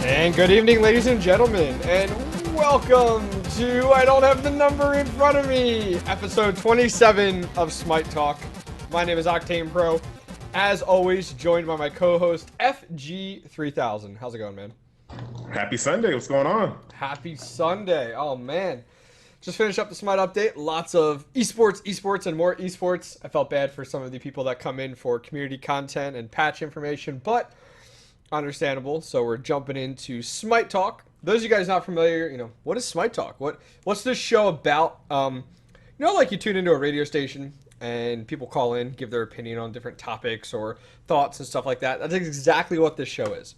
And good evening, ladies and gentlemen, and welcome to I don't have the number in front of me, episode 27 of Smite Talk. My name is Octane Pro, as always, joined by my co-host FG3000. How's it going, man? Happy Sunday. What's going on? Happy Sunday. Oh, man. Just finished up the Smite update. Lots of esports, and more esports. I felt bad for some of the people that come in for community content and patch information, but understandable. So we're jumping into Smite Talk. Those of you guys not familiar, what is Smite Talk? What's this show about? Like you tune into a radio station and people call in, give their opinion on different topics or thoughts and stuff like that. That's exactly what this show is.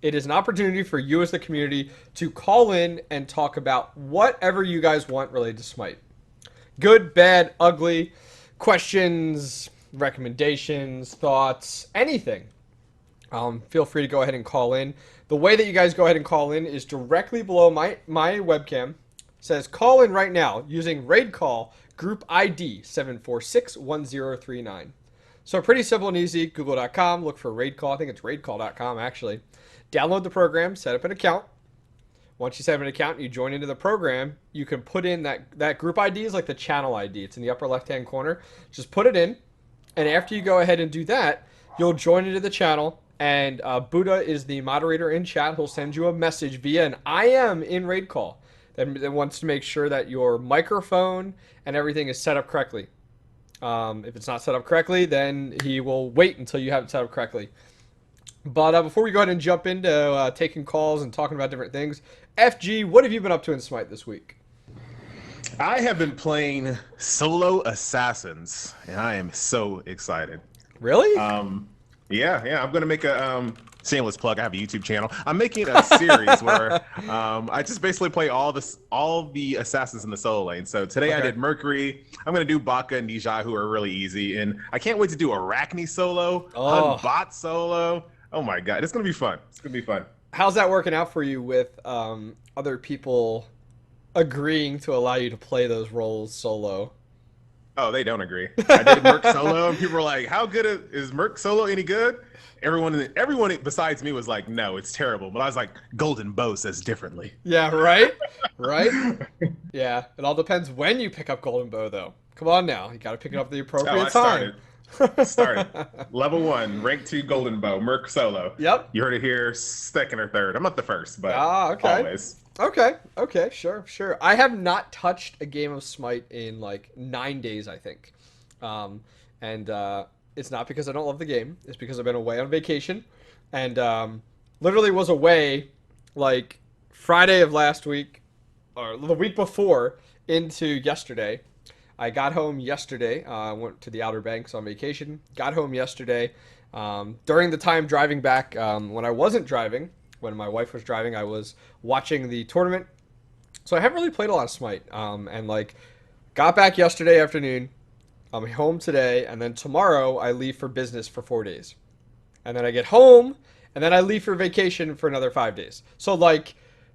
It is an opportunity for you as the community to call in and talk about whatever you guys want related to Smite. Good, bad, ugly, questions, recommendations, thoughts, anything. Feel free to go ahead and call in. The way that you guys go ahead and call in is directly below my webcam. It says call in right now using raid call group ID 7461039. So pretty simple and easy. Google.com, look for raid call. I think it's raidcall.com actually. Download the program, set up an account. Once you set up an account and you join into the program, you can put in that group ID is like the channel ID. It's in the upper left-hand corner. Just put it in, and after you go ahead and do that, you'll join into the channel. And Buddha is the moderator in chat. He'll send you a message via an IM in raid call that wants to make sure that your microphone and everything is set up correctly. If it's not set up correctly, then he will wait until you have it set up correctly. But before we go ahead and jump into taking calls and talking about different things, FG, what have you been up to in Smite this week? I have been playing Solo Assassins, and I am so excited. Really? Yeah. I'm gonna make a shameless plug. I have a YouTube channel. I'm making a series where I just basically play all the assassins in the solo lane. So today I did Mercury. I'm gonna do Baka and Nijai, who are really easy, and I can't wait to do Arachne solo, Bot solo. Oh my god, it's gonna be fun. It's gonna be fun. How's that working out for you with other people agreeing to allow you to play those roles solo? Oh, they don't agree. I did Merc solo, and people were like, "How good is Merc solo? Any good?" Everyone besides me was like, "No, it's terrible." But I was like, "Golden Bow says differently." Yeah, right. Yeah, it all depends when you pick up Golden Bow, though. Come on now, you got to pick it up at the appropriate time. Started. Level 1, rank 2 Golden Bow, Merc solo. Yep. You heard it here, second or third. I'm not the first, but okay. Always. Okay, sure. I have not touched a game of Smite in like 9 days, I think. It's not because I don't love the game. It's because I've been away on vacation. And literally was away like Friday of last week, or the week before, into yesterday. I got home yesterday. I went to the Outer Banks on vacation. Got home yesterday. During the time driving back, when I wasn't driving, when my wife was driving, I was watching the tournament. So I haven't really played a lot of Smite. Got back yesterday afternoon. I'm home today, and then tomorrow I leave for business for 4 days. And then I get home, and then I leave for vacation for another 5 days. So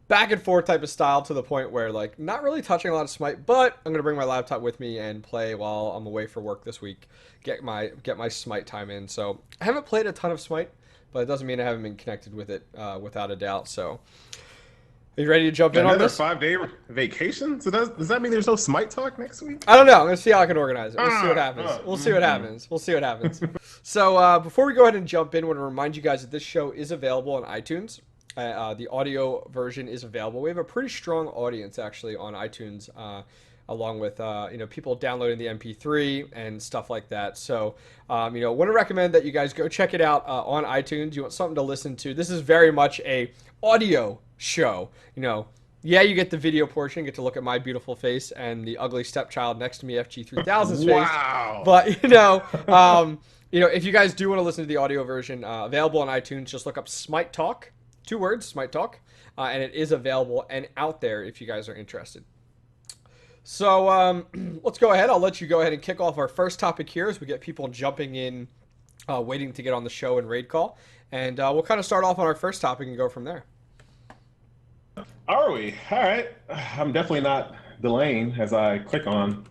back and forth type of style, to the point where not really touching a lot of Smite, but I'm gonna bring my laptop with me and play while I'm away for work this week. Get my Smite time in. So I haven't played a ton of Smite, but it doesn't mean I haven't been connected with it without a doubt. So are you ready to jump in on this? Another 5-day vacation? So does that mean there's no Smite talk next week? I don't know. I'm gonna see how I can organize it. We'll see what happens. We'll see what happens. So before we go ahead and jump in, I want to remind you guys that this show is available on iTunes. The audio version is available. We have a pretty strong audience actually on iTunes, along with people downloading the MP3 and stuff like that. So want to recommend that you guys go check it out on iTunes. You want something to listen to. This is very much a audio show. Yeah, you get the video portion, get to look at my beautiful face and the ugly stepchild next to me, FG3000's face. Wow. But if you guys do want to listen to the audio version, available on iTunes, just look up Smite Talk. 2 words, Smite Talk, and it is available and out there if you guys are interested. So let's go ahead. I'll let you go ahead and kick off our first topic here as we get people jumping in, waiting to get on the show and raid call. And we'll kind of start off on our first topic and go from there. Are we? All right. I'm definitely not delaying as I click on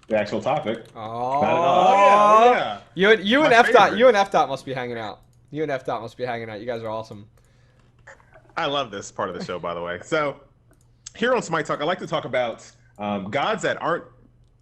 the actual topic. Oh, yeah. You and F Dot must be hanging out. You and F Dot must be hanging out. You guys are awesome. I love this part of the show, by the way. So here on Smite Talk, I like to talk about gods that aren't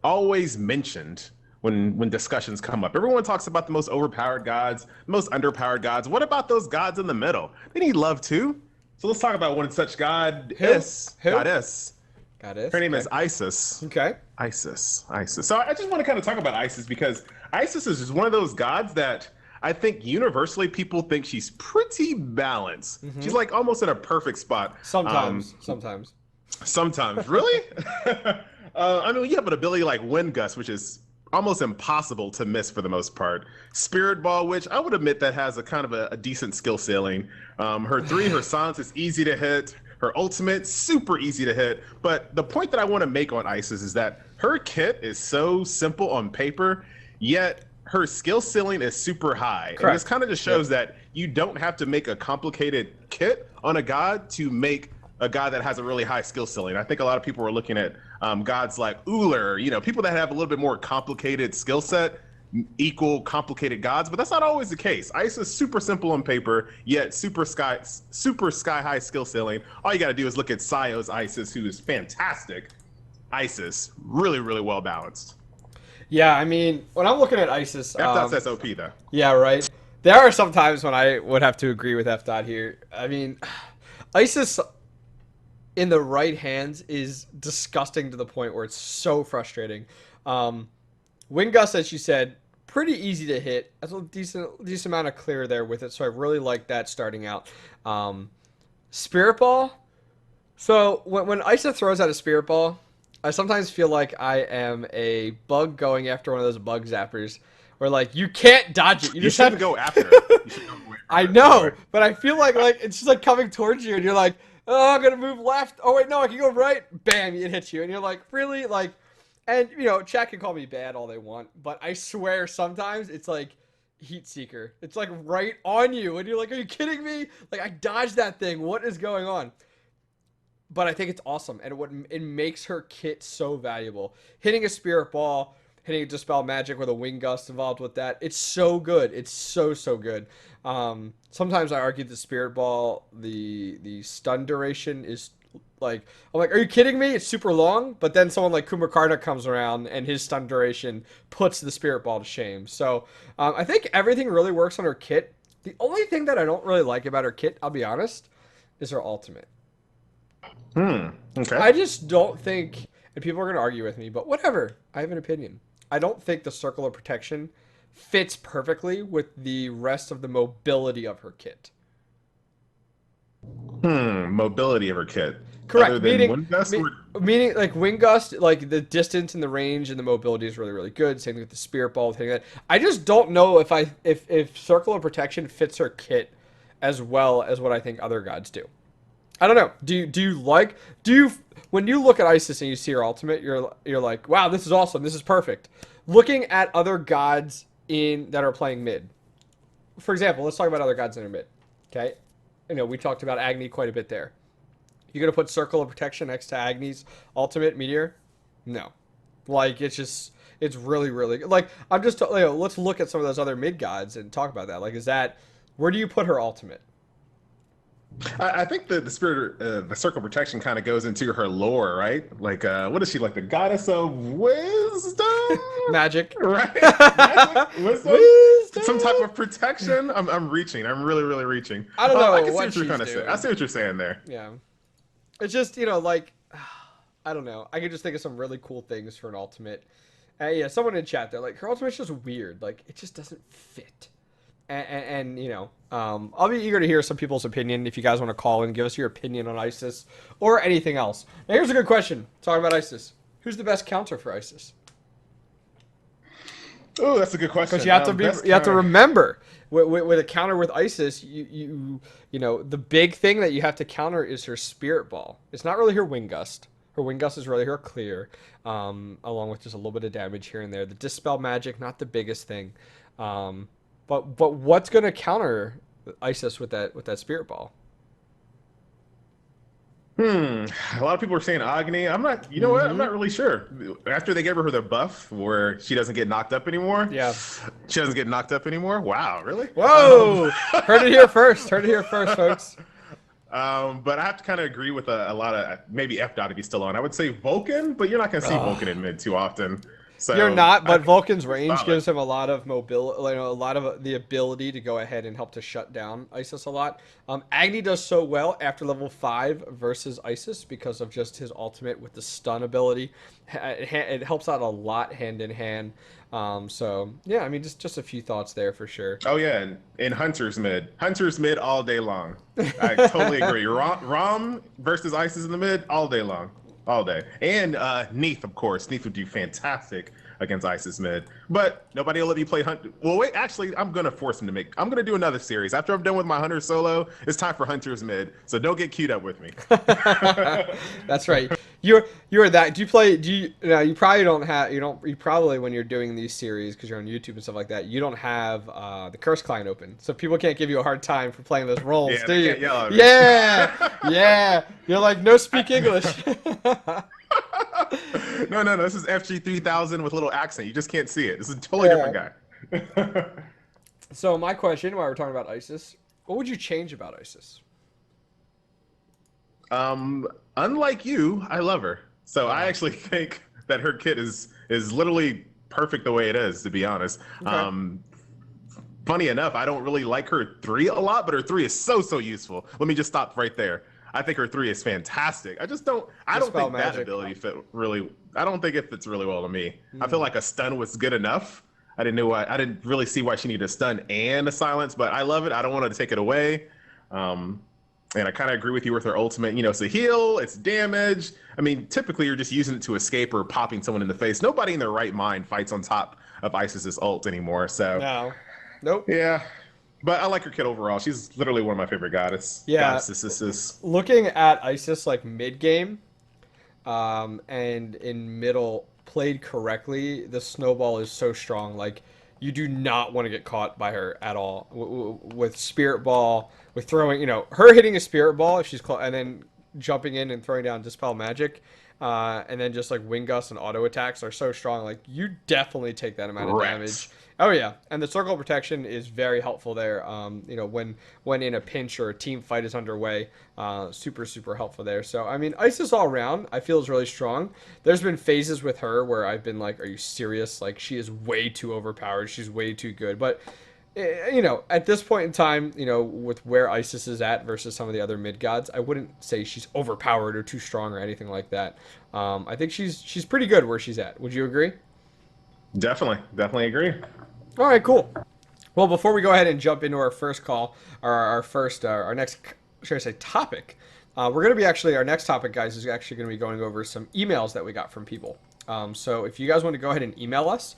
always mentioned when discussions come up. Everyone talks about the most overpowered gods, the most underpowered gods. What about those gods in the middle? They need love too. So let's talk about one such goddess. Who? Goddess. Goddess. Her name Okay. is Isis. Okay. Isis. So I just want to kind of talk about Isis because Isis is just one of those gods that I think universally people think she's pretty balanced. Mm-hmm. She's like almost in a perfect spot. Sometimes. Sometimes, really? I mean, you have an ability like Wind Gust, which is almost impossible to miss for the most part. Spirit Ball, which I would admit that has a kind of a decent skill ceiling. Her silence is easy to hit. Her ultimate, super easy to hit. But the point that I want to make on Isis is that her kit is so simple on paper, yet her skill ceiling is super high. Correct. And this kind of just shows that you don't have to make a complicated kit on a god to make a god that has a really high skill ceiling. I think a lot of people are looking at gods like Uller, people that have a little bit more complicated skill set equal complicated gods, but that's not always the case. Ice is super simple on paper, yet super sky high skill ceiling. All you got to do is look at Sayo's Isis, who is fantastic. Isis, really, really well balanced. Yeah, I mean, when I'm looking at Isis, F.Dot's SOP though. Yeah, right. There are some times when I would have to agree with F. Dot here. I mean, Isis in the right hands is disgusting to the point where it's so frustrating. Wind Gust, as you said, pretty easy to hit. That's a decent amount of clear there with it, so I really like that starting out. Spirit Ball. So when Isis throws out a Spirit Ball, I sometimes feel like I am a bug going after one of those bug zappers, where like you can't dodge it. You just shouldn't have go after it. You should go away from I it. know, but I feel like it's just like coming towards you, and you're like, oh, I'm gonna move left. Oh wait, no, I can go right. Bam, it hits you, and you're like, really, like, and chat can call me bad all they want, but I swear sometimes it's like Heat Seeker. It's like right on you, and you're like, are you kidding me? Like I dodged that thing. What is going on? But I think it's awesome, and it makes her kit so valuable. Hitting a Spirit Ball, hitting a Dispel Magic with a Wind Gust involved with that, it's so good. It's so good. Sometimes I argue the Spirit Ball, the stun duration is like, I'm like, are you kidding me? It's super long, but then someone like Kumakarna comes around, and his stun duration puts the Spirit Ball to shame. So I think everything really works on her kit. The only thing that I don't really like about her kit, I'll be honest, is her ultimate. Okay. I just don't think, and people are going to argue with me, but whatever. I have an opinion. I don't think the Circle of Protection fits perfectly with the rest of the mobility of her kit. Mobility of her kit. Correct. Other than Wind Gust, Meaning like Wind Gust, like the distance and the range and the mobility is really, really good. Same thing with the Spirit Ball, thing like that. I just don't know if Circle of Protection fits her kit as well as what I think other gods do. I don't know. Do you when you look at Isis and you see her ultimate, you're like, wow, this is awesome. This is perfect. Looking at other gods that are playing mid. For example, let's talk about other gods that are mid. Okay? We talked about Agni quite a bit there. You're going to put Circle of Protection next to Agni's ultimate Meteor? No. Like it's really, really like I'm just let's look at some of those other mid gods and talk about that. Like where do you put her ultimate? I think the Circle of Protection kind of goes into her lore, right? Like, what is she, like the goddess of wisdom? Magic. Right? Magic? Wisdom? Some type of protection? I'm reaching. I'm really, really reaching. I don't know I can what see what you're she's saying. doing. I see what you're saying there. Yeah. It's just, like, I don't know. I could just think of some really cool things for an ultimate. Yeah, someone in chat, they're like, her ultimate's just weird. Like, it just doesn't fit. And I'll be eager to hear some people's opinion if you guys want to call and give us your opinion on Isis or anything else. Now, here's a good question. Talking about Isis. Who's the best counter for Isis? Oh, that's a good question. Because you have to remember with a counter with Isis, the big thing that you have to counter is her Spirit Ball. It's not really her Wind Gust. Her Wind Gust is really her clear, along with just a little bit of damage here and there. The Dispel Magic, not the biggest thing. But what's going to counter Isis with that Spirit Ball? A lot of people are saying Agni. I'm not. You know what? I'm not really sure. After they gave her the buff where she doesn't get knocked up anymore. Yeah. She doesn't get knocked up anymore. Wow, really? Whoa! Heard it here first. Heard it here first, folks. But I have to kind of agree with a lot of maybe F dot if he's still on. I would say Vulcan, but you're not going to see Vulcan in mid too often. You're So not, I but think Vulcan's it's range solid. gives him a lot of mobility, a lot of the ability to go ahead and help to shut down ISIS a lot. Agni does so well after level 5 versus ISIS because of just his ultimate with the stun ability. It helps out a lot hand in hand. So yeah, I mean, just a few thoughts there for sure. Oh yeah, and in Hunter's mid all day long. I totally agree. Rom versus Isis in the mid all day long, all day. And Neath, of course. Neath would do fantastic against Isis mid, but nobody will let me play Hunter. Well, wait, actually, I'm gonna force him to make. I'm gonna do another series after I'm done with my Hunter solo. It's time for Hunter's mid, so don't get queued up with me. That's right. You're that. Do you play? Do you? No, you probably don't have. You don't. You probably when you're doing these series because you're on YouTube and stuff like that. You don't have the curse client open, so people can't give you a hard time for playing those roles, Yeah, do they you? can't yell at me. Yeah, yeah. You're like no speak English. No. This is FG3000 with a little accent. You just can't see it. This is a totally different guy. So my question, while we're talking about ISIS, what would you change about ISIS? Um, Unlike you, I love her. So I Uh, actually think that her kit is literally perfect the way it is, to be honest. okay. Funny enough, I don't really like her three a lot, but her three is so useful. Let me just stop right there. I think her three is fantastic. I don't Dispel think that magic. ability fit really. I don't think it fits really well to me. I feel Hmm. like a stun was good enough. I didn't really see why she needed a stun and a silence, but I love it. I don't want to take it away. Um, and I kind of agree with you with her ultimate. You know, it's a heal, it's damage. I mean, typically you're just using it to escape or popping someone in the face. Nobody in their right mind fights on top of Isis's ult anymore. So No. Nope. yeah, but I like her kit overall. She's literally one of my favorite Yeah. goddesses. Looking at ISIS like mid game, and in middle played correctly, the snowball is so strong. Like you do not want to get caught by her at all with spirit ball, with throwing. You know, her hitting a spirit ball if she's and then jumping in and throwing down dispel magic. And then just like wing gust and auto attacks are so strong. Like you definitely take that amount of damage. Wrecks. Oh yeah, and the circle protection is very helpful there. You know, when in a pinch or a team fight is underway, super helpful there. So I mean, Isis all around I feel is really strong. There's been phases with her where I've been like, are you serious? Like she is way too overpowered. She's way too good. But you know, at this point in time, you know, with where Isis is at versus some of the other mid gods, I wouldn't say she's overpowered or too strong or anything like that. I think she's pretty good where she's at. Would you agree? Definitely agree. All right, cool. Well, before we go ahead and jump into our first call, or our next, should I say, topic, we're going to be actually, our next topic, guys, is actually going to be going over some emails that we got from people. So if you guys want to go ahead and email us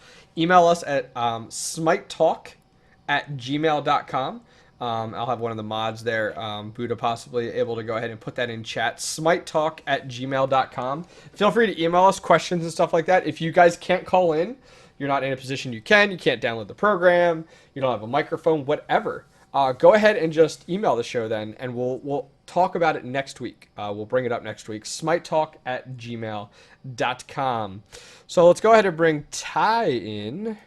at smitetalk@gmail.com. I'll have one of the mods there, Buddha, possibly able to go ahead and put that in chat. Smitetalk@gmail.com. Feel free to email us questions and stuff like that. If you guys can't call in, you're not in a position you can't download the program, you don't have a microphone, whatever. Go ahead and just email the show then, and we'll talk about it next week. We'll bring it up next week. Smitetalk@gmail.com. So let's go ahead and bring Ty in.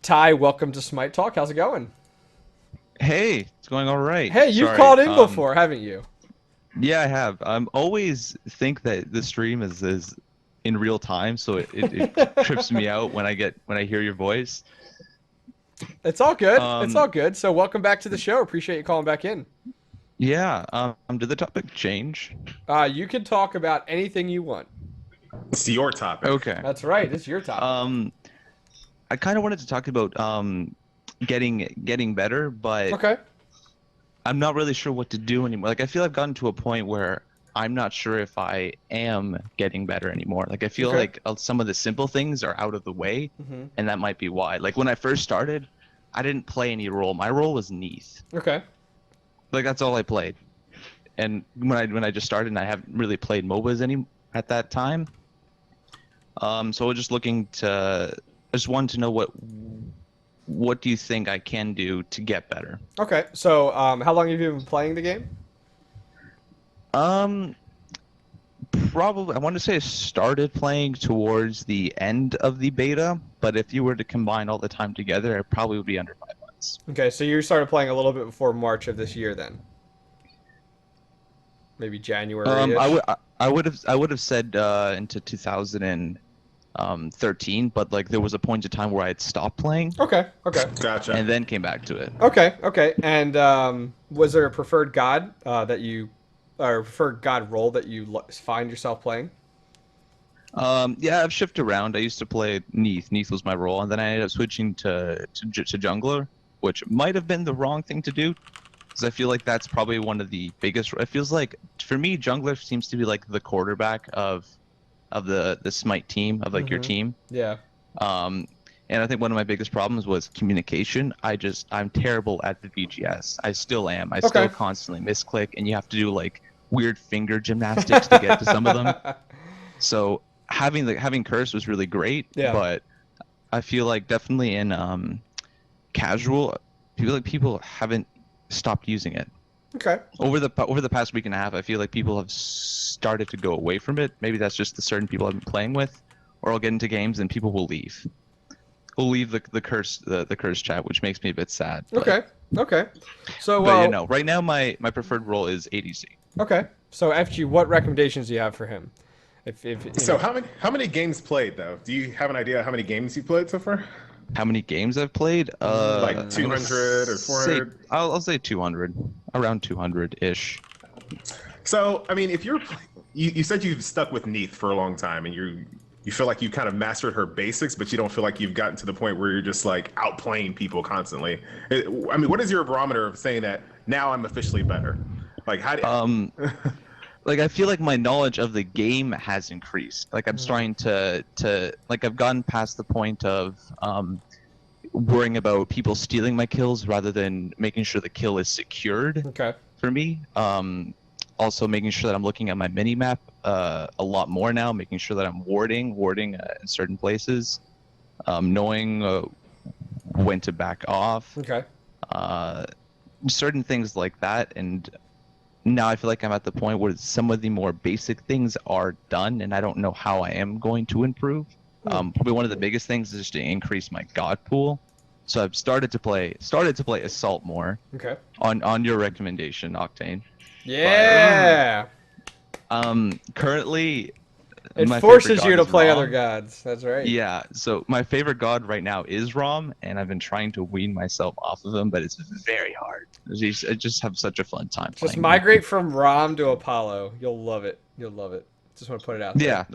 Ty, welcome to Smite Talk. How's it going? Hey, it's going all right. Hey, you've Sorry. called in before, haven't you? Yeah, I have. Always think that the stream is in real time, so it trips me out when I hear your voice. It's all good. It's Um, all good. So welcome back to the show. Appreciate you calling back in. yeah. Did the topic change? You can talk about anything you want. It's your topic. Okay. That's right. It's your topic. I kind of wanted to talk about getting better, but Okay. I'm not really sure what to do anymore. Like I feel I've gotten to a point where I'm not sure if I am getting better anymore. Like I feel Okay. like some of the simple things are out of the way, Hmm. and that might be why. Like when I first started, I didn't play any role. My role was Neath. Okay. Like that's all I played. And when I just started, and I haven't really played MOBAs any at that time. So we're just I just wanted to know what do you think I can do to get better? Okay. So how long have you been playing the game? Um, Probably I want to say I started playing towards the end of the beta, but if you were to combine all the time together, it probably would be under 5 months. Okay. So you started playing a little bit before March of this year then. maybe January-ish? I would have said into 2013, but like there was a point in time where I had stopped playing Okay, okay. Gotcha. and then came back to it. Okay, okay. And was there a preferred god that you, or preferred god role that you find yourself playing? Yeah, I've shifted around. I used to play Neath. Neath was my role, and then I ended up switching to jungler, which might have been the wrong thing to do, because I feel like that's probably one of the biggest. It feels like for me, jungler seems to be like the quarterback of the Smite team of like your team. Yeah. Um, and I think one of my biggest problems was communication. I'm terrible at the VGS. I still am. I still Okay. constantly misclick, and you have to do like weird finger gymnastics to get to some of them. So having curse was really great, Yeah. but I feel like definitely in casual, people haven't stopped using it. Okay. Over the past week and a half, I feel like people have started to go away from it. Maybe that's just the certain people I've been playing with, or I'll get into games and people will leave. Will leave the curse chat, which makes me a bit sad. But, Okay. Okay. So, but right now my preferred role is ADC. okay. So, FG, what recommendations do you have for him? If you So know. how many games played though? Do you have an idea how many games you played so far? How many games I've played? Like I'm gonna 200 or say- 400? I'll say 200, around 200-ish. So I mean, if you said you've stuck with Neath for a long time, and you feel like you kind of mastered her basics, but you don't feel like you've gotten to the point where you're just like outplaying people constantly. I mean, what is your barometer of saying that now I'm officially better? Like how do Like I feel like my knowledge of the game has increased. Like I'm starting to like I've gotten past the point of worrying about people stealing my kills rather than making sure the kill is secured Okay. for me. Also making sure that I'm looking at my mini map a lot more now, making sure that I'm warding in certain places, knowing when to back off, Okay. certain things like that. And now I feel like I'm at the point where some of the more basic things are done, and I don't know how I am going to improve. Probably one of the biggest things is just to increase my god pool. So I've started to play Assault more Okay. on your recommendation, Octane. Yeah. Currently, It my favorite forces you god to is play Rom. other gods. That's right. Yeah, so my favorite god right now is Rom, and I've been trying to wean myself off of him, but it's very hard. I just have such a fun time Just playing him. migrate from Rom to Apollo. You'll love it. You'll love it. Just want to put it out there.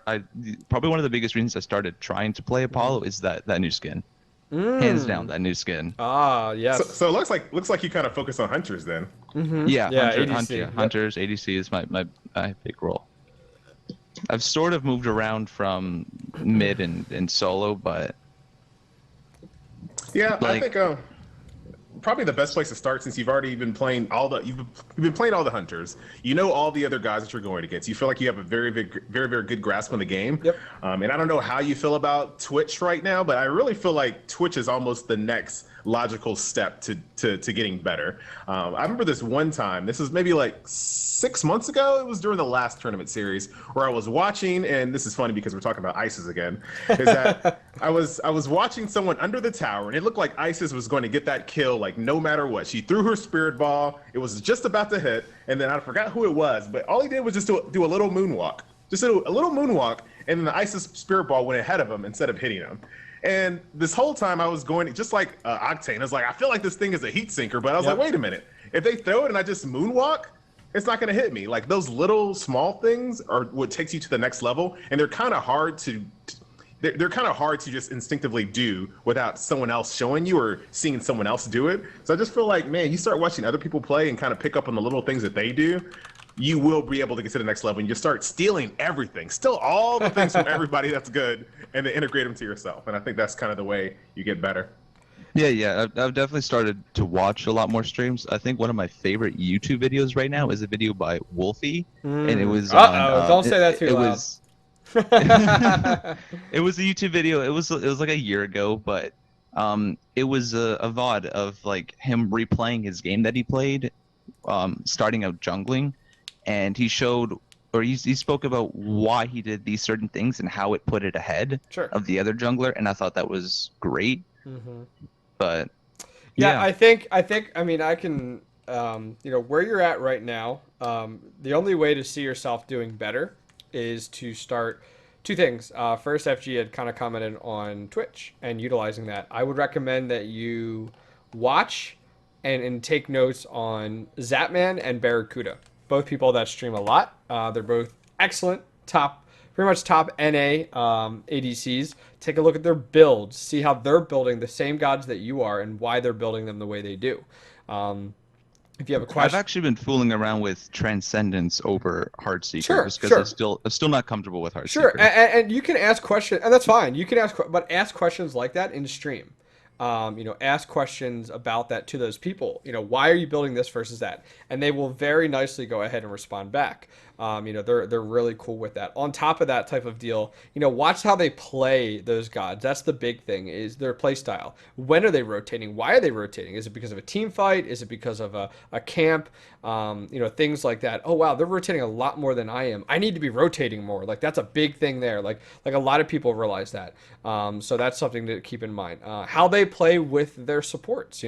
I probably one of the biggest reasons I started trying to play Apollo is that new skin. Mm. Hands down, that new skin. Ah, yes. so it looks like you kind of focus on hunters then. Yeah, Yeah, Hunter, ADC. Yep. Hunters, ADC is my big role. I've sort of moved around from mid and solo, but Yeah, I Like- think probably the best place to start, since you've already been playing you've been playing all the hunters. You know all the other guys that you're going against. You feel like you have a very good grasp on the game. Yep. And I don't know how you feel about Twitch right now, but I really feel like Twitch is almost the next logical step to getting better. I remember this one time. This was maybe like 6 months ago. It was during the last tournament series where I was watching, and this is funny because we're talking about ISIS again. Is that I was watching someone under the tower, and it looked like ISIS was going to get that kill, like no matter what. She threw her spirit ball. It was just about to hit, and then I forgot who it was, but all he did was just do a little moonwalk. Just a little moonwalk, and then the ISIS spirit ball went ahead of him instead of hitting him. And this whole time I was going, just like Octane, I was like, I feel like this thing is a heat sinker, but I was like, wait a minute. If they throw it and I just moonwalk, it's not going to hit me. Like those little small things are what takes you to the next level, and they're kind of hard to just instinctively do without someone else showing you or seeing someone else do it. So I just feel like, man, you start watching other people play and kind of pick up on the little things that they do, you will be able to get to the next level, and you start stealing everything, still all the things from everybody that's good, and then integrate them to yourself. And I think that's kind of the way you get better. yeah, I've definitely started to watch a lot more streams. I think one of my favorite YouTube videos right now is a video by Wolfie, and it was Don't say that too it loud. was it was a YouTube video. It was like a year ago, but it was a VOD of like him replaying his game that he played, starting out jungling, and he showed or he spoke about why he did these certain things and how it put it ahead Sure. of the other jungler, and I thought that was great. Mm-hmm. But Yeah, I think. I mean, I can where you're at right now, the only way to see yourself doing better is to start two things. First, FG had kind of commented on Twitch and utilizing that. I would recommend that you watch and take notes on Zapman and Barracuda, both people that stream a lot. They're both excellent, pretty much top NA ADCs. Take a look at their builds, see how they're building the same gods that you are, and why they're building them the way they do. If you have a question, I've actually been fooling around with Transcendence over Heartseeker Sure, just because sure. I'm still not comfortable with Heartseeker. Sure, and you can ask questions, and that's fine. You can but ask questions like that in stream. Ask questions about that to those people. Why are you building this versus that? And they will very nicely go ahead and respond back. They're really cool with that. On top of that type of deal, watch how they play those gods. That's the big thing, is their play style. When are they rotating? Why are they rotating? Is it because of a team fight? Is it because of a camp? Things like that. Oh wow, they're rotating a lot more than I am. I need to be rotating more. Like that's a big thing there. Like a lot of people realize that. So that's something to keep in mind. How they play with their supports.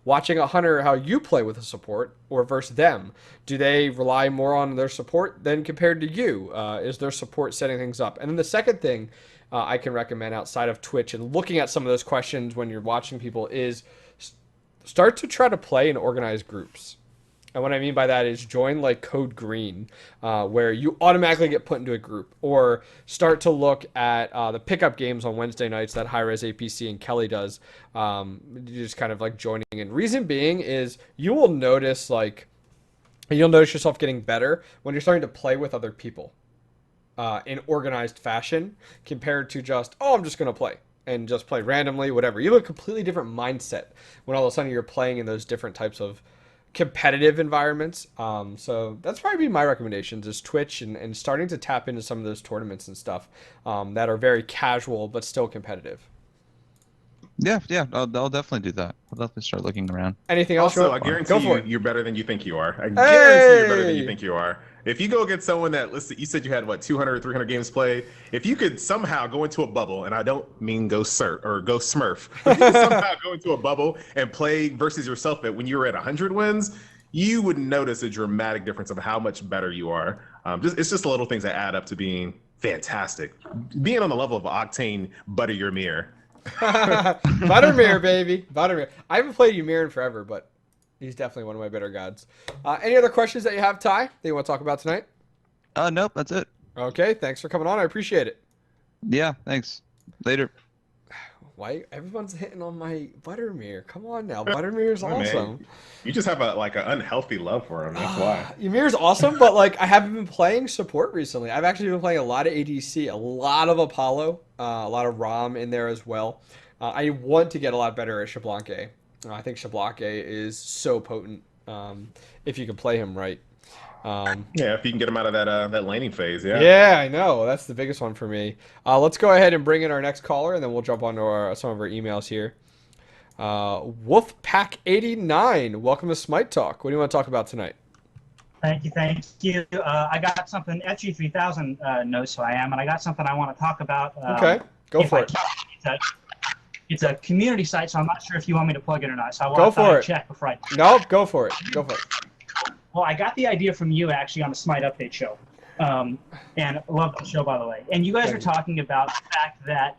Watching a hunter, how you play with a support or versus them. Do they rely more on their support than compared to you? Is their support setting things up? And then the second thing I can recommend outside of Twitch and looking at some of those questions when you're watching people is start to try to play in organized groups. And what I mean by that is join like Code Green, where you automatically get put into a group, or start to look at the pickup games on Wednesday nights that Hi-Rez APC and Kelly does. You just kind of like joining in. Reason being is you'll notice yourself getting better when you're starting to play with other people in organized fashion compared to just, oh, I'm just going to play and just play randomly, whatever. You have a completely different mindset when all of a sudden you're playing in those different types of competitive environments. So that's probably my recommendations is Twitch and starting to tap into some of those tournaments and stuff that are very casual but still competitive. Yeah, I'll definitely do that. I'll definitely start looking around. Anything else? Also, I guarantee Go for it. you're better than you think you are. I guarantee you're better than you Hey! think you are. If you go against someone that, listen, you said you had what, 200 or 300 games played. If you could somehow go into a bubble, and I don't mean go Smurf, if you could somehow go into a bubble and play versus yourself when you were at 100 wins, you would notice a dramatic difference of how much better you are. It's just the little things that add up to being fantastic. Being on the level of Octane Butter Your Mirror. Buttermere, baby. Buttermere. I haven't played Ymir in forever, but he's definitely one of my better gods. Any other questions that you have, Ty, that you want to talk about tonight? Nope, that's it. Okay, thanks for coming on. I appreciate it. Yeah, thanks. Later. Why everyone's hitting on my Buttermere? Come on now, Buttermere's awesome. Man, you just have an unhealthy love for him. That's why. Ymir's awesome, but I haven't been playing support recently. I've actually been playing a lot of ADC, a lot of Apollo, a lot of Rom in there as well. I want to get a lot better at Shablanque. I think Shablanque is so potent if you can play him right. Yeah, if you can get him out of that laning phase, yeah. Yeah, I know. That's the biggest one for me. Let's go ahead and bring in our next caller, and then we'll jump on to some of our emails here. Wolfpack89, welcome to Smite Talk. What do you want to talk about tonight? Thank you. I got something, Ep.27 knows who I am, and I got something I want to talk about. Okay, go for it. It's a community site, so I'm not sure if you want me to plug it or not. So I go want for to it. check before I. Nope, go for it. Go for it. Well, I got the idea from you actually on the Smite Update show, and I love the show, by the way. And you guys were talking about the fact that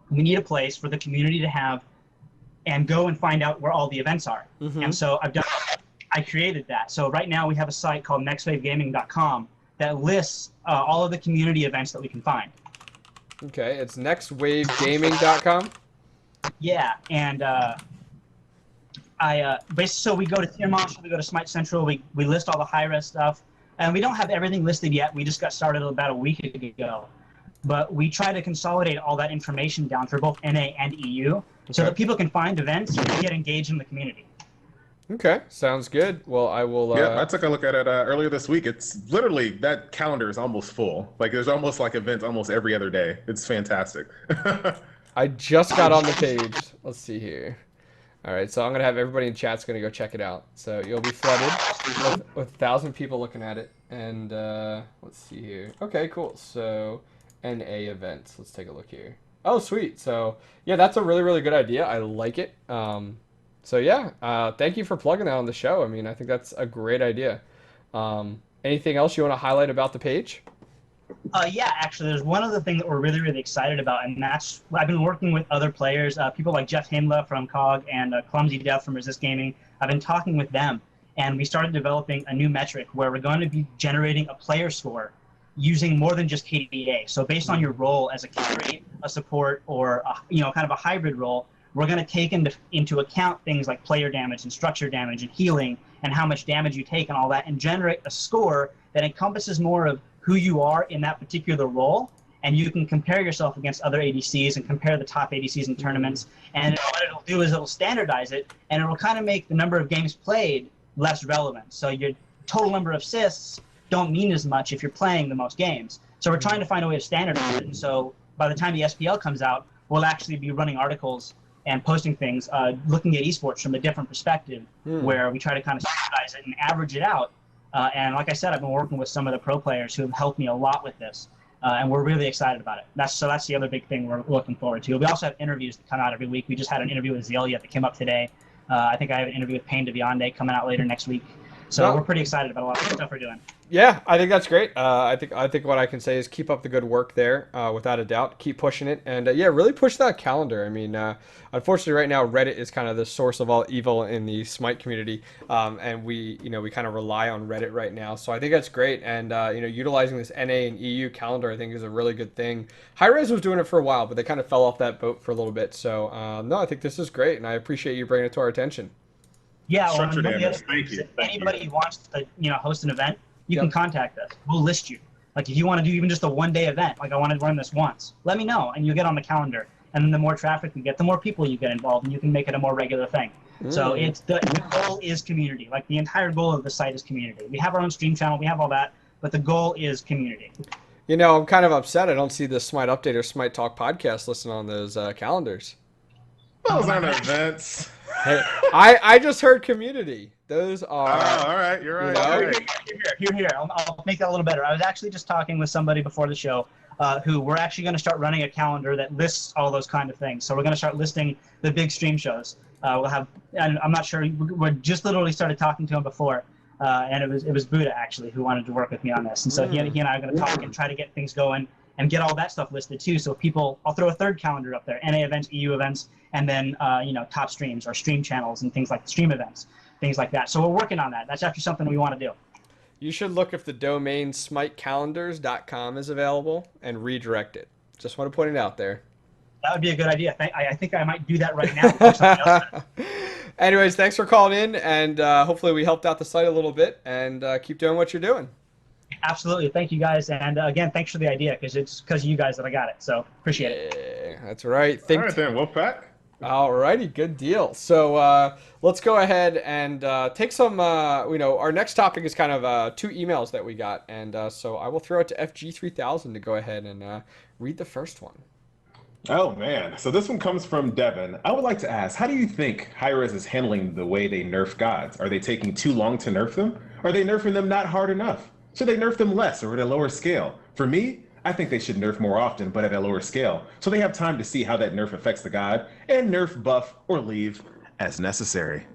we need a place for the community to have and go and find out where all the events are. Mm-hmm. And so I created that. So right now we have a site called nextwavegaming.com that lists all of the community events that we can find. Okay, it's nextwavegaming.com. Yeah, and so we go to Tier Marshal, we go to Smite Central, we list all the Hi-Rez stuff, and we don't have everything listed yet. We just got started about a week ago, but we try to consolidate all that information down for both NA and EU, so that people can find events and get engaged in the community. Okay, sounds good. Well, I will. Yeah, I took a look at it earlier this week. It's literally, that calendar is almost full. There's almost events almost every other day. It's fantastic. I just got on the page. Let's see here. All right, so I'm gonna have everybody in chat's gonna go check it out. So you'll be flooded with 1,000 people looking at it. And let's see here. Okay, cool. So NA events. Let's take a look here. Oh, sweet. So yeah, that's a really, really good idea. I like it. So yeah, thank you for plugging that on the show. I mean, I think that's a great idea. Anything else you want to highlight about the page? Yeah, actually, there's one other thing that we're really, really excited about, and that's I've been working with other players, people like Jeff Himla from COG and Clumsy Dev from Resist Gaming. I've been talking with them, and we started developing a new metric where we're going to be generating a player score using more than just KDA. So based on your role as a carry, a support, or kind of a hybrid role, we're going to take into account things like player damage and structure damage and healing and how much damage you take and all that, and generate a score that encompasses more of who you are in that particular role, and you can compare yourself against other ADCs and compare the top ADCs in tournaments. And what it'll do is it'll standardize it, and it'll kind of make the number of games played less relevant. So your total number of assists don't mean as much if you're playing the most games. So we're trying to find a way to standardize it. And so by the time the SPL comes out, we'll actually be running articles and posting things, looking at esports from a different perspective, where we try to kind of standardize it and average it out. And like I said, I've been working with some of the pro players who have helped me a lot with this, and we're really excited about it. That's the other big thing we're looking forward to. We also have interviews that come out every week. We just had an interview with Zelia that came up today. I think I have an interview with Pain de Bionde coming out later next week. So we're pretty excited about a lot of the stuff we're doing. Yeah, I think that's great. I think what I can say is keep up the good work there, without a doubt. Keep pushing it, and yeah, really push that calendar. I mean, unfortunately, right now Reddit is kind of the source of all evil in the Smite community, and we kind of rely on Reddit right now. So I think that's great, and utilizing this NA and EU calendar, I think, is a really good thing. Hi-Rez was doing it for a while, but they kind of fell off that boat for a little bit. So no, I think this is great, and I appreciate you bringing it to our attention. Yeah, well, Thank you. Anybody who wants to host an event, you can contact us. We'll list you. Like if you want to do even just a one-day event, like I want to run this once, let me know, and you'll get on the calendar. And then the more traffic you get, the more people you get involved, and you can make it a more regular thing. So it's the goal is community. Like the entire goal of the site is community. We have our own stream channel, we have all that, but the goal is community. I'm kind of upset I don't see the Smite Update or Smite Talk podcast listed on those calendars. Those aren't events. Hey, I just heard community. Those are. Oh, all right, you're right. All right. Here. I'll make that a little better. I was actually just talking with somebody before the show, who we're actually going to start running a calendar that lists all those kind of things. So we're going to start listing the big stream shows. We'll have, and I'm not sure. We just literally started talking to him before, and it was Buddha actually who wanted to work with me on this. And so he and I are going to talk and try to get things going and get all that stuff listed too. So I'll throw a third calendar up there: NA events, EU events, and then top streams or stream channels and things like stream events, things like that. So we're working on that. That's actually something we want to do. You should look if the domain smitecalendars.com is available and redirect it. Just want to point it out there. That would be a good idea. I think I might do that right now. Anyways, thanks for calling in, and hopefully we helped out the site a little bit, and keep doing what you're doing. Absolutely. Thank you, guys. And again, thanks for the idea, because it's because of you guys that I got it. So appreciate it. Yeah, that's right. All right, then. Wolfpack. All righty. Good deal. So let's go ahead and take some, our next topic is kind of 2 emails that we got. And so I will throw it to FG3000 to go ahead and read the first one. Oh, man. So this one comes from Devin. I would like to ask, how do you think Hi-Rez is handling the way they nerf gods? Are they taking too long to nerf them? Are they nerfing them not hard enough? Should they nerf them less or at a lower scale? For me, I think they should nerf more often, but at a lower scale, so they have time to see how that nerf affects the god, and nerf, buff, or leave as necessary.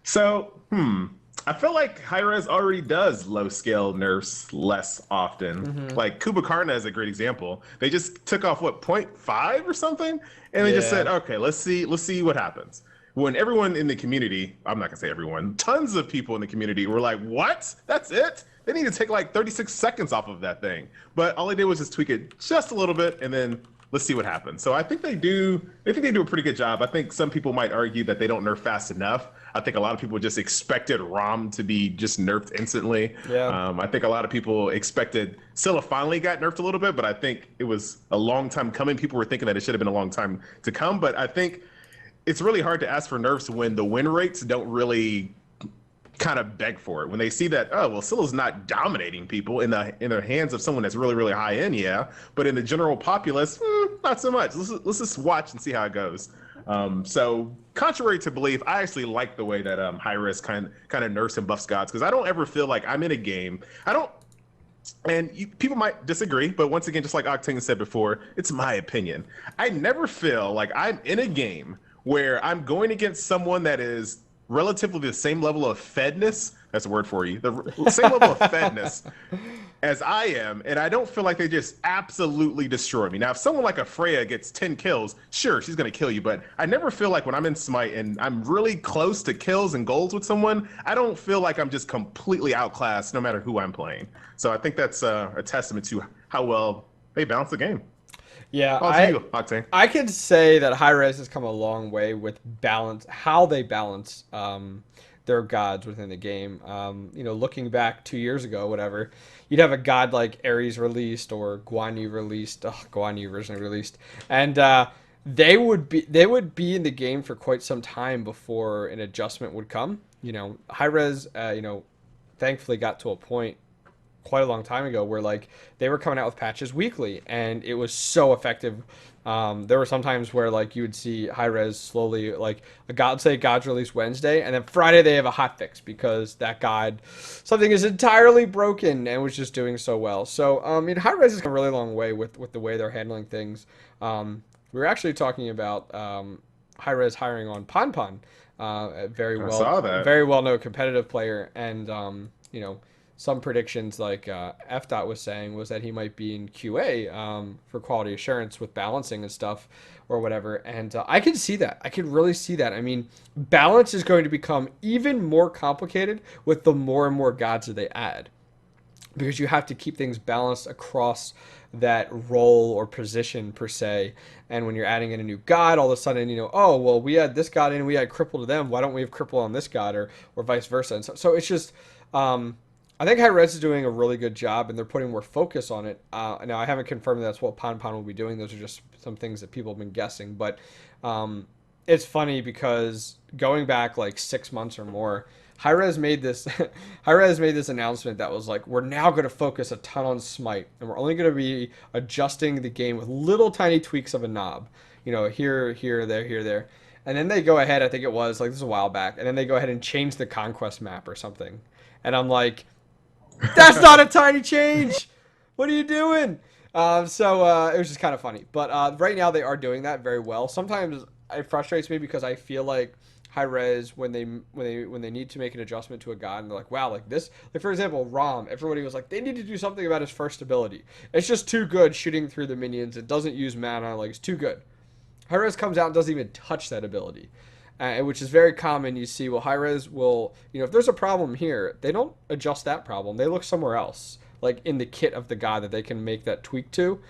So, I feel like Hi-Rez already does low-scale nerfs less often. Like Kubakarna is a great example. They just took off, 0.5 or something? And they just said, okay, let's see what happens. When everyone in the community, I'm not gonna say everyone, tons of people in the community were like, what? That's it? They need to take like 36 seconds off of that thing. But all they did was just tweak it just a little bit, and then let's see what happens. So I think they do a pretty good job. I think some people might argue that they don't nerf fast enough. I think a lot of people just expected ROM to be just nerfed instantly. Yeah. I think a lot of people expected Scylla finally got nerfed a little bit, but I think it was a long time coming. People were thinking that it should have been a long time to come, but I think it's really hard to ask for nerfs when the win rates don't really kind of beg for it. When they see that, oh, well, Scylla's not dominating people in the hands of someone that's really, really high end, yeah, but in the general populace, not so much. Let's just watch and see how it goes. So contrary to belief, I actually like the way that Hi-Rez kind of nerfs and buffs gods, because I don't ever feel like I'm in a game. People might disagree, but once again, just like Octane said before, it's my opinion. I never feel like I'm in a game where I'm going against someone that is relatively the same level of fedness. That's a word for you. The same level of fedness as I am, and I don't feel like they just absolutely destroy me. Now, if someone like a Freya gets 10 kills, sure, she's going to kill you, but I never feel like when I'm in Smite and I'm really close to kills and goals with someone, I don't feel like I'm just completely outclassed no matter who I'm playing. So I think that's a testament to how well they balance the game. Yeah, On to you, Octane. I can say that Hi-Rez has come a long way with how they balance their gods within the game. Looking back 2 years ago, whatever, you'd have a god like Ares released or Guan Yu released, Guan Yu originally released, and they would be in the game for quite some time before an adjustment would come. Hi-Rez, thankfully got to a point quite a long time ago where like they were coming out with patches weekly and it was so effective. There were some times where like you would see Hi-Rez slowly, like God's release Wednesday, and then Friday they have a hot fix because that god something is entirely broken and was just doing so well. So Hi-Rez has come a really long way with the way they're handling things. We were actually talking about Hi-Rez hiring on Pan, a I saw that. very well known competitive player, and some predictions like F. was saying was that he might be in QA for quality assurance with balancing and stuff or whatever. And I can see that. I can really see that. I mean, balance is going to become even more complicated with the more and more gods that they add, because you have to keep things balanced across that role or position per se. And when you're adding in a new god, all of a sudden, oh, well, we had this god in, we had cripple to them. Why don't we have cripple on this god, or vice versa? And so it's just, I think Hi-Rez is doing a really good job, and they're putting more focus on it. Now, I haven't confirmed that's what Pan will be doing. Those are just some things that people have been guessing. But it's funny because going back like 6 months or more, Hi-Rez made this announcement that was like, we're now going to focus a ton on Smite, and we're only going to be adjusting the game with little tiny tweaks of a knob, here, there. And then they go ahead, I think it was like this was a while back, and then they go ahead and change the conquest map or something. And I'm like, that's not a tiny change. What are you doing? So it was just kind of funny. But right now they are doing that very well. Sometimes it frustrates me because I feel like Hi-Rez when they need to make an adjustment to a god and they're like, wow, like this, like for example, Rom, everybody was like, they need to do something about his first ability. It's just too good shooting through the minions. It doesn't use mana. Like, it's too good. Hi-Rez comes out and doesn't even touch that ability. Which is very common. You see, well, Hi-Rez will, if there's a problem here, they don't adjust that problem. They look somewhere else, like in the kit of the god that they can make that tweak to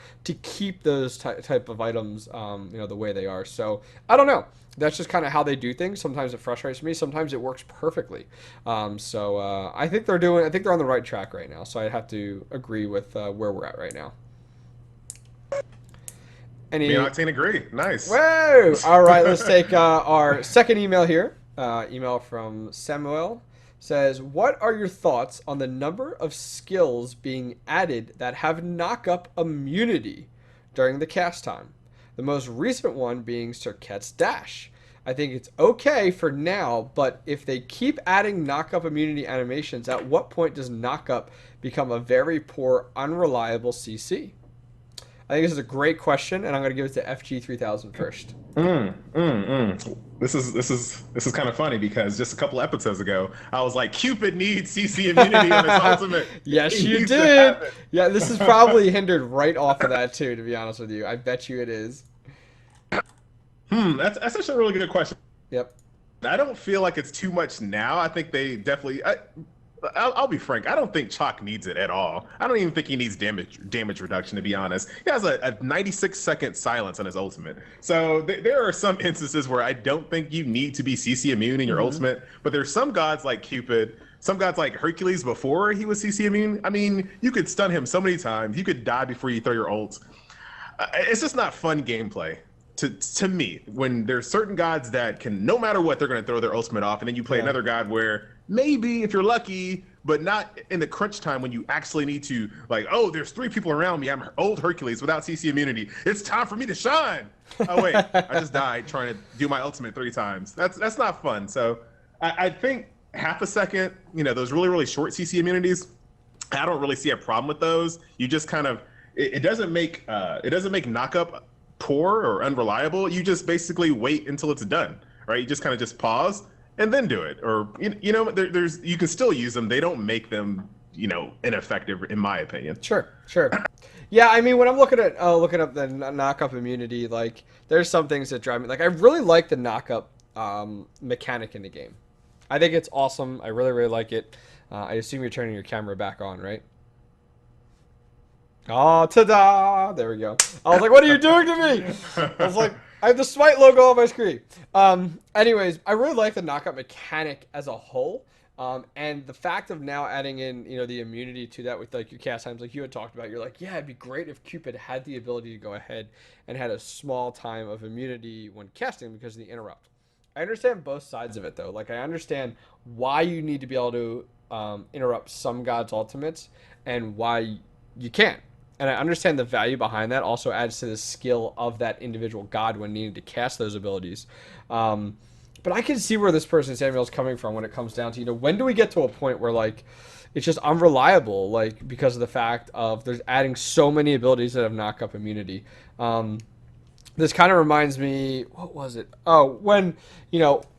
keep those type of items, the way they are. So I don't know. That's just kind of how they do things. Sometimes it frustrates me. Sometimes it works perfectly. I think they're on the right track right now. So I have to agree with where we're at right now. Me and Octane agree. Nice. Whoa! All right, let's take our second email here. Email from Samuel says, what are your thoughts on the number of skills being added that have knock-up immunity during the cast time? The most recent one being Serket's Dash. I think it's okay for now, but if they keep adding knock-up immunity animations, at what point does knock-up become a very poor, unreliable CC? I think this is a great question, and I'm going to give it to FG3000 first. This is kind of funny because just a couple episodes ago, I was like, Cupid needs CC immunity on his ultimate. Yes, you did. Yeah, this is probably hindered right off of that too, to be honest with you. I bet you it is. That's actually a really good question. Yep. I don't feel like it's too much now. I think they definitely. I'll be frank. I don't think Chalk needs it at all. I don't even think he needs damage reduction, to be honest. He has a 96-second silence on his ultimate. So there are some instances where I don't think you need to be CC immune in your ultimate. But there's some gods like Cupid, some gods like Hercules before he was CC immune. I mean, you could stun him so many times. You could die before you throw your ult. It's just not fun gameplay. To me, when there's certain gods that can, no matter what, they're going to throw their ultimate off, and then you play another god where maybe if you're lucky, but not in the crunch time when you actually need to, like, oh, there's 3 people around me. I'm old Hercules without CC immunity. It's time for me to shine. Oh wait, I just died trying to do my ultimate 3 times. That's not fun. So I think half a second, those really short CC immunities, I don't really see a problem with those. You just kind of it doesn't make Knockup poor or unreliable, you just basically wait until it's done, right? You just kind of just pause and then do it. Or, there's you can still use them. They don't make them, ineffective, in my opinion. Sure, sure. Yeah, I mean, when I'm looking at looking up the knock-up immunity, like there's some things that drive me. Like I really like the knock-up mechanic in the game. I think it's awesome. I really, really like it. I assume you're turning your camera back on, right? Oh, ta-da! There we go. I was like, what are you doing to me? I was like, I have the Smite logo on my screen. Anyways, I really like the knockup mechanic as a whole. And the fact of now adding in, the immunity to that with like your cast times, like you had talked about, you're like, yeah, it'd be great if Cupid had the ability to go ahead and had a small time of immunity when casting because of the interrupt. I understand both sides of it though. Like I understand why you need to be able to interrupt some gods' ultimates and why you can't. And I understand the value behind that also adds to the skill of that individual god when needing to cast those abilities. But I can see where this person, Samuel, is coming from when it comes down to, when do we get to a point where, like, it's just unreliable, like, because of the fact of there's adding so many abilities that have knock-up immunity. This kind of reminds me, what was it? Oh, when,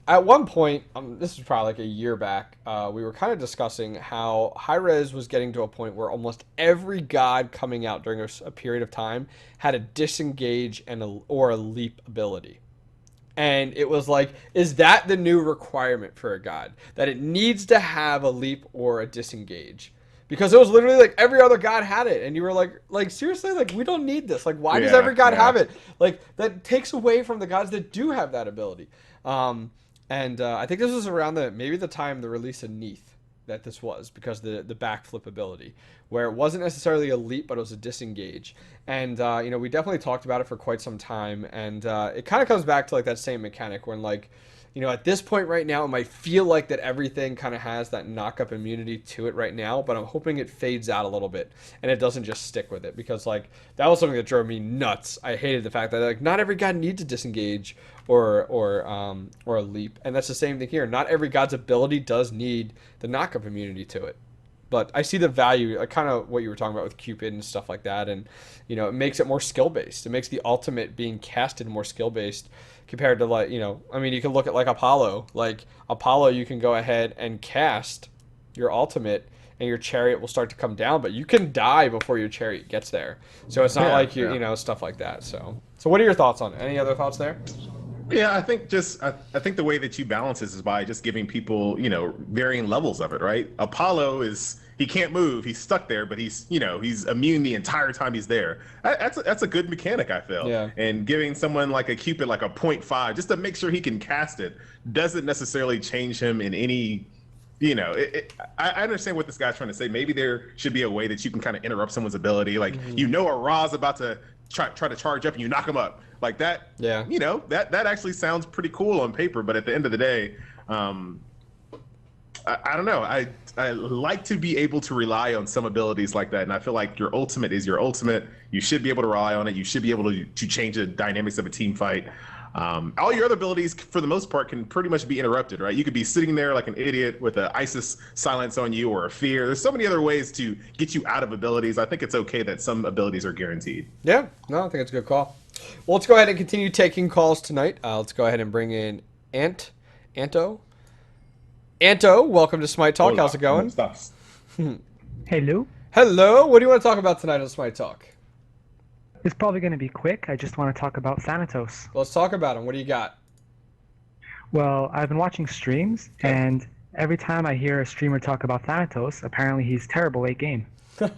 at one point, this was probably like a year back, we were kind of discussing how Hi-Rez was getting to a point where almost every god coming out during a period of time had a disengage or a leap ability. And it was like, is that the new requirement for a god? That it needs to have a leap or a disengage? Because it was literally like every other god had it. And you were like seriously? Like, we don't need this. Like, why does every god have it? Like, that takes away from the gods that do have that ability. I think this was around maybe the time the release of Neath that this was, because the backflip ability, where it wasn't necessarily a leap, but it was a disengage. And, we definitely talked about it for quite some time. And it kind of comes back to, like, that same mechanic when, like, at this point right now, it might feel like that everything kind of has that knock-up immunity to it right now, but I'm hoping it fades out a little bit and it doesn't just stick with it, because, like, that was something that drove me nuts. I hated the fact that, like, not every god needs a disengage or a leap, and that's the same thing here. Not every god's ability does need the knock-up immunity to it. But I see the value, kind of what you were talking about with Cupid and stuff like that, and it makes it more skill-based. It makes the ultimate being casted more skill-based compared to, like, I mean, you can look at, like, Apollo. Like, Apollo, you can go ahead and cast your ultimate, and your chariot will start to come down, but you can die before your chariot gets there. So it's not like you, stuff like that. So what are your thoughts on it? Any other thoughts there? Yeah, I think I think the way that you balance this is by just giving people, varying levels of it, right? Apollo he can't move, he's stuck there, but he's immune the entire time he's there. That's a good mechanic, I feel. Yeah. And giving someone like a Cupid like a 0.5 just to make sure he can cast it doesn't necessarily change him in any. I understand what this guy's trying to say. Maybe there should be a way that you can kind of interrupt someone's ability, like a Ra's about to try to charge up and you knock him up like that. Yeah. That actually sounds pretty cool on paper, but at the end of the day, I don't know. I like to be able to rely on some abilities like that, and I feel like your ultimate is your ultimate. You should be able to rely on it. You should be able to change the dynamics of a team fight. All your other abilities, for the most part, can pretty much be interrupted, right? You could be sitting there like an idiot with an Isis silence on you or a fear. There's so many other ways to get you out of abilities. I think it's okay that some abilities are guaranteed. Yeah, no, I think it's a good call. Well, let's go ahead and continue taking calls tonight. Let's go ahead and bring in Anto. Anto, welcome to Smite Talk. How's it going? Hello. Hello. What do you want to talk about tonight on Smite Talk? It's probably going to be quick. I just want to talk about Thanatos. Let's talk about him. What do you got? Well, I've been watching streams, and every time I hear a streamer talk about Thanatos, apparently he's terrible late game. Is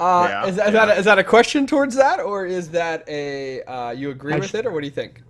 that a question towards that, or is that a you agree with it, or what do you think?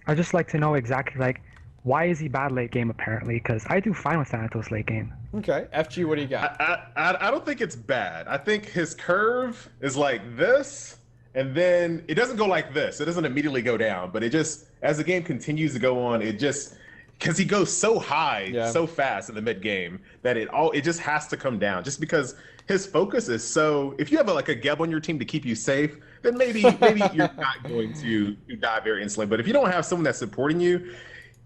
I'd just like to know exactly, like, why is he bad late game, apparently? Because I do fine with Thanatos late game. Okay. FG, what do you got? I don't think it's bad. I think his curve is like this, and then it doesn't go like this. It doesn't immediately go down, but it just, as the game continues to go on, it just, because he goes so high, so fast in the mid game, that it just has to come down. Just because his focus is so, if you have a Geb on your team to keep you safe, then maybe you're not going to die very instantly. But if you don't have someone that's supporting you,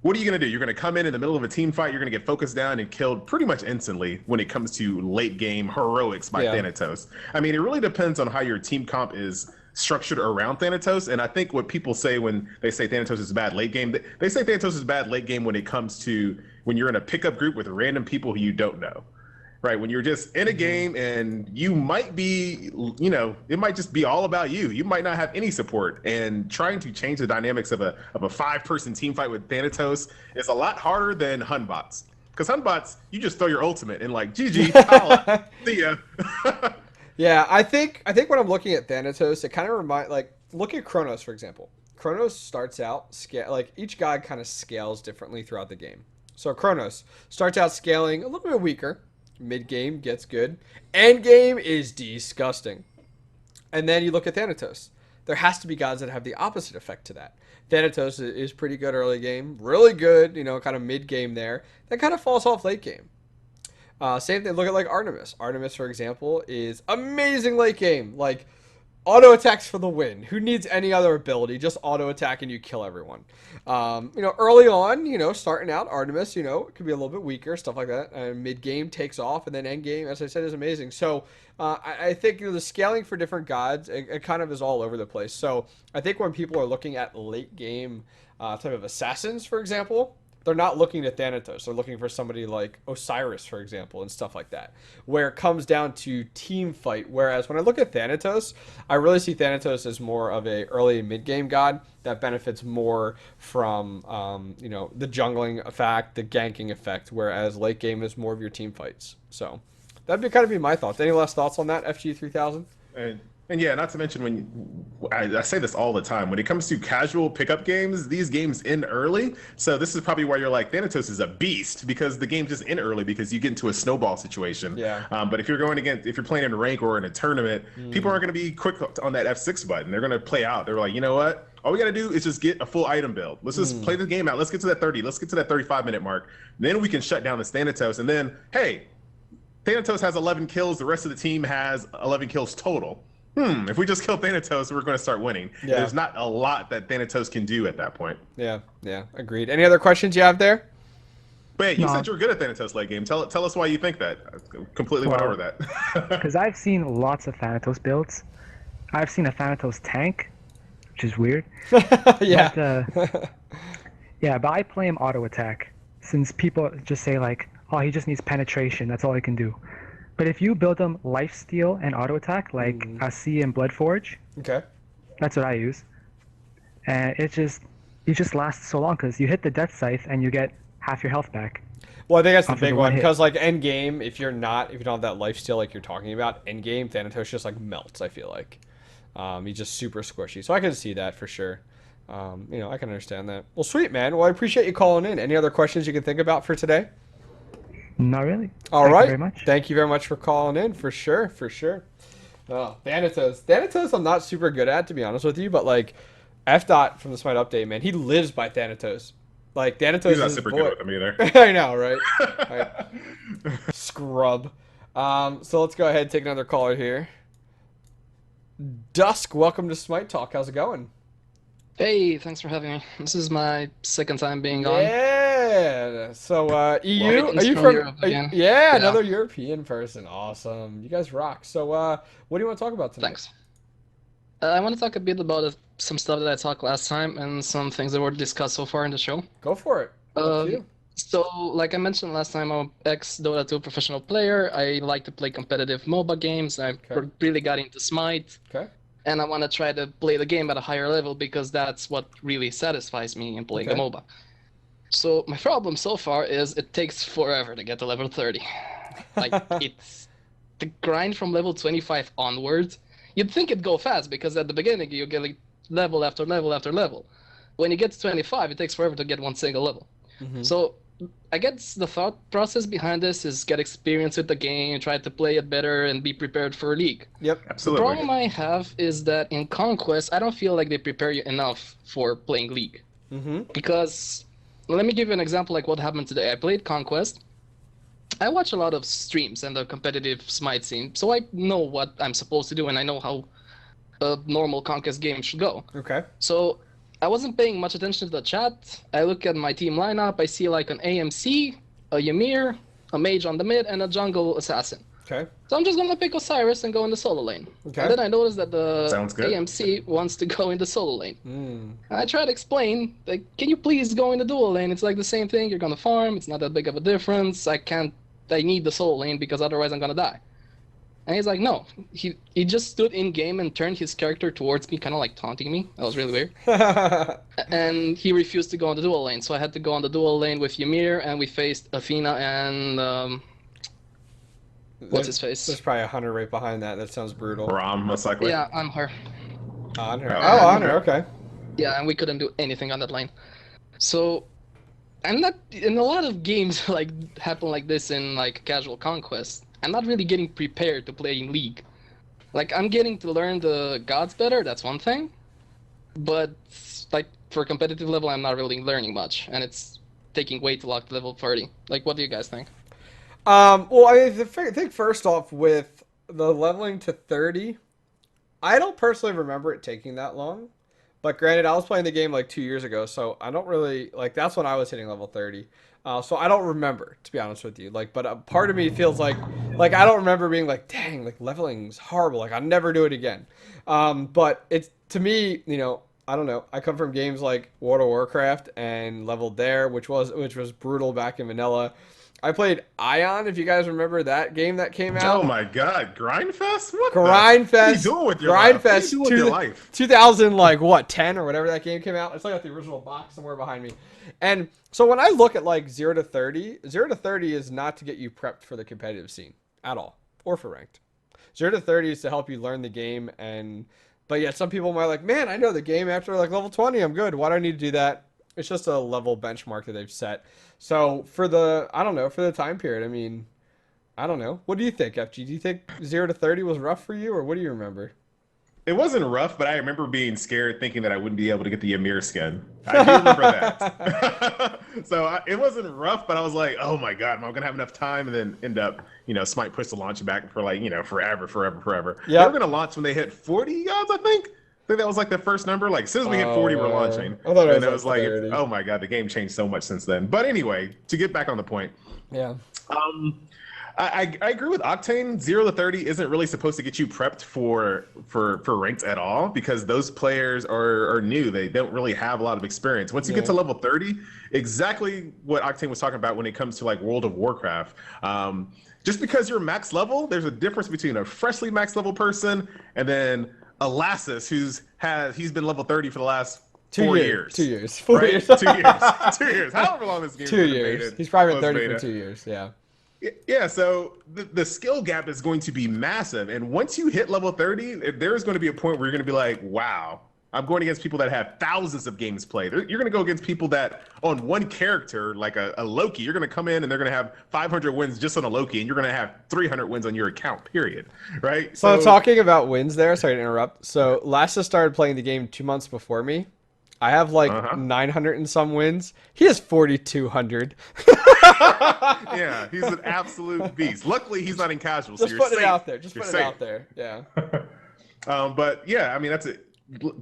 what are you going to do? You're going to come in the middle of a team fight. You're going to get focused down and killed pretty much instantly when it comes to late game heroics by Thanatos. I mean, it really depends on how your team comp is structured around Thanatos. And I think what people say when they say Thanatos is bad late game, they say Thanatos is bad late game when it comes to when you're in a pickup group with random people who you don't know. Right, when you're just in a game and you might be, it might just be all about you. You might not have any support, and trying to change the dynamics of a 5-person team fight with Thanatos is a lot harder than Hunbots. Because Hunbots, you just throw your ultimate and like, GG, holla, see ya. Yeah, I think when I'm looking at Thanatos, it kind of look at Kronos, for example. Kronos starts out each god kind of scales differently throughout the game. So Kronos starts out scaling a little bit weaker. Mid game gets good. End game is disgusting. And then you look at Thanatos. There has to be gods that have the opposite effect to that. Thanatos is pretty good early game, really good, kind of mid game there. That kind of falls off late game. Same thing. Look at like Artemis. Artemis, for example, is amazing late game. Like auto attacks for the win. Who needs any other ability? Just auto attack and you kill everyone. Early on, starting out, Artemis, it could be a little bit weaker, stuff like that. Mid game takes off, and then end game, as I said, is amazing. So I think the scaling for different gods, it kind of is all over the place. So I think when people are looking at late game type of assassins, for example, they're not looking at Thanatos. They're looking for somebody like Osiris, for example, and stuff like that, where it comes down to team fight. Whereas when I look at Thanatos, I really see Thanatos as more of a early and mid game god that benefits more from the jungling effect, the ganking effect, whereas late game is more of your team fights. So that'd be kind of my thoughts. Any last thoughts on that, FG3000? And yeah, not to mention I say this all the time, when it comes to casual pickup games, these games end early. So this is probably why you're like, Thanatos is a beast, because the game just end early because you get into a snowball situation. Yeah. But if you're playing in a rank or in a tournament, people aren't going to be quick on that F6 button. They're going to play out. They're like, you know what? All we got to do is just get a full item build. Let's just play the game out. Let's get to that 30. Let's get to that 35-minute mark. Then we can shut down this Thanatos. And then, hey, Thanatos has 11 kills. The rest of the team has 11 kills total. If we just kill Thanatos, we're going to start winning. Yeah. There's not a lot that Thanatos can do at that point. Yeah, agreed. Any other questions you have there? Wait, you said you were good at Thanatos late game. Tell us why you think that. I completely went over that. Because I've seen lots of Thanatos builds. I've seen a Thanatos tank, which is weird. Yeah. But I play him auto attack, since people just say like, oh, he just needs penetration. That's all he can do. But if you build them lifesteal and auto attack, like Asi and Bloodforge, okay, that's what I use. And you just last so long because you hit the death scythe and you get half your health back. Well, I think that's the big one, because like end game, if you don't have that lifesteal like you're talking about, end game Thanatos just like melts. I feel like he's just super squishy, so I can see that for sure. I can understand that. Well, sweet man. Well, I appreciate you calling in. Any other questions you can think about for today? Not really. All right. Thank you very much. Thank you very much for calling in, for sure. Oh, Thanatos I'm not super good at, to be honest with you, but like F. from the Smite update, man, he lives by Thanatos. Like Thanatos He's not super good with him either. I know, right? Right. Scrub. So let's go ahead and take another caller here. Dusk, welcome to Smite Talk. How's it going? Hey, thanks for having me. This is my second time being on. Yeah. So EU, Well, are you from from? Europe again. Yeah, another European person. Awesome. You guys rock. So what do you want to talk about tonight? Thanks. I want to talk a bit about some stuff that I talked last time and some things that were discussed so far in the show. Go for it. Up to you. So, like I mentioned last time, I'm an ex-Dota 2 professional player. I like to play competitive MOBA games. I really got into Smite. Okay. And I want to try to play the game at a higher level because that's what really satisfies me in playing a MOBA. So my problem so far is it takes forever to get to level 30. Like, it's the grind from level 25 onwards. You'd think it'd go fast because at the beginning you get like level after level after level. When you get to 25, it takes forever to get one single level. So I guess the thought process behind this is get experience with the game, try to play it better, and be prepared for League. Yep, absolutely. The problem I have is that in Conquest, I don't feel like they prepare you enough for playing League. Because, let me give you an example like what happened today. I played Conquest. I watch a lot of streams and the competitive Smite scene, so I know what I'm supposed to do, and I know how a normal Conquest game should go. Okay. So I wasn't paying much attention to the chat. I look at my team lineup. I see like an AMC, a Ymir, a mage on the mid, and a jungle assassin. Okay. So I'm just gonna pick Osiris and go in the solo lane. Okay. And then I noticed that the Sounds good. AMC wants to go in the solo lane. Mm. I try to explain, like, can you please go in the dual lane? It's like the same thing. You're gonna farm. It's not that big of a difference. I need the solo lane because otherwise I'm gonna die. And he's like, no. He just stood in game and turned his character towards me, kind of like taunting me. That was really weird. And he refused to go on the dual lane, so I had to go on the dual lane with Ymir, and we faced Athena and what's his face? There's probably a hunter right behind that. That sounds brutal. Rom, most likely. Yeah, on her. Honor. Oh, Oh, honor. Okay. Yeah, and we couldn't do anything on that lane. So I'm not in a lot of games like happen like this in like casual conquest. I'm not really getting prepared to play in League. Like I'm getting to learn the gods better. That's one thing, but like for competitive level, I'm not really learning much, and it's taking way too long to level 30. Like, what do you guys think? Well, I think first off with the leveling to 30, I don't personally remember it taking that long. But granted, I was playing the game like 2 years ago, so I don't really like. That's when I was hitting level 30. So I don't remember, to be honest with you. Like, but a part of me feels like I don't remember being like, dang, like leveling's horrible. Like I'll never do it again. But it's to me, I don't know. I come from games like World of Warcraft and leveled there, which was brutal back in vanilla. I played Ion, if you guys remember that game that came out. Oh my God, Grindfest! What Grindfest? What are you doing with your life? What are you doing with your life? 2000, like what, 10 or whatever that game came out. It's like got the original box somewhere behind me. And so when I look at like 0 to 30, 0 to 30 is not to get you prepped for the competitive scene at all, or for ranked. 0 to 30 is to help you learn the game, but yet some people might like, man, I know the game after like level 20, I'm good. Why do I need to do that? It's just a level benchmark that they've set. So for the time period, I mean, I don't know. What do you think, FG? Do you think 0 to 30 was rough for you, or what do you remember? It wasn't rough, but I remember being scared, thinking that I wouldn't be able to get the Ymir skin. I do remember that. It wasn't rough, but I was like, oh my God, am I going to have enough time? And then end up, Smite pushed the launch back for like, forever. Yeah. They were going to launch when they hit 40 yards, I think. I think that was like the first number. Like, as soon as we hit 40, we're launching. I thought and it was like, 30. oh my God, the game changed so much since then. But anyway, to get back on the point. Yeah. I agree with Octane. 0 to 30 isn't really supposed to get you prepped for ranked at all, because those players are new. They don't really have a lot of experience. Once you get to level 30, exactly what Octane was talking about when it comes to like World of Warcraft. Just because you're max level, there's a difference between a freshly max level person and then Elassus, he's been level 30 for the last 4 years. 2 years. 4 years. 2 years. 2 years. However long this game's 2 been years. debated, He's probably been 30 post-beta. for 2 years. Yeah. Yeah, so the skill gap is going to be massive. And once you hit level 30, there is going to be a point where you're going to be like, wow, I'm going against people that have thousands of games played. You're going to go against people that on one character, like a Loki, you're going to come in and they're going to have 500 wins just on a Loki, and you're going to have 300 wins on your account, period. Right? So talking about wins there, sorry to interrupt. So Lassa started playing the game 2 months before me. I have like 900 and some wins. He has 4,200. Yeah, he's an absolute beast. Luckily, he's not in casual. Just so you're putting safe. it out there. Just You're putting it safe. out there. Yeah. But yeah, I mean, that's it.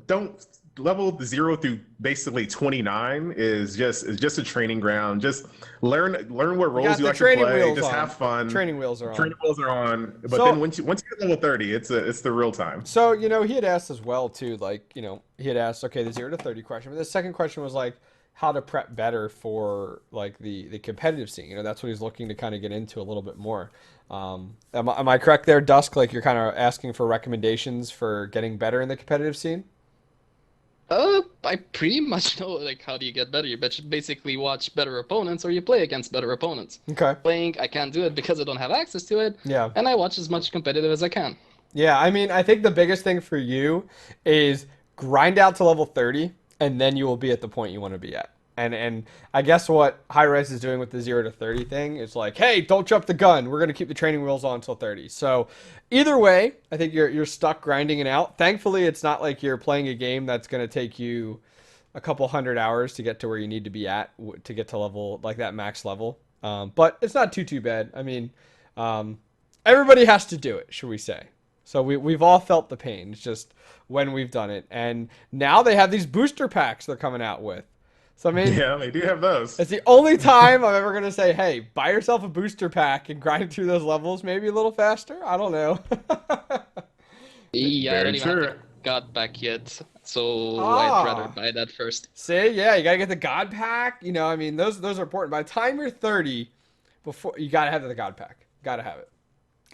Don't level 0 through basically 29 is just a training ground. Just learn what roles you like to play. Just have fun. Training wheels are on. Training wheels are on. But then once you get level 30, it's the real time. So, he had asked as well too, like, he had asked, okay, the 0 to 30 question. But the second question was like how to prep better for like the competitive scene. That's what he's looking to kind of get into a little bit more. Am I correct there, Dusk? Like you're kind of asking for recommendations for getting better in the competitive scene? I pretty much know like how do you get better. You basically watch better opponents or you play against better opponents. Okay. Playing, I can't do it because I don't have access to it. Yeah. And I watch as much competitive as I can. Yeah, I mean, I think the biggest thing for you is grind out to level 30, and then you will be at the point you want to be at. And I guess what Hi-Rez is doing with the 0 to 30 thing is like, hey, don't jump the gun. We're going to keep the training wheels on until 30. So either way, I think you're stuck grinding it out. Thankfully, it's not like you're playing a game that's going to take you a couple hundred hours to get to where you need to be at to get to level like that max level. But it's not too bad. I mean, everybody has to do it, should we say. So we've all felt the pain. It's just when we've done it. And now they have these booster packs they're coming out with. So I mean, Yeah, they do have those. it's the only time I'm ever gonna say, "Hey, buy yourself a booster pack and grind through those levels maybe a little faster." I don't know. Yeah, I don't Very even have true. the god back yet, so I'd rather Ah, buy that first. see, yeah, you gotta get the God pack. You know, I mean, those are important. By the time you're 30, before you gotta have the God pack. Gotta have it.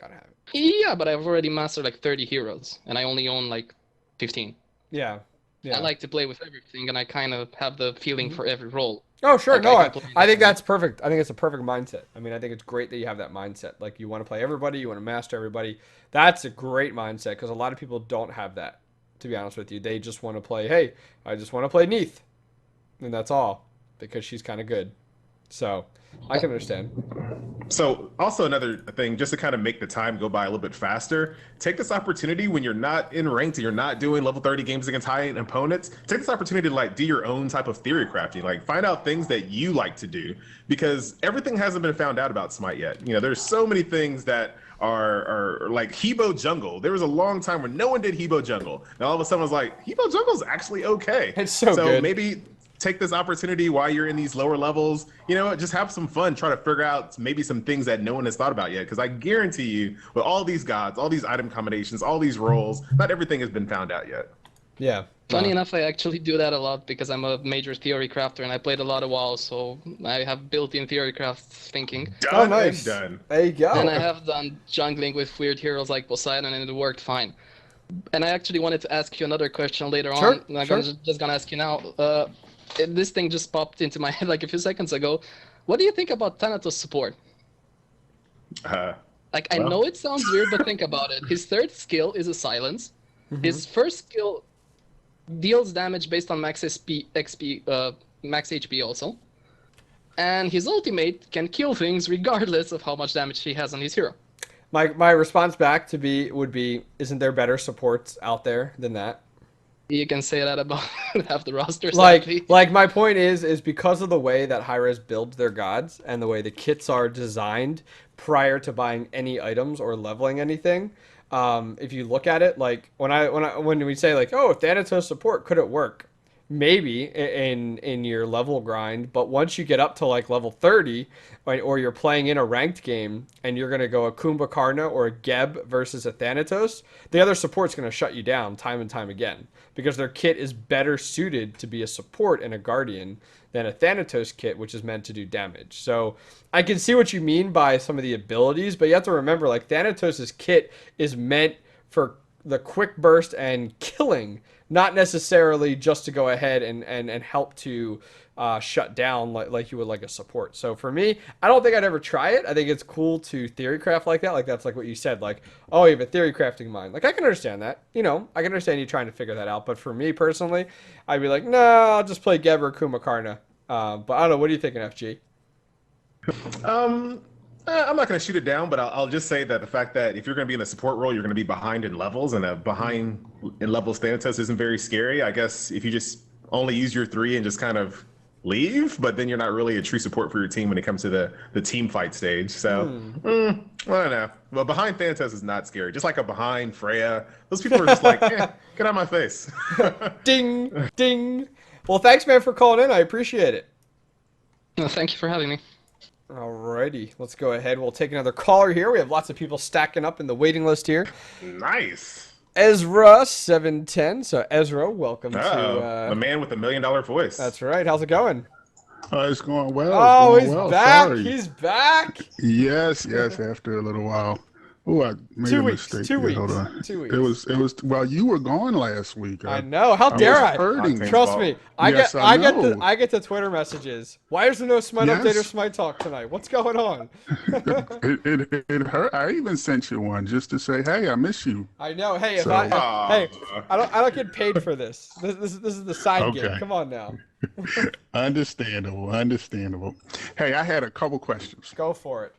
Gotta have it. Yeah, but I've already mastered like 30 heroes, and I only own like 15. Yeah, I yeah. like to play with everything, and I kind of have the feeling for every role. Oh, sure. Like No, I I, can play I think the that's perfect. I think it's a perfect mindset. I mean, I think it's great that you have that mindset. Like, you want to play everybody, you want to master everybody. That's a great mindset because a lot of people don't have that, to be honest with you. They just want to play, hey, I just want to play Neith. And that's all because she's kind of good. So, I can understand. So, also another thing, just to kind of make the time go by a little bit faster, take this opportunity when you're not in ranked and you're not doing level 30 games against high opponents. Take this opportunity to like do your own type of theory crafting, like find out things that you like to do, because everything hasn't been found out about Smite yet. You know, there's so many things that are like Hebo Jungle. There was a long time where no one did Hebo Jungle. And all of a sudden, I was like, Hebo Jungle's actually okay. It's so So good. maybe take this opportunity while you're in these lower levels, you know, just have some fun, try to figure out maybe some things that no one has thought about yet. Because I guarantee you, with all these gods, all these item combinations, all these roles, not everything has been found out yet. Yeah. Funny enough, I actually do that a lot because I'm a major theory crafter and I played a lot of WoW, so I have built-in theory craft thinking. Done Oh, nice. and done. There you go. And I have done jungling with weird heroes like Poseidon, and it worked fine. And I actually wanted to ask you another question later Sure, on. And I'm sure. just gonna ask you now. This thing just popped into my head like a few seconds ago. What do you think about Thanatos support? Like, I Well. know it sounds weird, but think about it. His third skill is a silence. Mm-hmm. His first skill deals damage based on max max HP also. And his ultimate can kill things regardless of how much damage he has on his hero. My response back would be, isn't there better supports out there than that? You can say that about half the roster. Like my point is because of the way that Hi-Rez builds their gods and the way the kits are designed prior to buying any items or leveling anything. If you look at it, like when we say like, oh, Thanatos support, could it work? Maybe in your level grind, but once you get up to like level 30, right, or you're playing in a ranked game and you're gonna go a Kumbhakarna or a Geb versus a Thanatos, the other support's gonna shut you down time and time again because their kit is better suited to be a support and a guardian than a Thanatos kit, which is meant to do damage. So I can see what you mean by some of the abilities, but you have to remember like Thanatos' kit is meant for the quick burst and killing, not necessarily just to go ahead and help to shut down like you would like a support. So for me, I don't think I'd ever try it. I think it's cool to theory craft like that. Like that's like what you said, like, oh, you have a theory crafting mind. Like I can understand that. You know, I can understand you trying to figure that out. But for me personally, I'd be like, no, I'll just play Geb or Kumbhakarna. But I don't know. What are you thinking, FG? I'm not going to shoot it down, but I'll just say that the fact that if you're going to be in a support role, you're going to be behind in levels, and a behind in levels Thanatos isn't very scary. I guess if you just only use your 3 and just kind of leave, but then you're not really a true support for your team when it comes to the team fight stage. So, I don't know. Well, behind Thanatos is not scary. Just like a behind Freya. Those people are just like, get out of my face. Ding, ding. Well, thanks, man, for calling in. I appreciate it. No, thank you for having me. Alrighty, let's go ahead. We'll take another caller here. We have lots of people stacking up in the waiting list here. Nice. Ezra 710. So Ezra, welcome The man with $1 million voice. That's right. How's it going? It's going well. Oh, it's he's going well. back. Sorry. He's back. Yes, after a little while. Oh, I made 2 a weeks. mistake. 2 here. weeks. Hold on. 2 weeks. It was while you were gone last week. I know. How dare was I? hurting. Trust me. Yes, I know. get the Twitter messages. Why is there no Smite update or Yes. Smite talk tonight? What's going on? It hurt. I even sent you one just to say, hey, I miss you. I know. Hey, if So- I don't get paid for this. This is the side gig. Okay. Come on now. Understandable. Hey, I had a couple questions. Go for it.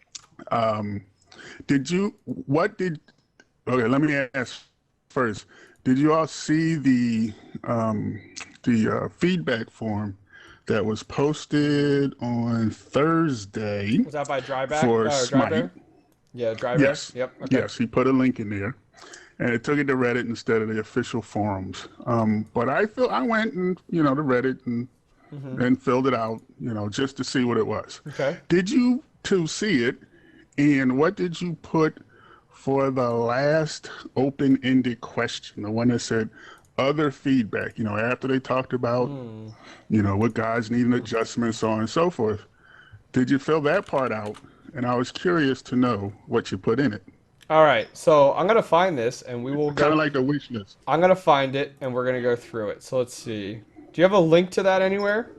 Okay, let me ask first. Did you all see the feedback form that was posted on Thursday Was that by Dryback? for Drybear? Smite? Yeah, Drybear. Yes. Yep. Okay. Yes, he put a link in there, and it took it to Reddit instead of the official forums. But I went and to Reddit and and filled it out, just to see what it was. Okay. Did you two see it? And what did you put for the last open-ended question, the one that said other feedback, after they talked about, what guys need an adjustment, so on and so forth. Did you fill that part out? And I was curious to know what you put in it. All right, so I'm gonna find this, and we will go. Kind of like the wish list. I'm gonna find it, and we're gonna go through it. So let's see. Do you have a link to that anywhere?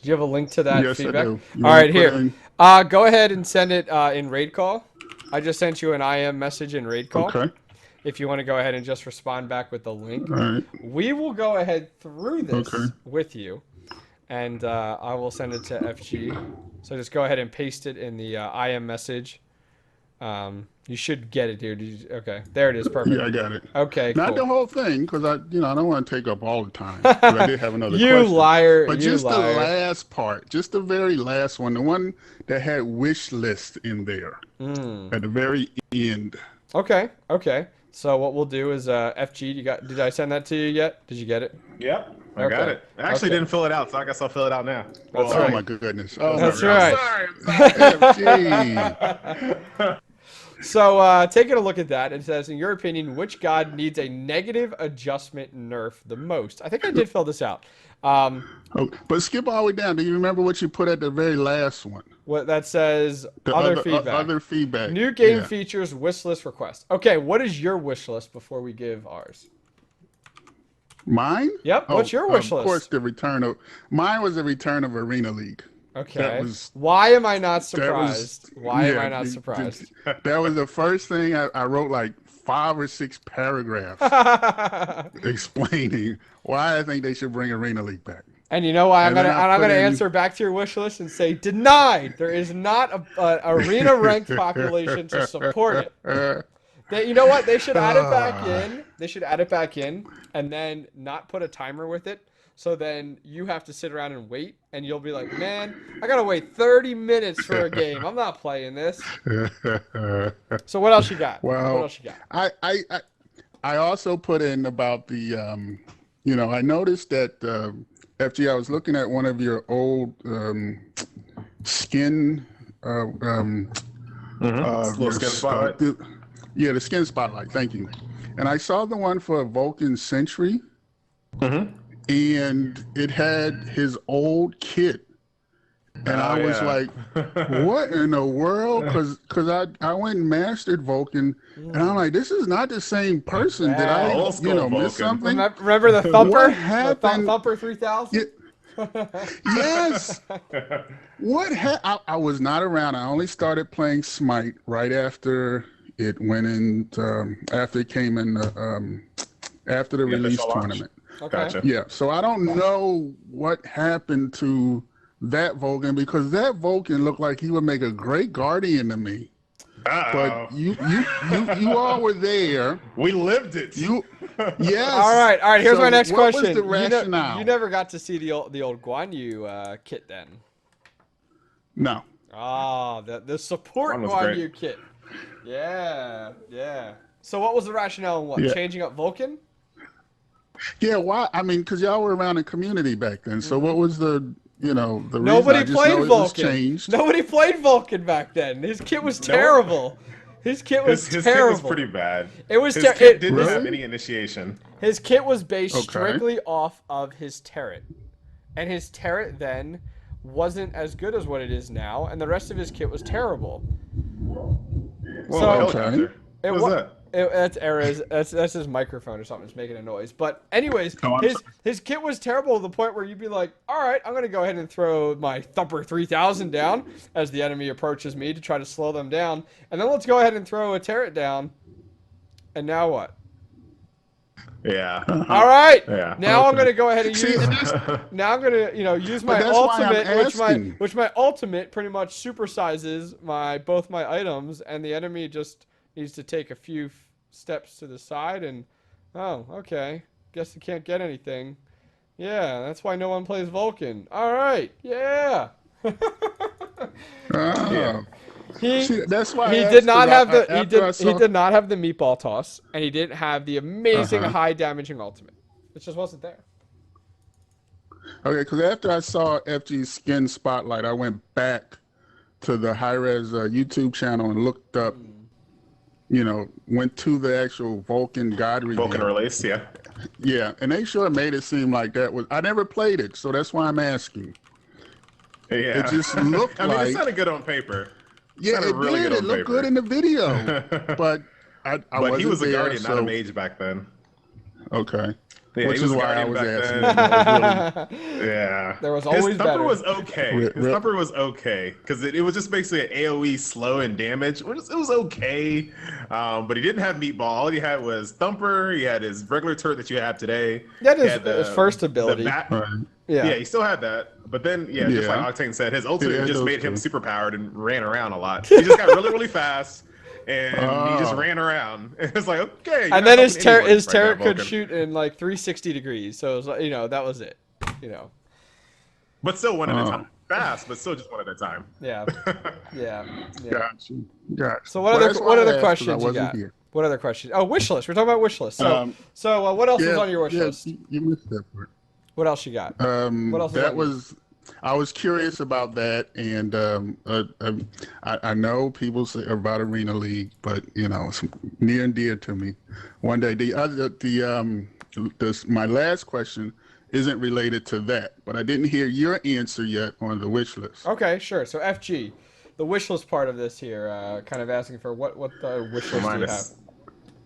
Do you have a link to that Yes, feedback? I do. All right, here. Go ahead and send it in raid call. I just sent you an IM message in raid call. Okay. If you want to go ahead and just respond back with the link, All right. we will go ahead through this Okay. with you, and I will send it to FG. So just go ahead and paste it in the IM message. You should get it, dude. Okay, there it is. Perfect. Yeah, I got it. Okay, Not cool. the whole thing, because I don't want to take up all the time. 'Cause I did have another You question. liar! But you just liar. the last part, just the very last one, the one that had wish list in there at the very end. Okay. Okay. So what we'll do is FG. Did I send that to you yet? Did you get it? Yep, I got Okay. it. I actually Okay. didn't fill it out, so I guess I'll fill it out now. That's Oh right. my goodness! Oh, That's my right. God. Sorry. FG. So taking a look at that, it says, in your opinion, which god needs a negative adjustment nerf the most? I think I did fill this out. Oh, but skip all the way down. Do you remember what you put at the very last one? What that says, The other feedback. Other feedback. New game Yeah. features, wish list request. Okay, what is your wish list before we give ours? Mine? Yep. What's your wish list? Of course, the return of mine was the return of Arena League. Okay. Why am I not That surprised? was- Why am yeah, I not surprised? That was the first thing I wrote, like 5 or 6 paragraphs explaining why I think they should bring Arena League back. And you know why I'm And then gonna I put in- answer back to your wish list and say denied. There is not a arena ranked population to support it. You know what? They should add it back in. They should add it back in, and then not put a timer with it. So then you have to sit around and wait, and you'll be like, man, I gotta wait 30 minutes for a game. I'm not playing this. So what else you got? Well, what else you got? I also put in about the I noticed that FG, I was looking at one of your old skin Little skin spotlight. The skin spotlight, thank you. And I saw the one for Vulcan Sentry, and it had his old kit. And I was like, what in the world? Because I went and mastered Vulcan, and I'm like, this is not the same person. Did I, Old school miss Vulcan. something? Remember the Thumper? What The happened? Thumper 3000? Yeah. Yes. I was not around. I only started playing Smite right after it went in, after it came in, after the release official launch. tournament. Okay. Gotcha. Yeah. So I don't know what happened to that Vulcan, because that Vulcan looked like he would make a great guardian to me. Uh-oh. But you all were there. We lived it. Yes. All right. Here's my next what question. was the rationale? You never got to see the old Guan Yu kit then. No. The support Guan was Guan great. Yu kit. Yeah. So what was the rationale in what? Yeah. Changing up Vulcan? Yeah. Why? I mean, because y'all were around in community back then. So what was the the Nobody reason? I just played know it was Vulcan. changed. Nobody played Vulcan back then. His kit was terrible. His kit was His terrible. kit was pretty bad. It was His ter- kit it- didn't Really? have any initiation. His kit was based Okay. strictly off of his turret. And his turret then wasn't as good as what it is now, and the rest of his kit was terrible. Well, So- helicopter. It What was wa- that? That's Erez. That's his microphone or something. It's making a noise. But anyways, Oh, I'm his kit was terrible to the point where you'd be like, all right, I'm gonna go ahead and throw my Thumper 3000 down as the enemy approaches me to try to slow them down, and then let's go ahead and throw a turret down. And now what? Yeah. All right. Yeah. Now I'm Okay. gonna go ahead and See, use. and that's- Now I'm gonna use my that's why I'm ultimate, which my asking. ultimate pretty much supersizes both my items, and the enemy just needs to take a few steps to the side, and oh, okay, guess you can't get anything. Yeah, that's why no one plays Vulcan. All right, yeah. Oh. He See, that's why I he asked, did not 'cause have the after I he saw- did not have the meatball toss, and he didn't have the amazing Uh-huh. high damaging ultimate. It just wasn't there. Okay, because after I saw FG's Skin Spotlight, I went back to the Hi-Rez YouTube channel and looked up, went to the actual Vulcan God reveal. Vulcan release, yeah. Yeah, and they sure made it seem like that was. I never played it, so that's why I'm asking. Yeah. It just looked I mean, like. it sounded good on paper. Yeah, it really did. good It looked good in the video, but I but wasn't he was a there, guardian, so... not a mage back then. Okay. Yeah, Which he is was a why I guardian was back asking. then. Yeah. There was His always thumper better. was okay. His thumper was okay because it was just basically an AOE slow and damage. It was okay, but he didn't have meatball. All he had was thumper. He had his regular turret that you have today. That He is had his first ability. Right. Yeah. He still had that. But then, just like Octane said, his ultimate just made him super powered and ran around a lot. He just got really, really fast. And he just ran around. It's like, okay. And then his turret right could shoot in like 360 degrees. So it was like, that was it. But still one at a time. Fast, but still just one at a time. Yeah. Yeah. Gotcha. So what other questions you got? Here. What other questions? Oh, wish list. We're talking about wish list. So what else is on your wish list? You missed that part. What else you got? What else? I was curious about that, and I know people say about Arena League, but it's near and dear to me. One day, my last question isn't related to that, but I didn't hear your answer yet on the wish list. Okay, sure. So FG, the wish list part of this here, kind of asking for what the wish list do you have?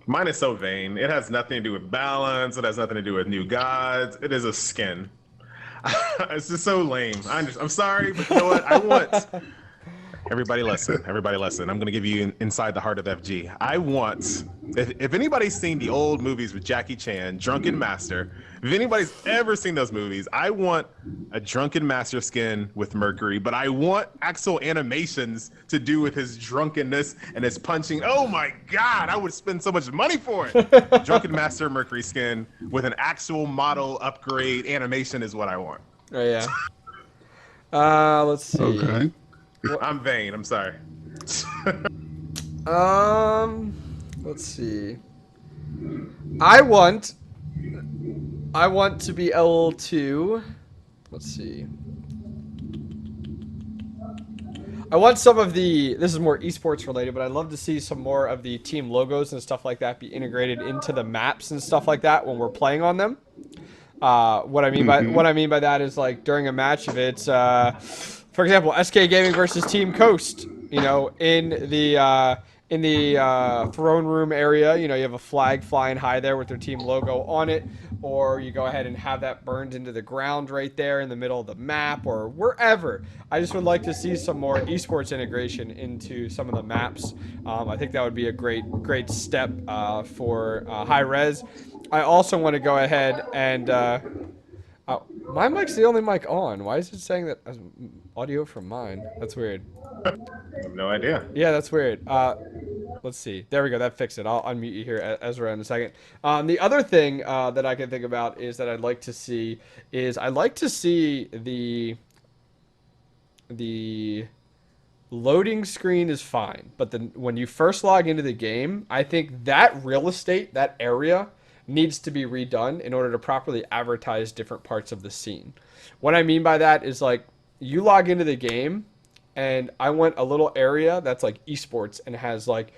Mine is so vain. It has nothing to do with balance. It has nothing to do with new gods. It is a skin. It's just so lame. I'm sorry, but you know what? I want everybody listen. Everybody listen. I'm gonna give you inside the heart of FG. I want if anybody's seen the old movies with Jackie Chan, Drunken Master. If anybody's ever seen those movies, I want a Drunken Master skin with Mercury, but I want actual animations to do with his drunkenness and his punching. Oh my God, I would spend so much money for it. Drunken Master Mercury skin with an actual model upgrade animation is what I want. Oh yeah. Let's see. Okay. I'm vain. I'm sorry. Let's see. I want to be able to. Let's see. I want some of the. This is more esports related, but I'd love to see some more of the team logos and stuff like that be integrated into the maps and stuff like that when we're playing on them. What I mean by that is like during a match, if it's for example, SK Gaming versus Team Coast, in the throne room area, you have a flag flying high there with their team logo on it, or you go ahead and have that burned into the ground right there in the middle of the map or wherever. I just would like to see some more esports integration into some of the maps. I think that would be a great step for Hi-Rez. I also want to go ahead and my mic's the only mic on. Why is it saying that as audio from mine? That's weird. I have no idea. Yeah, that's weird. Let's see. There we go. That fixed it. I'll unmute you here, Ezra, in a second. The other thing that I can think about is that I'd like to see the loading screen is fine, but when you first log into the game, I think that real estate, that area, needs to be redone in order to properly advertise different parts of the scene. What I mean by that is like you log into the game and I want a little area that's like esports and has like,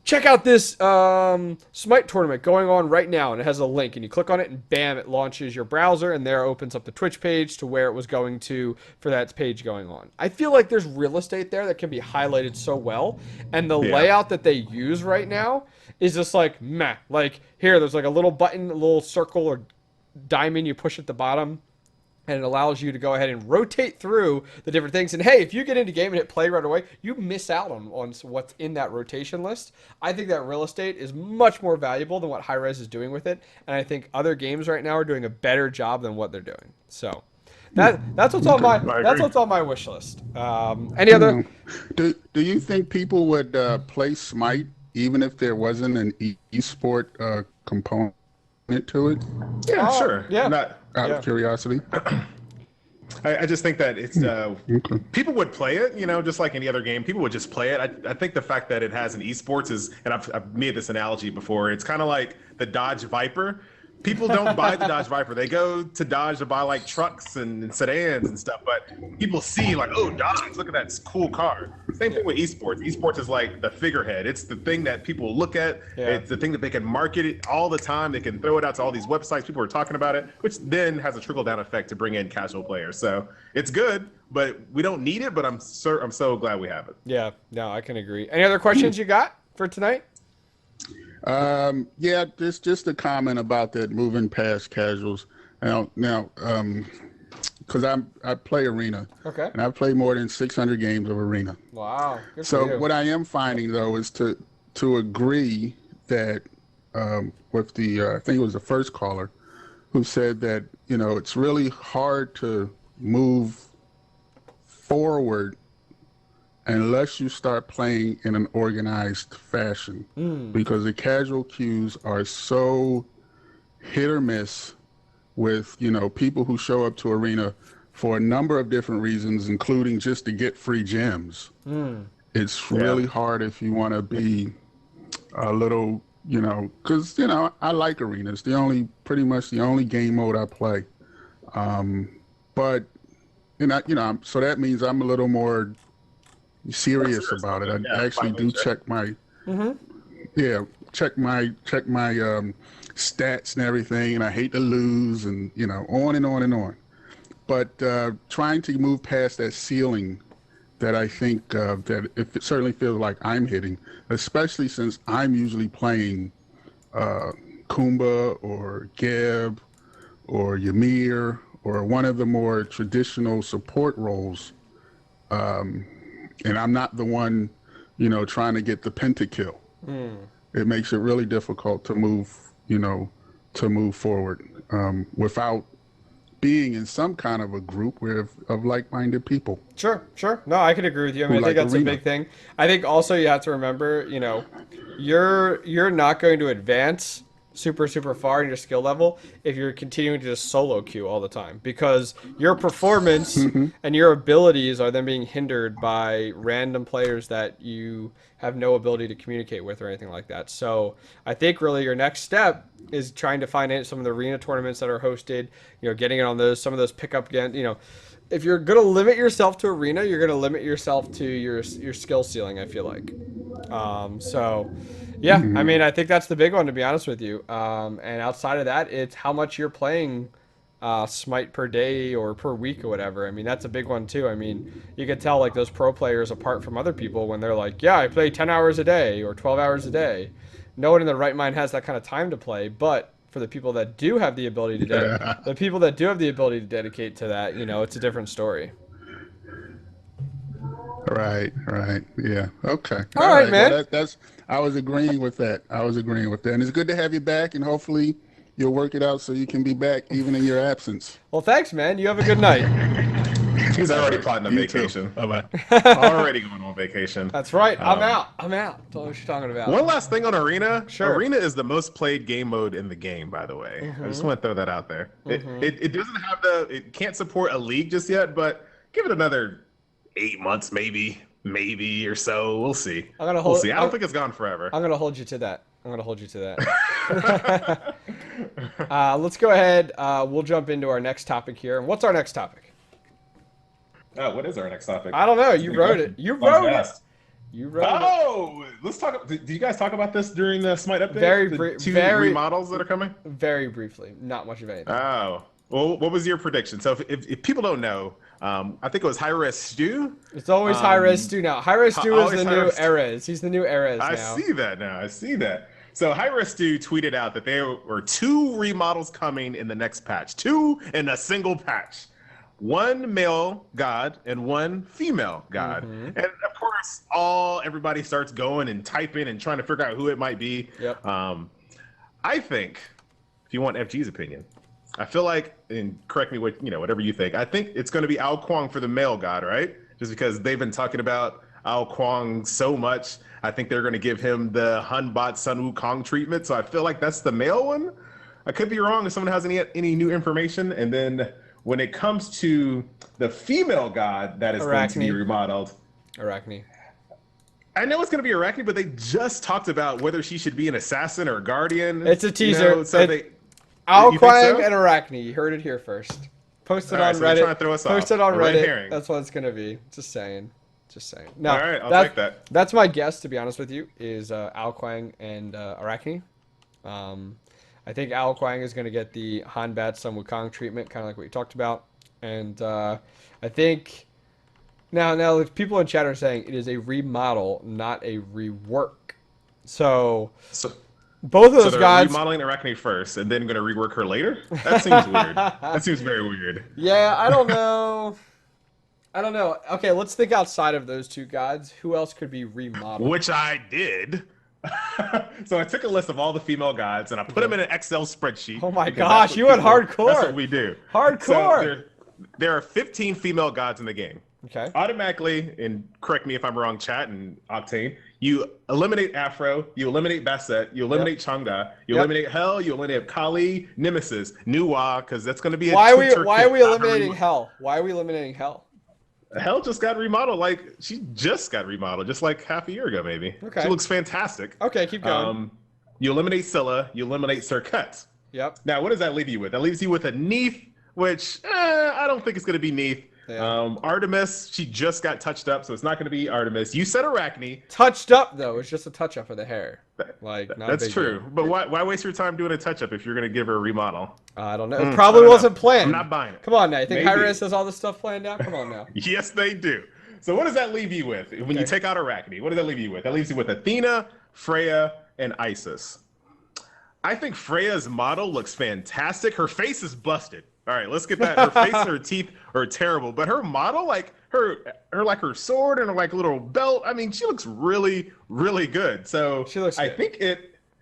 check out this Smite tournament going on right now, and it has a link, and you click on it and bam, it launches your browser, and there opens up the Twitch page to where it was going to for that page going on. I feel like there's real estate there that can be highlighted so well, and the layout that they use right now is just like meh. Like here, there's like a little button, a little circle or diamond you push at the bottom, and it allows you to go ahead and rotate through the different things. And hey, if you get into game and hit play right away, you miss out on what's in that rotation list. I think that real estate is much more valuable than what Hi-Rez is doing with it, and I think other games right now are doing a better job than what they're doing. So that's what's on my wish list. Any other? Do you think people would play Smite even if there wasn't an e-sport component to it? Yeah, sure. Yeah. Out of curiosity. I just think that it's people would play it, just like any other game. People would just play it. I think the fact that it has an esports is, and I've made this analogy before. It's kind of like the Dodge Viper. People don't buy the Dodge Viper. They go to Dodge to buy like trucks and sedans and stuff. But people see like, oh, Dodge, look at that cool car. Same thing with esports. Esports is like the figurehead. It's the thing that people look at. Yeah. It's the thing that they can market it all the time. They can throw it out to all these websites. People are talking about it, which then has a trickle down effect to bring in casual players. So it's good, but we don't need it. But I'm so glad we have it. Yeah, no, I can agree. Any other questions you got for tonight? Yeah, just a comment about that moving past casuals. Now, because I play Arena, Okay. and I've played more than 600 games of Arena. Wow. Good for So you. what I am finding though is to agree that with the I think it was the first caller who said that it's really hard to move forward unless you start playing in an organized fashion, because the casual queues are so hit or miss with people who show up to Arena for a number of different reasons, including just to get free gems. It's really hard if you want to be a little, because I like Arena. It's pretty much the only game mode I play. But so that means I'm a little more serious about it. I actually do check my check my stats and everything, and I hate to lose, and on and on and on. But trying to move past that ceiling that I think that it certainly feels like I'm hitting, especially since I'm usually playing Kumba or Geb or Ymir or one of the more traditional support roles. And I'm not the one, trying to get the pentakill. It makes it really difficult to move, forward without being in some kind of a group of like-minded people. Sure. No, I can agree with you. I mean, I think that's Arena. A big thing. I think also you have to remember, you're not going to advance super far in your skill level if you're continuing to just solo queue all the time, because your performance and your abilities are then being hindered by random players that you have no ability to communicate with or anything like that. So I think really your next step is trying to find some of the Arena tournaments that are hosted, getting it on some of those pickup games. If you're going to limit yourself to Arena, you're going to limit yourself to your skill ceiling, I feel like. Yeah, I mean, I think that's the big one, to be honest with you. And outside of that, it's how much you're playing Smite per day or per week or whatever. I mean, that's a big one too. I mean, you can tell like those pro players apart from other people when they're like, yeah, I play 10 hours a day or 12 hours a day. No one in their right mind has that kind of time to play, but for the people that do have the ability to dedicate to that, it's a different story. Right. Yeah. Okay. All right, man. Well, I was agreeing with that. And it's good to have you back, and hopefully you'll work it out so you can be back even in your absence. Well, thanks, man. You have a good night. He's already plotting a vacation. Bye-bye. Already going on vacation. That's right. I'm out. Don't know what you're talking about. One last thing on Arena. Sure. Arena is the most played game mode in the game, by the way. I just want to throw that out there. It doesn't have it can't support a league just yet, give it another 8 months, maybe or so. We'll see. We'll see. I don't think it's gone forever. I'm gonna hold you to that. Let's go ahead. We'll jump into our next topic here. And what's our next topic? What is our next topic? I don't know. You wrote it. Oh, let's talk. Did you guys talk about this during the Smite update? Very remodels that are coming. Very briefly. Not much of anything. Oh. Well, what was your prediction? So if people don't know, I think it was Hi-Rez Stu. It's always Hi-Rez Stu now. Hi-Rez Stu is the new Erez. He's the new Erez now. I see that. So Hi-Rez Stu tweeted out that there were 2 remodels coming in the next patch. 2 in a single patch. 1 male god and 1 female god. And of course, everybody starts going and typing and trying to figure out who it might be. Yep. I think, if you want FG's opinion, I feel like, and correct me whatever you think, I think it's going to be Ao Kuang for the male god, right? Just because they've been talking about Ao Kuang so much. I think they're going to give him the Hunbot Sun Wukong treatment. So I feel like that's the male one. I could be wrong if someone has any new information. And then when it comes to the female god that is going to be remodeled. Arachne. I know it's going to be Arachne, but they just talked about whether she should be an assassin or a guardian. It's a teaser. You think Alquang so? and Arachne. You heard it here first. Post it All right, on so they're Reddit. trying to throw us Post off. it on A red Reddit. herring. That's what it's gonna be. Just saying. Just saying. No, All right, I'll take that. That's my guess, to be honest with you, is Alquang and Arachne. I think Alquang is going to get the Hanbat Sun Wukong treatment, kind of like what you talked about. And I think now if people in chat are saying it is a remodel, not a rework. So So, both of so those they're guys. remodeling Arachne first, and then going to rework her later. That seems weird. That seems very weird. Yeah, I don't know. I don't know. Okay, let's think outside of those two gods. Who else could be remodeled? Which I did. So I took a list of all the female gods and I put them in an Excel spreadsheet. Oh my because gosh, that's what you went people- hardcore. That's what we do. Hardcore. So there are 15 female gods in the game. Okay. Automatically, and correct me if I'm wrong, chat and Octane, you eliminate Afro, you eliminate Basset, you eliminate Chang'e, you eliminate Hell, you eliminate Kali, Nemesis, Nuwa, because that's going to be a Why are we Twitter eliminating Hell? Why are we eliminating Hell? Hell just got remodeled. Like, she just got remodeled, just like half a year ago, maybe. Okay. She looks fantastic. Okay, keep going. You eliminate Scylla, you eliminate Sir Cut. Yep. Now, what does that leave you with? That leaves you with a Neith, which I don't think it's going to be Neith. Yeah. Artemis, she just got touched up, so it's not going to be Artemis. You said Arachne. Touched up though, it's just a touch up of the hair. Like not That's a big true. deal. But why waste your time doing a touch up if you're going to give her a remodel? I don't know. It probably wasn't planned. I'm not buying it. Come on now. You think Maybe. Hi-Rez has all this stuff planned out? Come on now. Yes, they do. So what does that leave you with when you take out Arachne? What does that leave you with? That leaves you with Athena, Freya, and Isis. I think Freya's model looks fantastic. Her face is busted. All right, let's get that. Her face and her teeth are terrible, but her model, like her sword and her like little belt, I mean, she looks really, really good. So She looks I good. think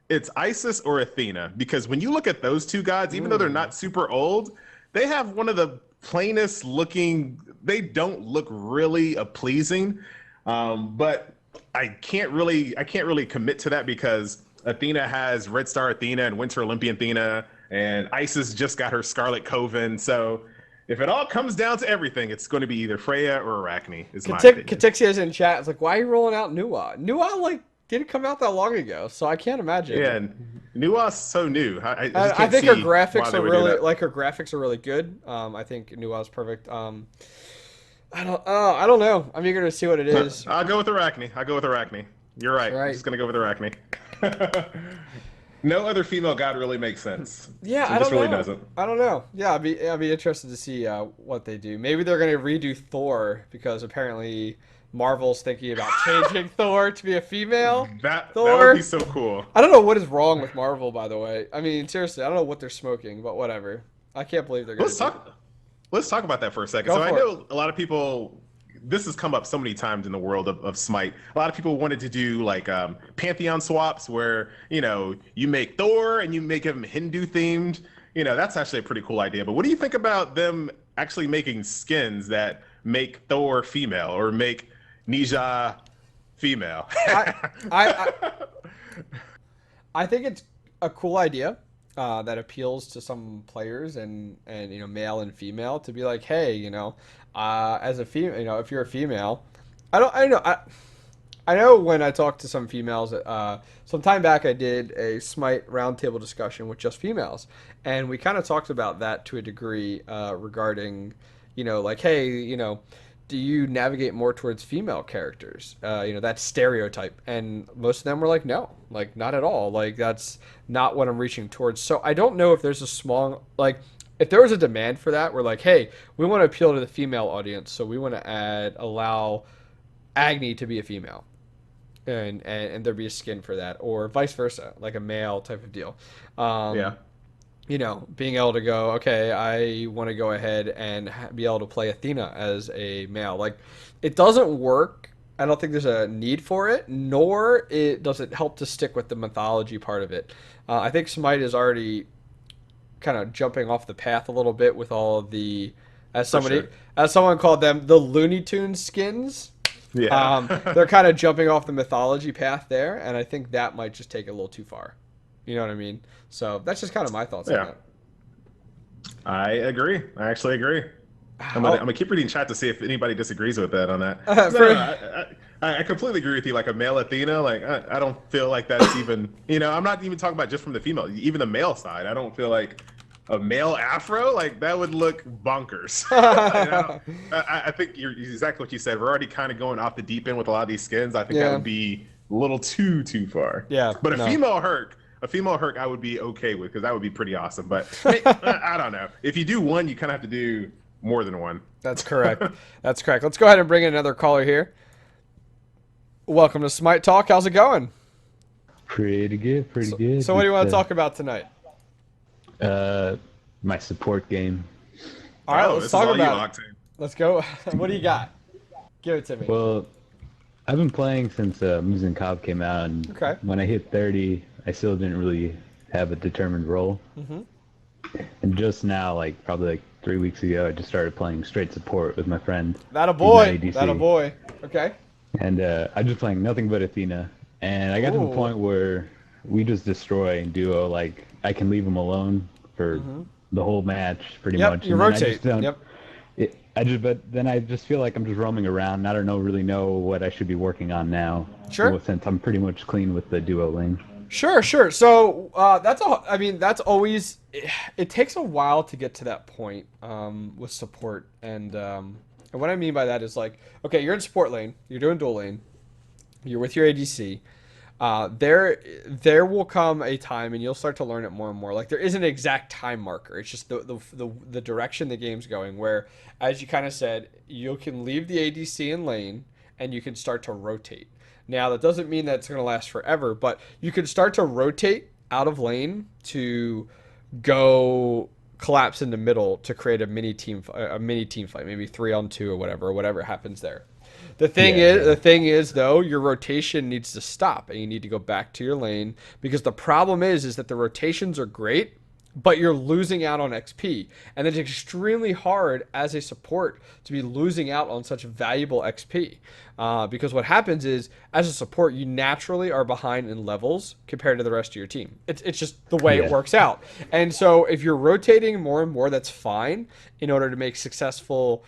it's Isis or Athena, because when you look at those two gods, even though they're not super old, they have one of the plainest looking. They don't look really pleasing, but I can't really commit to that because Athena has Red Star Athena and Winter Olympian Athena, and Isis just got her Scarlet Coven. So if it all comes down to everything, it's going to be either Freya or Arachne. Is my opinion. Katixia's in chat. It's like, why are you rolling out Nuwa? Nuwa like didn't come out that long ago, so I can't imagine. Yeah, and Nuwa's so new. I just I can't think her see graphics why they are would do really that. her graphics are really good. I think Nuwa's perfect. I don't know. I'm eager to see what it is. I'll go with Arachne. You're right. Right. I'm just gonna go with Arachne. No other female god really makes sense. Yeah, So I this don't really know. doesn't. I don't know. Yeah, I'd be interested to see what they do. Maybe they're gonna redo Thor because apparently Marvel's thinking about changing Thor to be a female. That Thor. would be so cool. I don't know what is wrong with Marvel, by the way. I mean, seriously, I don't know what they're smoking, but whatever. I can't believe they're gonna. Let's talk about that for a second. Go So I for know a lot of people. This has come up so many times in the world of Smite. A lot of people wanted to do like Pantheon swaps where, you make Thor and you make him Hindu themed. That's actually a pretty cool idea. But what do you think about them actually making skins that make Thor female or make Nija female? I think it's a cool idea that appeals to some players and male and female to be like, hey, as a female, if you're a female, I know when I talked to some females, some time back I did a Smite roundtable discussion with just females, and we kind of talked about that to a degree regarding, like, hey, do you navigate more towards female characters? That stereotype. And most of them were like, no, like not at all. Like that's not what I'm reaching towards. So I don't know if there's a small, like if there was a demand for that, we're like, hey, we want to appeal to the female audience. So we want to allow Agni to be a female and there be a skin for that or vice versa, like a male type of deal. Yeah. Being able to go, okay, I want to go ahead and be able to play Athena as a male. Like, it doesn't work. I don't think there's a need for it, nor does it help to stick with the mythology part of it. I think Smite is already kind of jumping off the path a little bit with all of the, as someone called them, the Looney Tunes skins. Yeah. They're kind of jumping off the mythology path there, and I think that might just take it a little too far. You know what I mean? So that's just kind of my thoughts on that. I agree. I actually agree. I'm gonna keep reading chat to see if anybody disagrees with that on that. I completely agree with you. Like a male Athena, like I don't feel like that's even. I'm not even talking about just from the female, even the male side. I don't feel like a male afro, like that would look bonkers. I think you're exactly what you said. We're already kind of going off the deep end with a lot of these skins. I think that would be a little too far. Yeah, but no. a female Herc, I would be okay with because that would be pretty awesome. But I don't know. If you do one, you kind of have to do more than one. That's correct. That's correct. Let's go ahead and bring in another caller here. Welcome to Smite Talk. How's it going? Pretty good, pretty good. So what do you want to talk about tonight? My support game. All right, let's talk about it. Let's go. What do you got? Give it to me. Well, I've been playing since Moose and Cobb came out, and when I hit 30, I still didn't really have a determined role. And just now, like probably like 3 weeks ago, I just started playing straight support with my friend. That a boy. That a boy. Okay. And I'm just playing nothing but Athena. And I got to the point where we just destroy in duo. Like, I can leave him alone for the whole match, pretty much. You rotate. But then I just feel like I'm just roaming around. I don't really know what I should be working on now. Sure. Since I'm pretty much clean with the duo lane. Sure. So that's always. It takes a while to get to that point with support, and what I mean by that is like, okay, you're in support lane, you're doing dual lane, you're with your ADC. There will come a time, and you'll start to learn it more and more. Like, there isn't an exact time marker. It's just the direction the game's going. Where, as you kind of said, you can leave the ADC in lane, and you can start to rotate. Now, that doesn't mean that it's going to last forever, but you can start to rotate out of lane to go collapse in the middle to create a mini team fight, maybe 3-on-2 or whatever happens there. The thing is though, your rotation needs to stop and you need to go back to your lane, because the problem is that the rotations are great, but you're losing out on XP, and it's extremely hard as a support to be losing out on such valuable XP, because what happens is, as a support, you naturally are behind in levels compared to the rest of your team. It's just the way it works out. And so if you're rotating more and more, that's fine in order to make successful,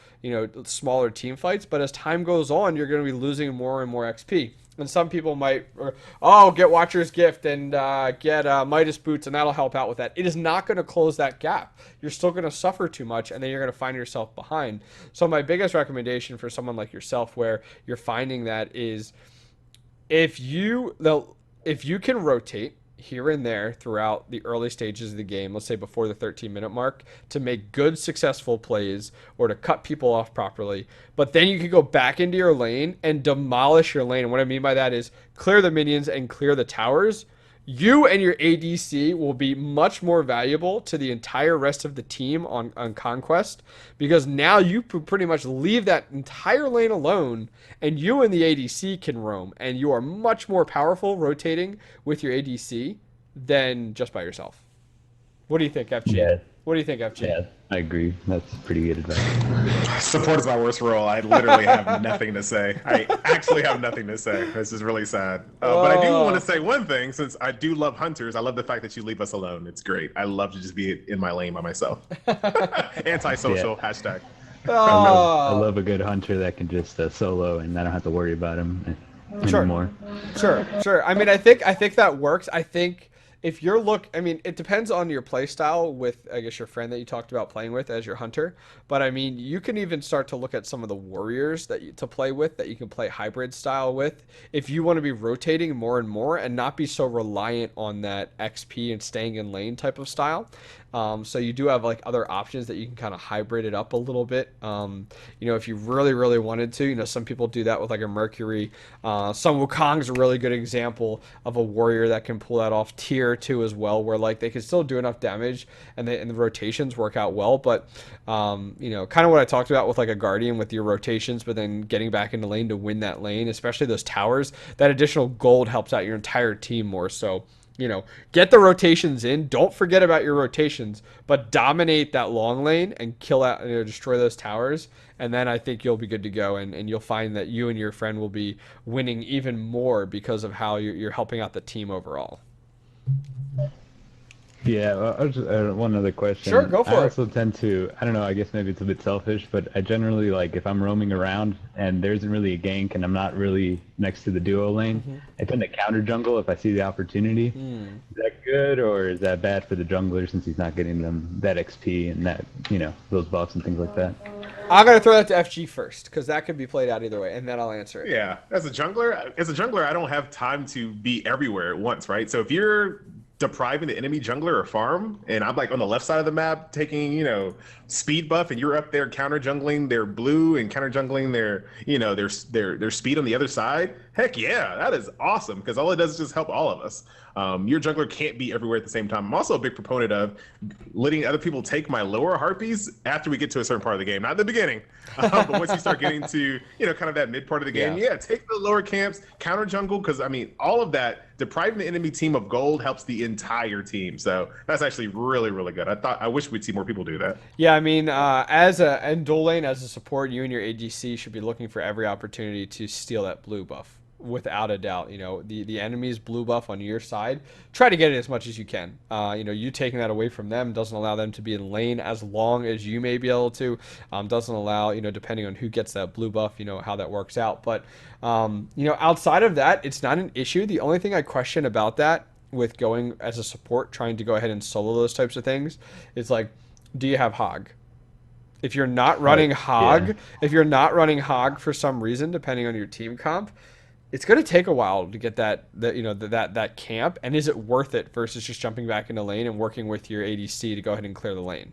smaller team fights, but as time goes on, you're going to be losing more and more XP. And some people might, get Watcher's Gift and get Midas Boots, and that'll help out with that. It is not going to close that gap. You're still going to suffer too much, and then you're going to find yourself behind. So my biggest recommendation for someone like yourself, where you're finding that, is if you can rotate here and there throughout the early stages of the game, let's say before the 13-minute mark, to make good, successful plays or to cut people off properly. But then you can go back into your lane and demolish your lane. And what I mean by that is clear the minions and clear the towers. You and your ADC will be much more valuable to the entire rest of the team on Conquest, because now you pretty much leave that entire lane alone, and you and the ADC can roam, and you are much more powerful rotating with your ADC than just by yourself. What do you think, FG? Yeah. What do you think, FG? Yeah, I agree. That's pretty good advice. Support is my worst role. I literally have nothing to say. I actually have nothing to say. This is really sad. But I do want to say one thing, since I do love hunters. I love the fact that you leave us alone. It's great. I love to just be in my lane by myself. Antisocial, hashtag. I love a good hunter that can just solo, and I don't have to worry about him anymore. Sure. I mean, I think that works. I think if you're it depends on your play style with, I guess, your friend that you talked about playing with as your hunter. But I mean, you can even start to look at some of the warriors to play with, that you can play hybrid style with, if you want to be rotating more and more and not be so reliant on that XP and staying in lane type of style. So you do have like other options that you can kind of hybrid it up a little bit. If you really, really wanted to, some people do that with like a Mercury. Sun Wukong's a really good example of a warrior that can pull that off. Tier 2 as well, where like they can still do enough damage and the rotations work out well. But, kind of what I talked about with like a Guardian with your rotations, but then getting back into lane to win that lane, especially those towers, that additional gold helps out your entire team more. So, get the rotations in. Don't forget about your rotations, but dominate that long lane and kill out, destroy those towers. And then I think you'll be good to go. And you'll find that you and your friend will be winning even more because of how you're helping out the team overall. Yeah, one other question. Sure, go for it. I also tend to, I don't know, I guess maybe it's a bit selfish, but I generally, like, if I'm roaming around and there isn't really a gank and I'm not really next to the duo lane, I tend to counter jungle if I see the opportunity. Is that good? good, or is that bad for the jungler since he's not getting them that XP and that, those buffs and things like that? I'm gonna throw that to FG first because that could be played out either way, and then I'll answer it. Yeah, as a jungler, I don't have time to be everywhere at once, right? So if you're depriving the enemy jungler or farm, and I'm like on the left side of the map taking, speed buff, and you're up there counter jungling their blue and counter jungling their speed on the other side. Heck yeah, that is awesome because all it does is just help all of us. Your jungler can't be everywhere at the same time. I'm also a big proponent of letting other people take my lower harpies after we get to a certain part of the game, not in the beginning, but once you start getting to kind of that mid part of the game, take the lower camps, counter jungle, because I mean all of that depriving the enemy team of gold helps the entire team. So that's actually really, really good. I wish we'd see more people do that. Yeah, I mean, as a end dual lane, as a support, you and your ADC should be looking for every opportunity to steal that blue buff. Without a doubt, the enemy's blue buff on your side, try to get it as much as you can. You taking that away from them doesn't allow them to be in lane as long as you may be able to. Doesn't allow, depending on who gets that blue buff, how that works out. But, outside of that, it's not an issue. The only thing I question about that with going as a support, trying to go ahead and solo those types of things, is like, do you have Hog? If you're not running Hog, if you're not running Hog for some reason, depending on your team comp, it's going to take a while to get that camp, and is it worth it versus just jumping back into lane and working with your ADC to go ahead and clear the lane?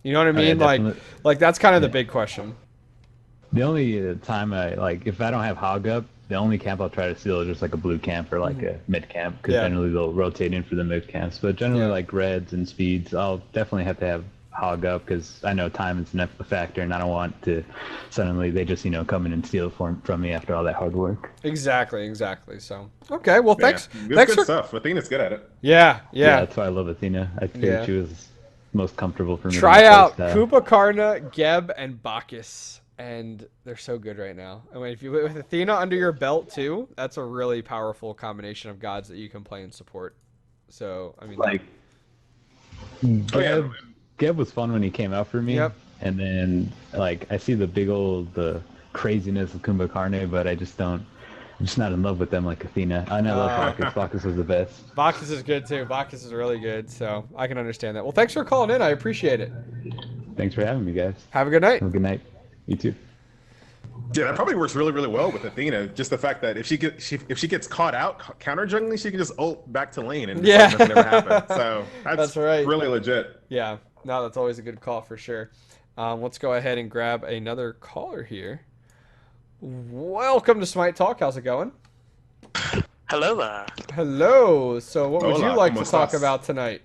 You know what I mean? Like that's kind of the big question. The only time if I don't have Hog up, the only camp I'll try to steal is just like a blue camp or like a mid camp, because generally they'll rotate in for the mid camps. But generally like reds and speeds, I'll definitely have to have Hog up because I know time is a factor, and I don't want to suddenly they just come in and steal from me after all that hard work. Exactly. So okay, well thanks. Thanks for stuff. Athena's good at it. Yeah. That's why I love Athena. I think she was most comfortable for me. Try out Koopa, Karna, Geb, and Bacchus, and they're so good right now. I mean, if you with Athena under your belt too, that's a really powerful combination of gods that you can play and support. So I mean, Geb was fun when he came out for me. Yep. And then I see the craziness of Kumbhakarna, but I'm just not in love with them like Athena. I love Bacchus. Bacchus was the best. Bacchus is good too. Bacchus is really good, so I can understand that. Well, thanks for calling in. I appreciate it. Thanks for having me, guys. Have a good night. Have a good night. You too. Yeah, that probably works really, really well with Athena. Just the fact that if she gets caught out counter jungling, she can just ult back to lane and nothing never happens. So that's right. Really legit. Yeah. No, that's always a good call for sure. Let's go ahead and grab another caller here. Welcome to Smite Talk. How's it going? Hello there. Hello. So what would you like to talk about tonight?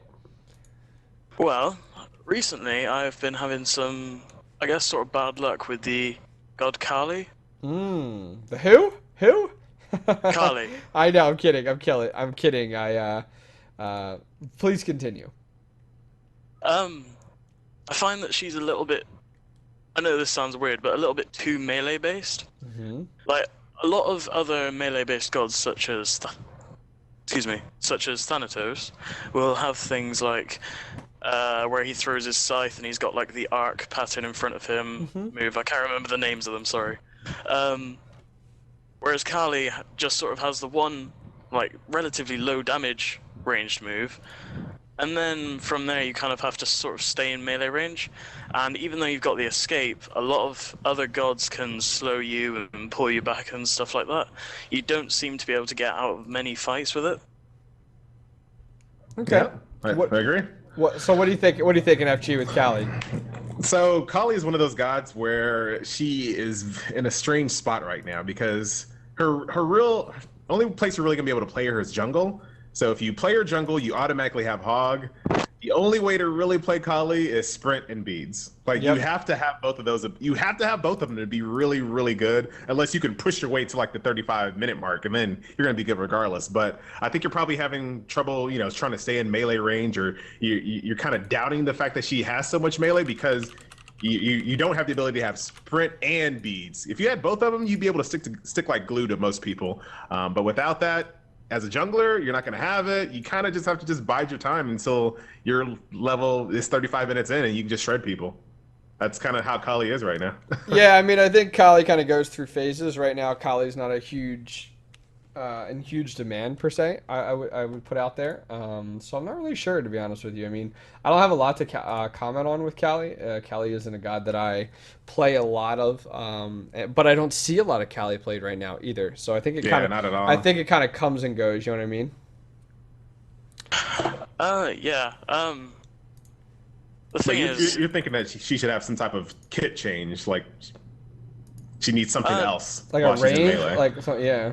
Well, recently I've been having some, I guess, sort of bad luck with the god Kali. The who? Who? Kali. I know. I'm kidding. I'm kidding. Please continue. I find that she's a little bit, I know this sounds weird, but a little bit too melee based. Mm-hmm. Like a lot of other melee based gods such as Thanatos will have things like where he throws his scythe and he's got like the arc pattern in front of him move. I can't remember the names of them, sorry. Whereas Kali just sort of has the one like relatively low damage ranged move. And then from there you kind of have to sort of stay in melee range, and even though you've got the escape, a lot of other gods can slow you and pull you back and stuff like that. You don't seem to be able to get out of many fights with it. Okay. Yeah, I agree. So what do you think? What do you think in FG with Kali? So Kali is one of those gods where she is in a strange spot right now because her real only place you're really gonna be able to play her is jungle. So if you play her jungle, you automatically have Hog. The only way to really play Kali is sprint and beads. Like you have to have both of those. You have to have both of them to be really, really good. Unless you can push your way to like the 35-minute mark, and then you're gonna be good regardless. But I think you're probably having trouble, trying to stay in melee range, or you're kind of doubting the fact that she has so much melee because you don't have the ability to have sprint and beads. If you had both of them, you'd be able to stick like glue to most people. But without that, as a jungler, you're not going to have it. You kind of just have to just bide your time until your level is 35 minutes in and you can just shred people. That's kind of how Kali is right now. Yeah, I mean, I think Kali kind of goes through phases. Right now, Kali's not a huge in huge demand per se. I would put out there. So I'm not really sure, to be honest with you. I mean, I don't have a lot to comment on with Callie. Callie isn't a god that I play a lot of, but I don't see a lot of Callie played right now either. So I think it kind of not at all. I think it kind of comes and goes. You know what I mean? Yeah. The But thing is, you're thinking that she should have some type of kit change, like she needs something else Like while a she's in range, melee. like yeah.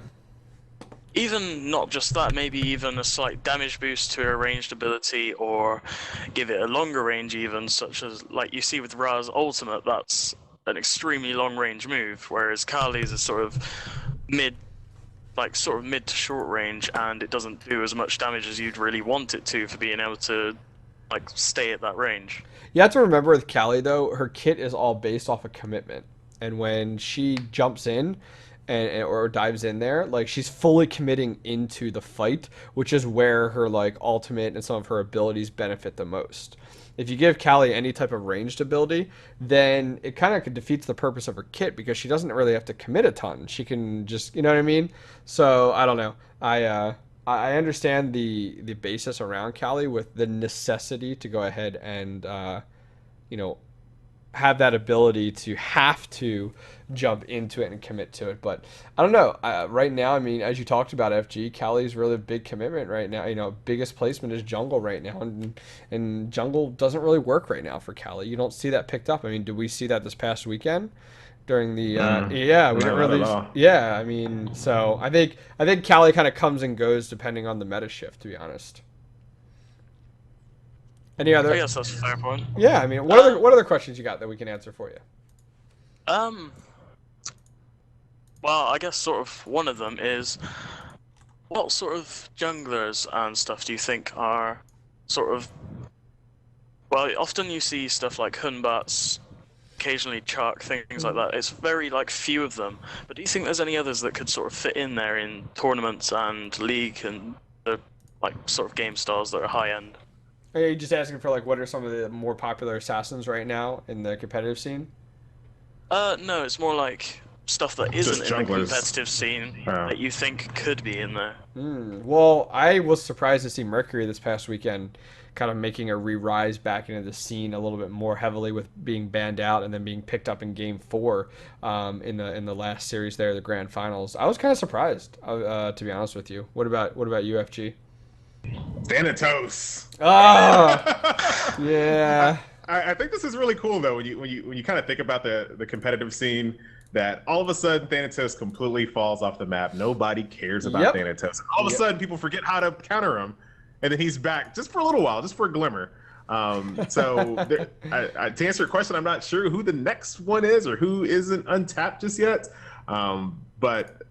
even not just that, maybe even a slight damage boost to a ranged ability, or give it a longer range even, such as, like you see with Ra's ultimate, that's an extremely long range move, whereas Kali's is sort of mid to short range, and it doesn't do as much damage as you'd really want it to for being able to like stay at that range. You have to remember with Callie though, her kit is all based off of commitment, and when she jumps in or dives in there, like she's fully committing into the fight, which is where her like ultimate and some of her abilities benefit the most. If you give Callie any type of ranged ability, then it kind of defeats the purpose of her kit because she doesn't really have to commit a ton. She can just, you know what I mean? So I don't know. I understand the basis around Callie with the necessity to go ahead and you know, have that ability to have to jump into it and commit to it. But I don't know. Right now, I mean, as you talked about, FG, Callie's really a big commitment right now. You know, biggest placement is jungle right now, and jungle doesn't really work right now for Callie. You don't see that picked up. I mean, did we see that this past weekend? During the yeah, we didn't not really at all. yeah, I mean, so I think Callie kind of comes and goes depending on the meta shift, to be honest. Any I other? guess that's a fair point. Yeah, I mean, what other questions you got that we can answer for you? Um, well, I guess sort of one of them is, what sort of junglers and stuff do you think are sort of, well, often you see stuff like Hunbats, occasionally Chuck, things like that. It's very like few of them. But do you think there's any others that could sort of fit in there in tournaments and league and the like sort of game styles that are high end? Are you just asking for like what are some of the more popular assassins right now in the competitive scene? No, it's more like stuff that isn't in the junglers. competitive scene that you think could be in there. Well, I was surprised to see Mercury this past weekend kind of making a re-rise back into the scene a little bit more heavily with being banned out and then being picked up in Game 4 in the last series there, the Grand Finals. I was kind of surprised, to be honest with you. What about UFG? Thanatos. Oh, yeah. I think this is really cool though when you kind of think about the competitive scene, that all of a sudden Thanatos completely falls off the map. Nobody cares about Thanatos. All of a sudden people forget how to counter him, and then he's back just for a little while, just for a glimmer. To answer your question, I'm not sure who the next one is or who isn't untapped just yet. But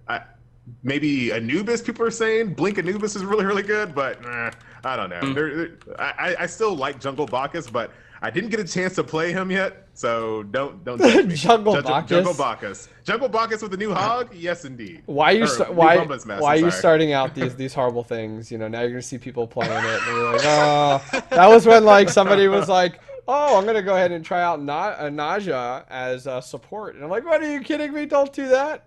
maybe Anubis, people are saying. Blink Anubis is really, really good, but I don't know. I still like Jungle Bacchus, but I didn't get a chance to play him yet, so don't judge me. Jungle Bacchus? Jungle Bacchus. Jungle Bacchus with the new hog? Yes, indeed. Why are you starting out these horrible things? You know, now you're gonna see people playing it, and you're like, oh, that was when like somebody was like, oh, I'm gonna go ahead and try out Naja as support, and I'm like, what, are you kidding me? Don't do that.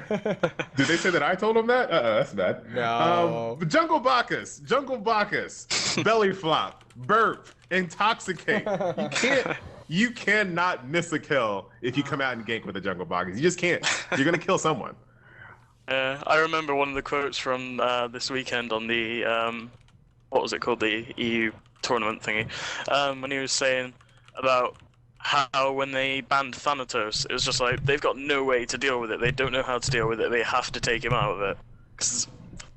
Did they say that I told him that? That's bad. No. Jungle Bacchus, belly flop, burp, intoxicate. You cannot miss a kill if you come out and gank with a Jungle Bacchus. You just can't. You're gonna kill someone. I remember one of the quotes from this weekend on the what was it called, the EU tournament thingy, when he was saying about how when they banned Thanatos, it was just like they've got no way to deal with it. They don't know how to deal with it. They have to take him out of it. Because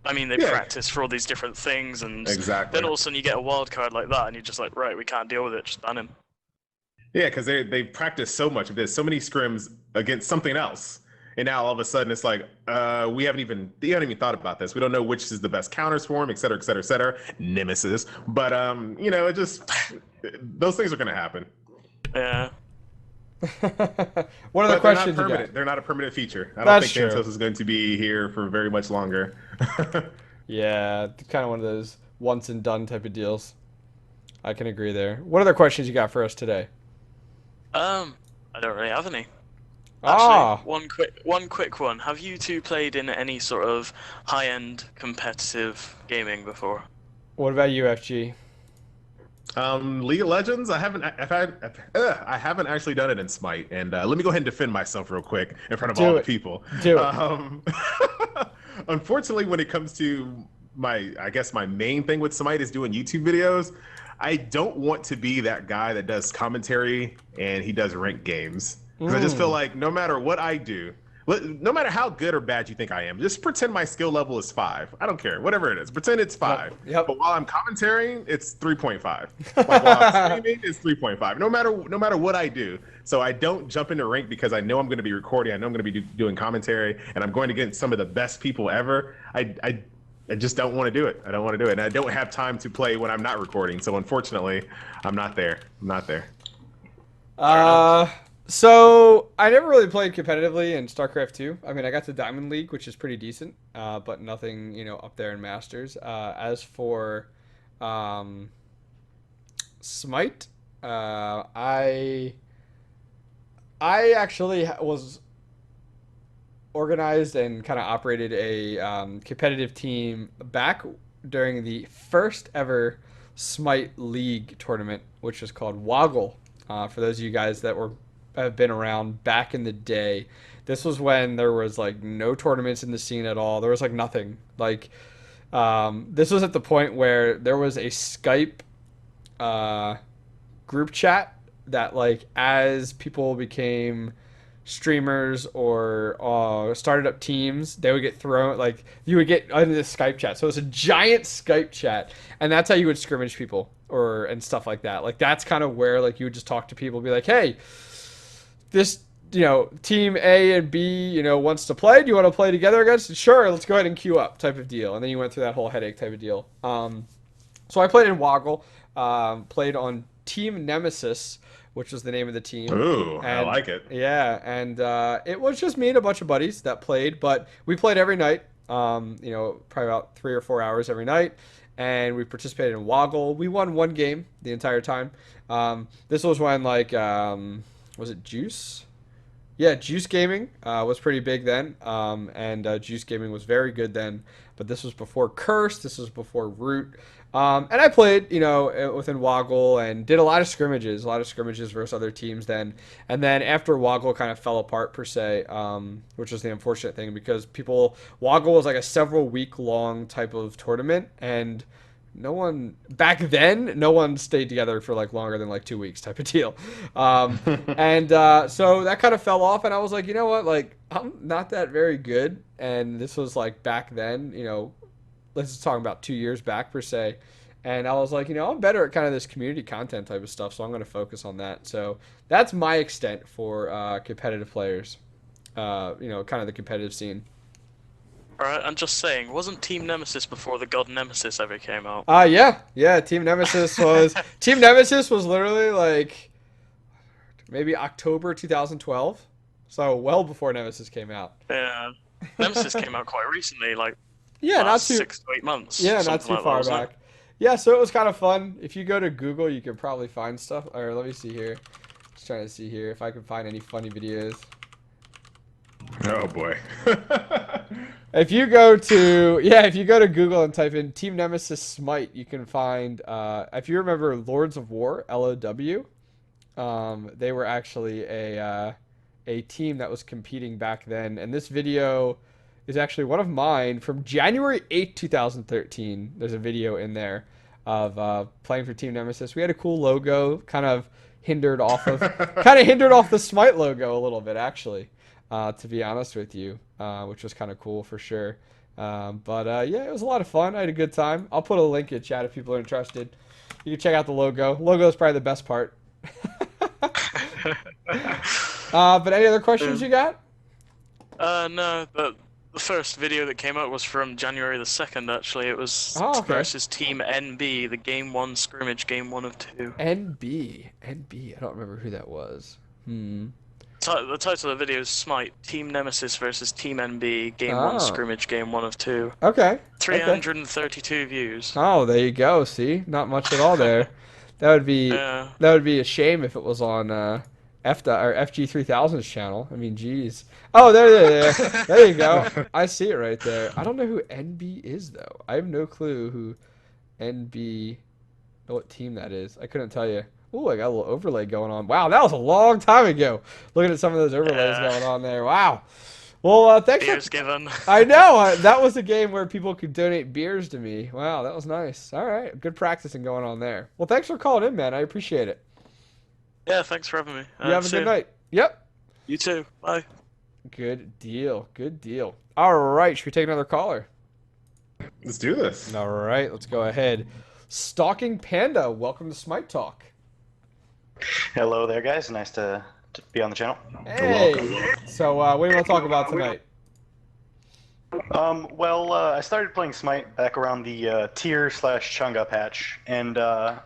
I mean, they practice for all these different things, and then all of a sudden you get a wild card like that, and you're just like, right, we can't deal with it. Just ban him. Yeah, because they practice so much. There's so many scrims against something else, and now all of a sudden it's like we haven't even thought about this. We don't know which is the best counters for him, et cetera, et cetera, et cetera. Nemesis, but it just those things are gonna happen. Yeah. What are the questions you got? They're not a permanent feature. I don't think Thanatos is going to be here for very much longer. Yeah, kind of one of those once and done type of deals. I can agree there. What other questions you got for us today? I don't really have any. Actually, one quick one. Have you two played in any sort of high-end competitive gaming before? What about UFG? League of Legends. I haven't actually done it in Smite, and let me go ahead and defend myself real quick in front of all the people. Do it. Unfortunately, when it comes to I guess my main thing with Smite is doing YouTube videos. I don't want to be that guy that does commentary and he does ranked games. Because I just feel like no matter what I do, no matter how good or bad you think I am, just pretend my skill level is 5. I don't care, whatever it is. Pretend it's 5. Yep. But while I'm commentating, it's 3.5. Like while I'm streaming, it's 3.5. No matter what I do. So I don't jump into rank because I know I'm going to be recording. I know I'm going to be doing commentary, and I'm going to get some of the best people ever. I just don't want to do it. I don't want to do it, and I don't have time to play when I'm not recording. So unfortunately, I'm not there. So I never really played competitively in StarCraft 2. I mean, I got to Diamond League, which is pretty decent, but nothing, up there in Masters. As for Smite, I actually was organized and kind of operated a competitive team back during the first ever Smite League tournament, which was called Woggle. For those of you guys that have been around back in the day, this was when there was like no tournaments in the scene at all. There was like nothing. Like this was at the point where there was a Skype group chat that, like, as people became streamers or started up teams, they would get thrown, like, you would get into the Skype chat. So it was a giant Skype chat, and that's how you would scrimmage people and stuff like that. Like, that's kind of where, like, you would just talk to people, be like, hey, this, team A and B, wants to play. Do you want to play together against it? Sure, let's go ahead and queue up, type of deal. And then you went through that whole headache type of deal. So I played in Woggle, played on Team Nemesis, which was the name of the team. Ooh, I like it. Yeah, and it was just me and a bunch of buddies that played, but we played every night, probably about 3 or 4 hours every night, and we participated in Woggle. We won one game the entire time. This was when, like, was it Juice? Yeah, Juice Gaming was pretty big then, and Juice Gaming was very good then, but this was before Curse, this was before Root. And I played, within Woggle and did a lot of scrimmages versus other teams then. And then after Woggle kind of fell apart, per se, which was the unfortunate thing, because Woggle was like a several week long type of tournament, and back then, no one stayed together for like longer than like 2 weeks type of deal. And so that kind of fell off, and I was like, you know what, like, I'm not that very good. And this was like back then, let's just talk about 2 years back, per se. And I was like, I'm better at kind of this community content type of stuff, so I'm going to focus on that. So that's my extent for competitive players, kind of the competitive scene. Alright, I'm just saying, wasn't Team Nemesis before the God Nemesis ever came out? Yeah, Team Nemesis was literally like maybe October 2012, so well before Nemesis came out. Yeah, Nemesis came out quite recently, like not too 6 to 8 months. Yeah, not too far back. Yeah, so it was kind of fun. If you go to Google, you can probably find stuff. Or let me see here. Just trying to see here if I can find any funny videos. Oh boy. If you go to Google and type in Team Nemesis Smite, you can find, if you remember Lords of War, LOW, they were actually a team that was competing back then. And this video is actually one of mine from January 8th, 2013. There's a video in there of playing for Team Nemesis. We had a cool logo, kind of hindered off the Smite logo a little bit, actually. To be honest with you, which was kind of cool for sure. But yeah, it was a lot of fun. I had a good time. I'll put a link in chat if people are interested. You can check out the logo. Logo is probably the best part. But any other questions you got? No, but the first video that came out was from January the 2nd, actually. It was versus Team NB, the Game 1 scrimmage, Game 1 of 2. NB. I don't remember who that was. The title of the video is Smite, Team Nemesis versus Team NB, Game 1 scrimmage, Game 1 of 2. Okay. 332 views. Oh, there you go. See? Not much at all there. That would be a shame if it was on or FG3000's channel. I mean, geez. Oh, there you go. I see it right there. I don't know who NB is though. I have no clue who NB, what team that is. I couldn't tell you. Ooh, I got a little overlay going on. Wow, that was a long time ago. Looking at some of those overlays going on there. Wow. Well, thanks. Beers given. I know. That was a game where people could donate beers to me. Wow, that was nice. All right, good practicing going on there. Well, thanks for calling in, man. I appreciate it. Yeah, thanks for having me. You have a good night. Yep. You too. Bye. Good deal. Good deal. All right, should we take another caller? Let's do this. All right, let's go ahead. Stalking Panda, welcome to Smite Talk. Hello there, guys. Nice to be on the channel. Hey. So, what do you want to talk about tonight? Well, I started playing Smite back around the tier/Chunga patch, and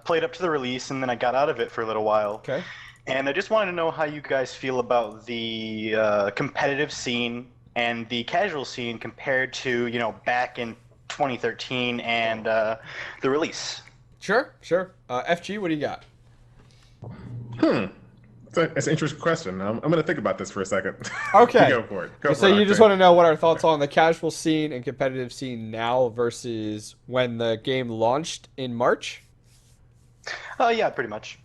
played up to the release, and then I got out of it for a little while. Okay. And I just wanted to know how you guys feel about the competitive scene and the casual scene compared to, back in 2013 and the release. Sure. FG, what do you got? That's an interesting question. I'm going to think about this for a second. Okay. Go for it. So you just want to know what our thoughts are on the casual scene and competitive scene now versus when the game launched in March? Yeah, pretty much.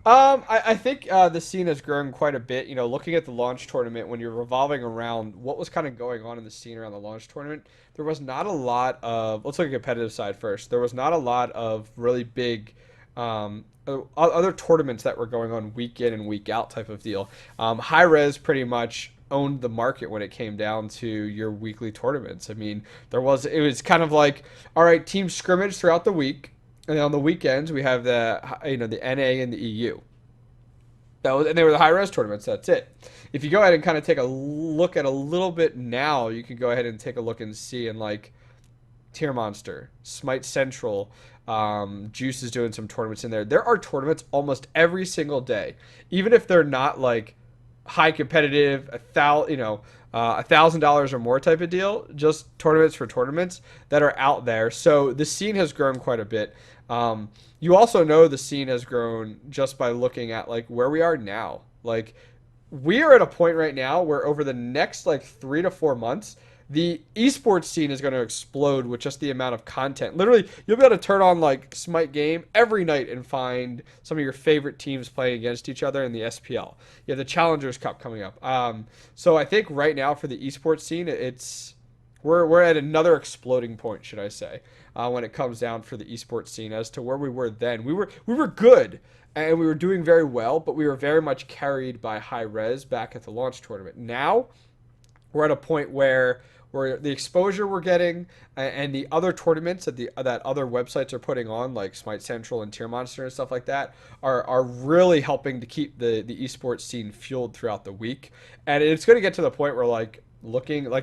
I think the scene has grown quite a bit. Looking at the launch tournament, when you're revolving around what was kind of going on in the scene around the launch tournament, there was not a lot of. Let's look at the competitive side first. There was not a lot of really big other tournaments that were going on week in and week out type of deal. Hi-Rez pretty much owned the market when it came down to your weekly tournaments. I mean, it was kind of like, all right, team scrimmage throughout the week. And on the weekends, we have the NA and the EU. And they were the high-res tournaments. That's it. If you go ahead and kind of take a look at a little bit now, you can go ahead and take a look and see in like Tier Monster, Smite Central, Juice is doing some tournaments in there. There are tournaments almost every single day, even if they're not like high competitive, $1,000 or more type of deal. Just tournaments for tournaments that are out there. So the scene has grown quite a bit. You also know the scene has grown just by looking at like where we are now. Like we are at a point right now where over the next like 3 to 4 months, the esports scene is going to explode with just the amount of content. Literally, you'll be able to turn on like Smite game every night and find some of your favorite teams playing against each other in the SPL. You have the Challengers Cup coming up. So I think right now for the esports scene, we're at another exploding point, should I say, when it comes down for the esports scene as to where we were then. We were good and we were doing very well, but we were very much carried by Hi-Rez back at the launch tournament. Now we're at a point where the exposure we're getting and the other tournaments that other websites are putting on, like Smite Central and Tier Monster and stuff like that, are really helping to keep the esports scene fueled throughout the week. And it's going to get to the point where I'm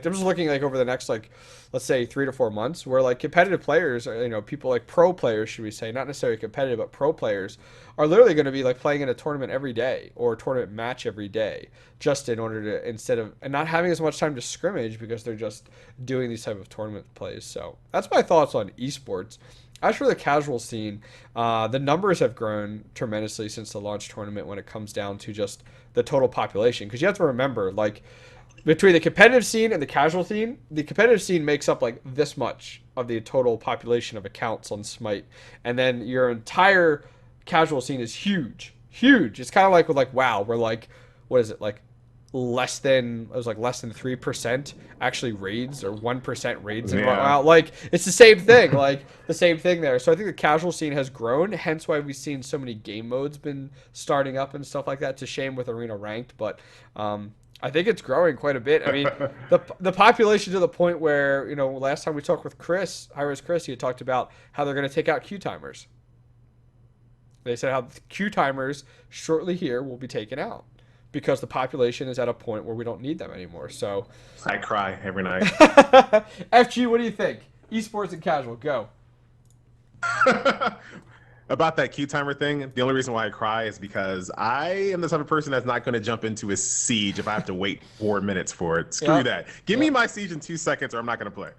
just looking like over the next like let's say 3 to 4 months where like competitive players or people like pro players, should we say, not necessarily competitive but pro players, are literally going to be like playing in a tournament every day or a tournament match every day, just in order to and not having as much time to scrimmage because they're just doing these type of tournament plays. So that's my thoughts on esports. As for the casual scene, the numbers have grown tremendously since the launch tournament when it comes down to just the total population, because you have to remember, like, between the competitive scene and the casual scene, the competitive scene makes up like this much of the total population of accounts on Smite, and then your entire casual scene is huge. It's kind of like with like WoW, where like, what is it, like less than 3% actually raids, or 1% raids in WoW. Like it's the same thing, like the same thing there. So I think the casual scene has grown, hence why we've seen so many game modes been starting up and stuff like that. It's a shame with Arena Ranked, but I think it's growing quite a bit. I mean, the population to the point where, last time we talked with Chris, Hi-Rez Chris, he had talked about how they're going to take out queue timers. They said how the queue timers shortly here will be taken out because the population is at a point where we don't need them anymore. So I cry every night. FG, what do you think? Esports and casual, go. About that queue timer thing, the only reason why I cry is because I am the type of person that's not going to jump into a siege if I have to wait 4 minutes for it. Screw that. Give me my siege in 2 seconds or I'm not going to play.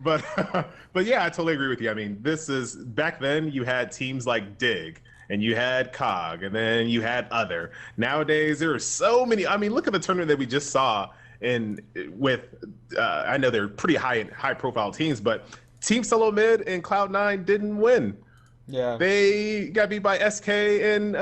But yeah, I totally agree with you. I mean, this is, back then you had teams like Dig and you had COG, and then you had other. Nowadays, there are so many. I mean, look at the tournament that we just saw I know they're pretty high profile teams, but Team Solo Mid and Cloud9 didn't win. Yeah. They got beat by SK and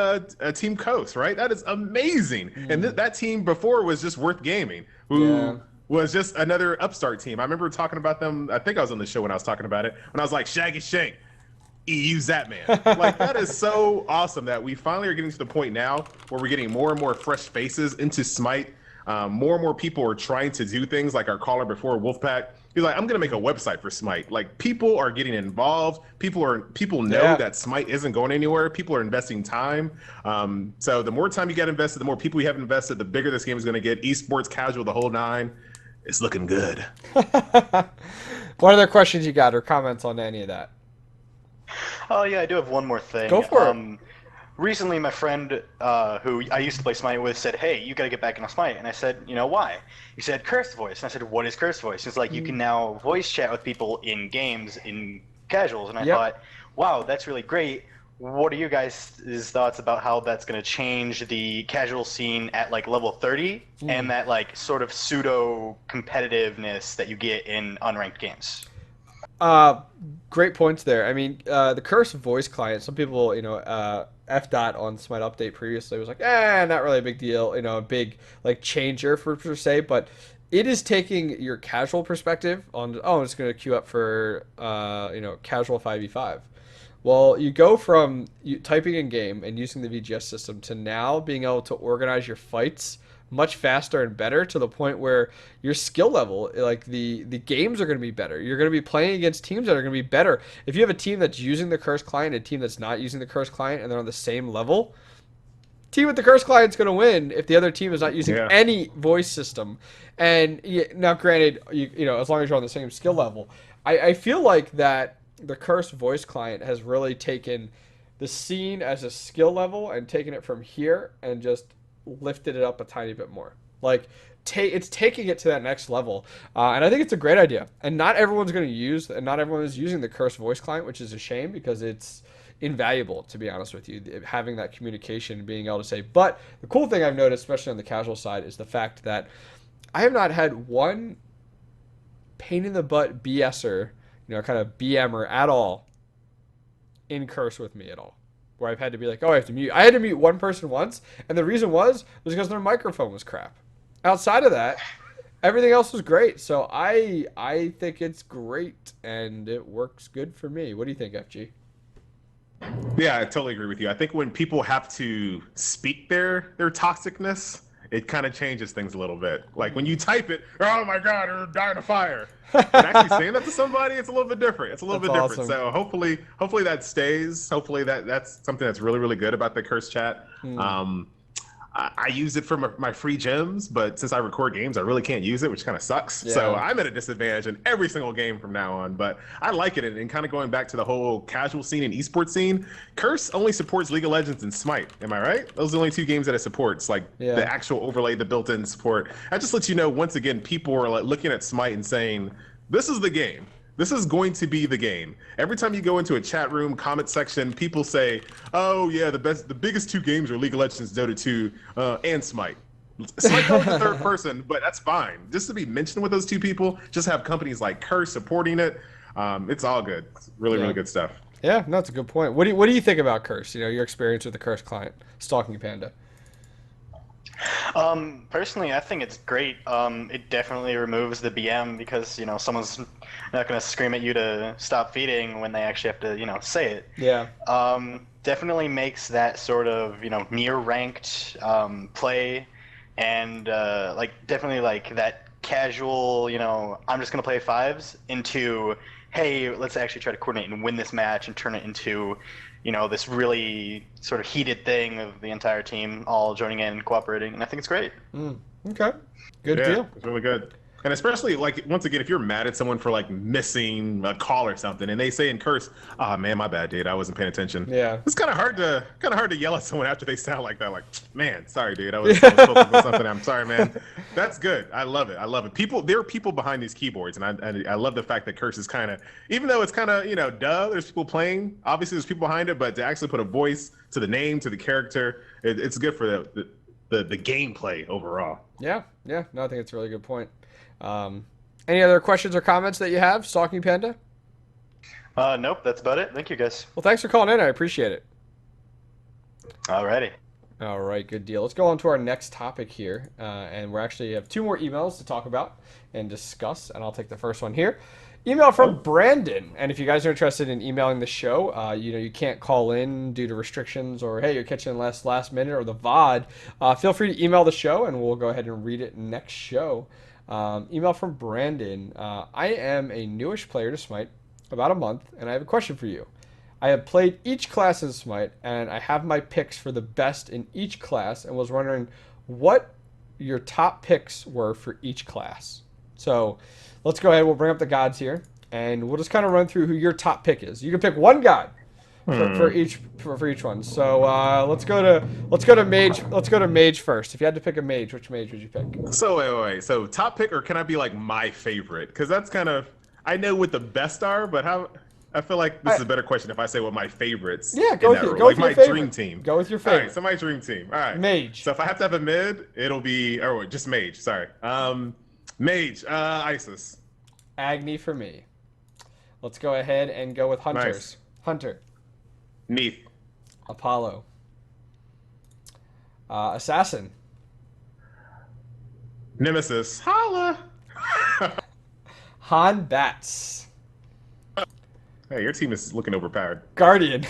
Team Coast, right? That is amazing. And that team before was just Worth Gaming, who was just another upstart team. I remember talking about them. I think I was on the show when I was talking about it. When I was like, Shaggy Shank, EU Zatman. Like, that is so awesome that we finally are getting to the point now where we're getting more and more fresh faces into Smite. More and more people are trying to do things like our caller before, Wolfpack. He's like, I'm gonna make a website for Smite. Like, people are getting involved. People know that Smite isn't going anywhere. People are investing time. So the more time you get invested, the more people you have invested, the bigger this game is gonna get. Esports, casual, the whole nine. It's looking good. What other questions you got or comments on any of that? Oh yeah, I do have one more thing. Go for it. Recently, my friend who I used to play Smite with said, hey, you got to get back into Smite. And I said, why? He said, curse voice. And I said, what is curse voice? It's like, you can now voice chat with people in games, in casuals. And I thought, wow, that's really great. What are you guys' thoughts about how that's going to change the casual scene at like level 30 and that like sort of pseudo competitiveness that you get in unranked games? Great points there. I mean, the curse voice client, some people, F dot on Smite Update previously was like, not really a big deal, a big like changer per se, but it is taking your casual perspective on, I'm just going to queue up for, casual 5v5. Well, you go from typing in game and using the VGS system to now being able to organize your fights much faster and better to the point where your skill level, like the games are going to be better. You're going to be playing against teams that are going to be better. If you have a team that's using the curse client and a team that's not using the curse client and they're on the same level, team with the curse client's going to win if the other team is not using any voice system. And now granted, as long as you're on the same skill level, I feel like that the curse voice client has really taken the scene as a skill level and taken it from here and just lifted it up a tiny bit more. Like, it's taking it to that next level, and I think it's a great idea. And not everyone's going to use, and not everyone is using the curse voice client, which is a shame because it's invaluable, to be honest with you, having that communication and being able to say. But the cool thing I've noticed, especially on the casual side, is the fact that I have not had one pain in the butt BSer, kind of BMer at all in curse with me at all. Where I've had to be like, I have to mute. I had to mute one person once, and the reason was because their microphone was crap. Outside of that, everything else was great. So I think it's great, and it works good for me. What do you think, FG? Yeah, I totally agree with you. I think when people have to speak their toxicness, it kind of changes things a little bit. Like when you type it, oh my God, you're dying of fire. But actually saying that to somebody, it's a little bit different. It's a little bit different. Awesome. So hopefully that stays. Hopefully that's something that's really, really good about the curse chat. I use it for my free gems, but since I record games, I really can't use it, which kind of sucks. Yeah. So I'm at a disadvantage in every single game from now on, but I like it. And kind of going back to the whole casual scene and esports scene, Curse only supports League of Legends and Smite. Am I right? Those are the only two games that it supports, like the actual overlay, the built-in support. That just lets you know, once again, people are like looking at Smite and saying, this is the game. This is going to be the game. Every time you go into a chat room, comment section, people say, oh yeah, the biggest two games are League of Legends, Dota 2, and Smite. Smite comes the third person, but that's fine. Just to be mentioned with those two people, just have companies like Curse supporting it. It's all good. It's really, really good stuff. Yeah, no, that's a good point. What do you think about Curse? Your experience with the Curse client, Stalking Panda. Personally, I think it's great. It definitely removes the BM because, someone's not going to scream at you to stop feeding when they actually have to, say it. Yeah. Definitely makes that sort of, near ranked play and definitely like that casual, I'm just going to play fives into, hey, let's actually try to coordinate and win this match and turn it into, this really sort of heated thing of the entire team all joining in and cooperating, and I think it's great. Okay. Good deal. It's really good. And especially like once again, if you're mad at someone for like missing a call or something, and they say in curse, "Oh man, my bad, dude. I wasn't paying attention." Yeah. It's kind of hard to yell at someone after they sound like that. Like, man, sorry, dude. I was supposed to do something. I'm sorry, man. That's good. I love it. I love it. There are people behind these keyboards, and I love the fact that curse is kind of, even though it's kind of duh. There's people playing. Obviously, there's people behind it, but to actually put a voice to the name, to the character, it's good for the gameplay overall. Yeah. No, I think it's a really good point. Any other questions or comments that you have, Stalking Panda? Nope, that's about it. Thank you, guys. Well, thanks for calling in. I appreciate it. Alrighty. All right, good deal. Let's go on to our next topic here, and we actually have 2 more emails to talk about and discuss, and I'll take the first one here. Email from Brandon, and if you guys are interested in emailing the show, you can't call in due to restrictions, or hey, you're catching last minute, or the VOD, feel free to email the show, and we'll go ahead and read it next show. Email from Brandon. I am a newish player to Smite, about a month, and I have a question for you. I have played each class in Smite, and I have my picks for the best in each class, and was wondering what your top picks were for each class. So let's go ahead. We'll bring up the gods here, and we'll just kind of run through who your top pick is. You can pick one god for each one. So let's go to mage. Let's go to mage first. If you had to pick a mage, which mage would you pick? So wait. So top pick, or can I be like my favorite? Because that's kind of, I know what the best are, but how? I feel like this is a better question if I say what my favorites. Yeah, go with your my favorite. Dream team. Go with your favorite. All right, so my dream team. All right. Mage. So if I have to have a mid, it'll be just mage. Sorry. Mage. Isis. Agni for me. Let's go ahead and go with hunters. Nice. Hunter. Neath. Apollo. Assassin. Nemesis. Holla. Han Bats. Hey, your team is looking overpowered. Guardian.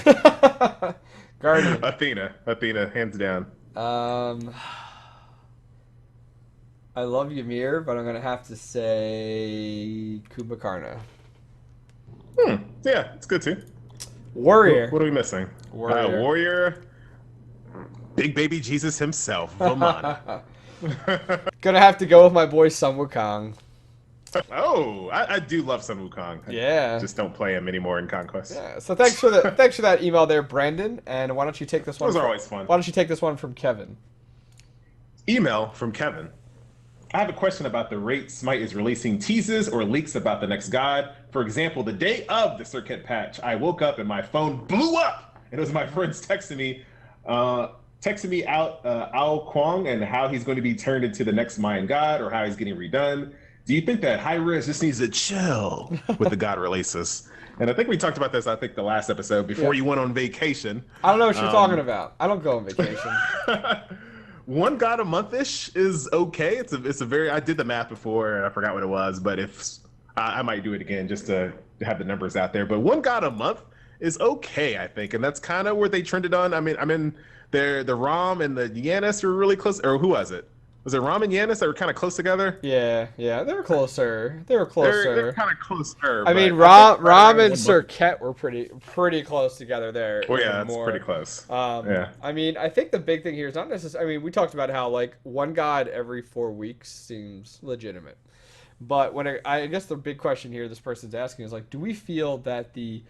Guardian. Athena, hands down. I love Ymir, but I'm gonna have to say Kubakarna. Yeah, it's good too. Warrior. What are we missing? Warrior. Big baby Jesus himself, Vamana. Gonna have to go with my boy Sun Wukong. Oh, I do love Sun Wukong. Yeah. I just don't play him anymore in Conquest. Yeah. So thanks for that email there, Brandon. And why don't you take this one? Those are always fun. Why don't you take this one from Kevin? Email from Kevin. I have a question about the rate Smite is releasing teases or leaks about the next god. For example, the day of the Circuit patch, I woke up and my phone blew up. And it was my friends texting me out Ao Kwang and how he's going to be turned into the next Mayan god or how he's getting redone. Do you think that Hi-Rez just needs to chill with the god releases? And I think we talked about this, the last episode before you went on vacation. I don't know what you're talking about. I don't go on vacation. One god a month-ish is okay. It's a very, I did the math before and I forgot what it was, but if I might do it again just to have the numbers out there. But one god a month is okay, I think. And that's kind of where they trended on. I mean, the Rom and the Yanis were really close, or who was it? Was it Rom and Yanis that were kind of close together? Yeah, they were closer. They're kind of closer. I mean, Rom and Circuit were pretty close together there. Well, yeah, that's pretty close. Yeah. I mean, I think the big thing here is not necessarily. I mean, we talked about how like one god every 4 weeks seems legitimate, but I guess the big question here this person's asking is like, do we feel that the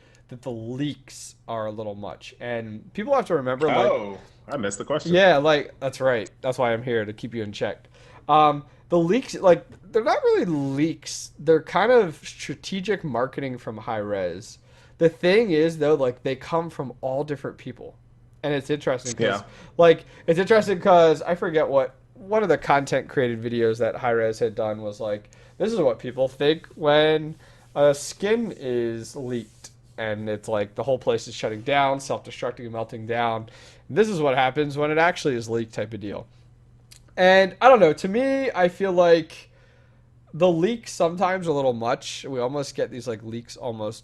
leaks are a little much? And people have to remember. Oh, I missed the question. Yeah, like that's right. That's why I'm here, to keep you in check. The leaks, like, they're not really leaks. They're kind of strategic marketing from Hi-Rez. The thing is, though, like, they come from all different people, and it's interesting because I forget what one of the content created videos that Hi-Rez had done was like, this is what people think when a skin is leaked. And it's like the whole place is shutting down, self-destructing and melting down. This is what happens when it actually is leaked, type of deal. And I don't know, to me, I feel like the leaks sometimes are a little much. We almost get these like leaks almost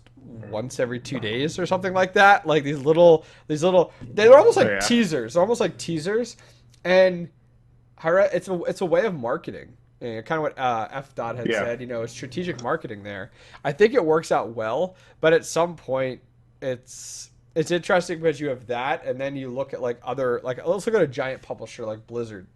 once every 2 days or something like that. Like they're almost like teasers. They're almost like teasers. And it's a way of marketing. Kind of what F. Dot had said, strategic marketing there. I think it works out well, but at some point, it's interesting because you have that, and then you look at like other, like, let's look at a giant publisher like Blizzard.